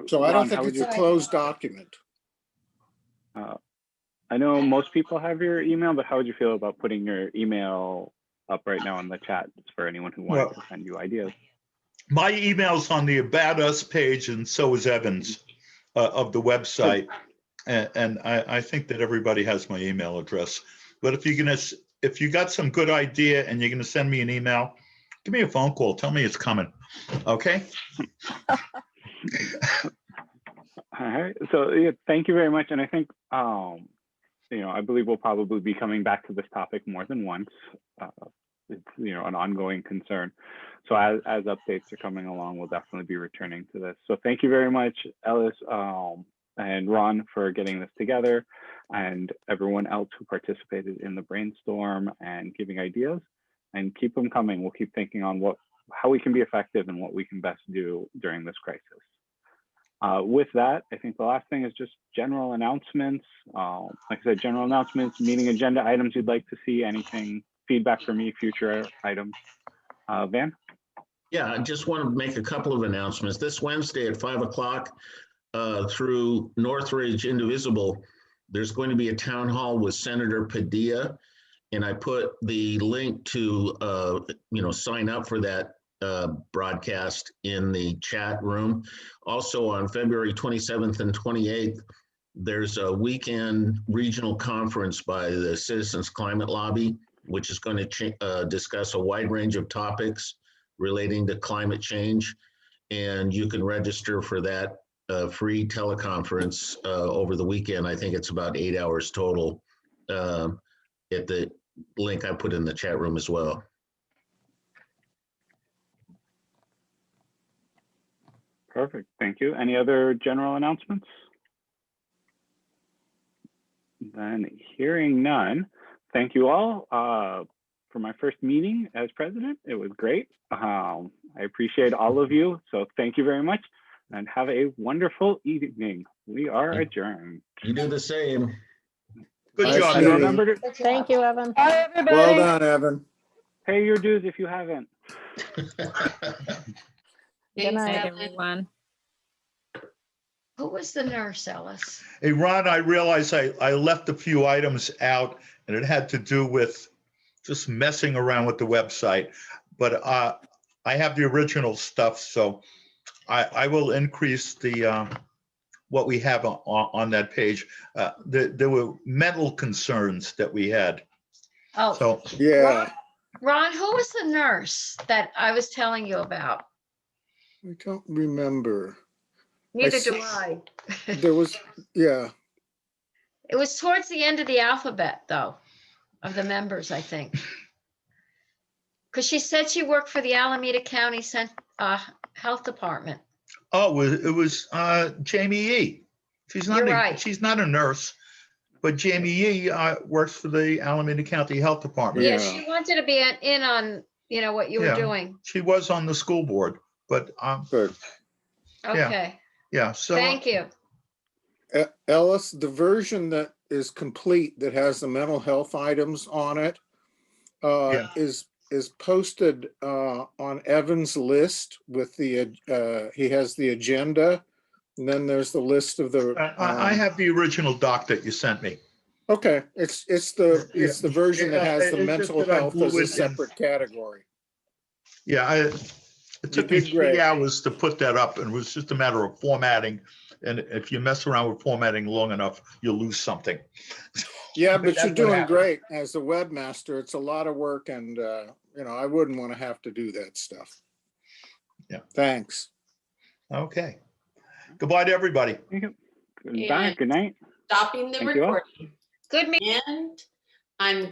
Speaker 8: So I don't think it's a closed document.
Speaker 1: I know most people have your email, but how would you feel about putting your email up right now in the chat for anyone who wants to send you ideas?
Speaker 2: My email's on the About Us page, and so is Evan's of the website. And I think that everybody has my email address. But if you got some good idea and you're gonna send me an email, give me a phone call. Tell me it's coming. Okay.
Speaker 1: All right. So yeah, thank you very much. And I think I believe we'll probably be coming back to this topic more than once. It's an ongoing concern. So as updates are coming along, we'll definitely be returning to this. So thank you very much, Ellis and Ron, for getting this together, and everyone else who participated in the brainstorm and giving ideas, and keep them coming. We'll keep thinking on how we can be effective and what we can best do during this crisis. With that, I think the last thing is just general announcements. Like I said, general announcements, meeting agenda items you'd like to see, anything, feedback for me, future items. Van?
Speaker 4: Yeah, I just want to make a couple of announcements. This Wednesday at 5 o'clock through Northridge Indivisible, there's going to be a town hall with Senator Padilla, and I put the link to sign up for that broadcast in the chat room. Also on February 27th and 28th, there's a weekend regional conference by the Citizens Climate Lobby, which is going to discuss a wide range of topics relating to climate change. And you can register for that free teleconference over the weekend. I think it's about 8 hours total at the link I put in the chat room as well.
Speaker 1: Perfect, thank you. Any other general announcements? Then hearing none, thank you all for my first meeting as president. It was great. I appreciate all of you. So thank you very much and have a wonderful evening. We are adjourned.
Speaker 4: You do the same.
Speaker 2: Good job.
Speaker 1: Remember to,
Speaker 9: Thank you, Evan.
Speaker 15: Bye, everybody.
Speaker 8: Well done, Evan.
Speaker 1: pay your dues if you haven't.
Speaker 9: Good night,
Speaker 3: everyone.
Speaker 7: Who was the nurse, Ellis?
Speaker 2: Hey, Ron, I realize I left a few items out, and it had to do with just messing around with the website. But I have the original stuff, so I will increase the what we have on that page. There were mental concerns that we had.
Speaker 7: Oh,
Speaker 2: so
Speaker 8: yeah.
Speaker 7: Ron, who was the nurse that I was telling you about?
Speaker 8: I don't remember.
Speaker 7: Neither do I.
Speaker 8: There was, yeah.
Speaker 7: It was towards the end of the alphabet, though, of the members, I think. Because she said she worked for the Alameda County Health Department.
Speaker 2: Oh, it was Jamie E. She's not.
Speaker 7: Right.
Speaker 2: She's not a nurse, but Jamie E. Works for the Alameda County Health Department.
Speaker 7: Yeah, she wanted to be in on what you were doing.
Speaker 2: She was on the school board, but
Speaker 8: good.
Speaker 7: Okay.
Speaker 2: Yeah. So
Speaker 7: thank you,
Speaker 8: Ellis. The version that is complete that has the mental health items on it is posted on Evan's list with the he has the agenda, and then there's the list of the.
Speaker 2: I have the original doc that you sent me.
Speaker 8: Okay, it's the version that has the mental health as a separate category.
Speaker 2: Yeah, it took me 3 hours to put that up, and it was just a matter of formatting And if you mess around with formatting long enough, you'll lose something.
Speaker 8: Yeah, but
Speaker 2: That's
Speaker 8: you're
Speaker 2: what
Speaker 8: doing
Speaker 2: happens.
Speaker 8: great as a webmaster. It's a lot of work and, I wouldn't want to have to do that stuff.
Speaker 2: Yeah.
Speaker 8: Thanks.
Speaker 2: Okay. Goodbye to everybody.
Speaker 1: Goodbye.
Speaker 3: And
Speaker 1: Good night.
Speaker 3: stopping the
Speaker 1: Thank you all.
Speaker 3: recording.
Speaker 7: Good meeting.
Speaker 3: And I'm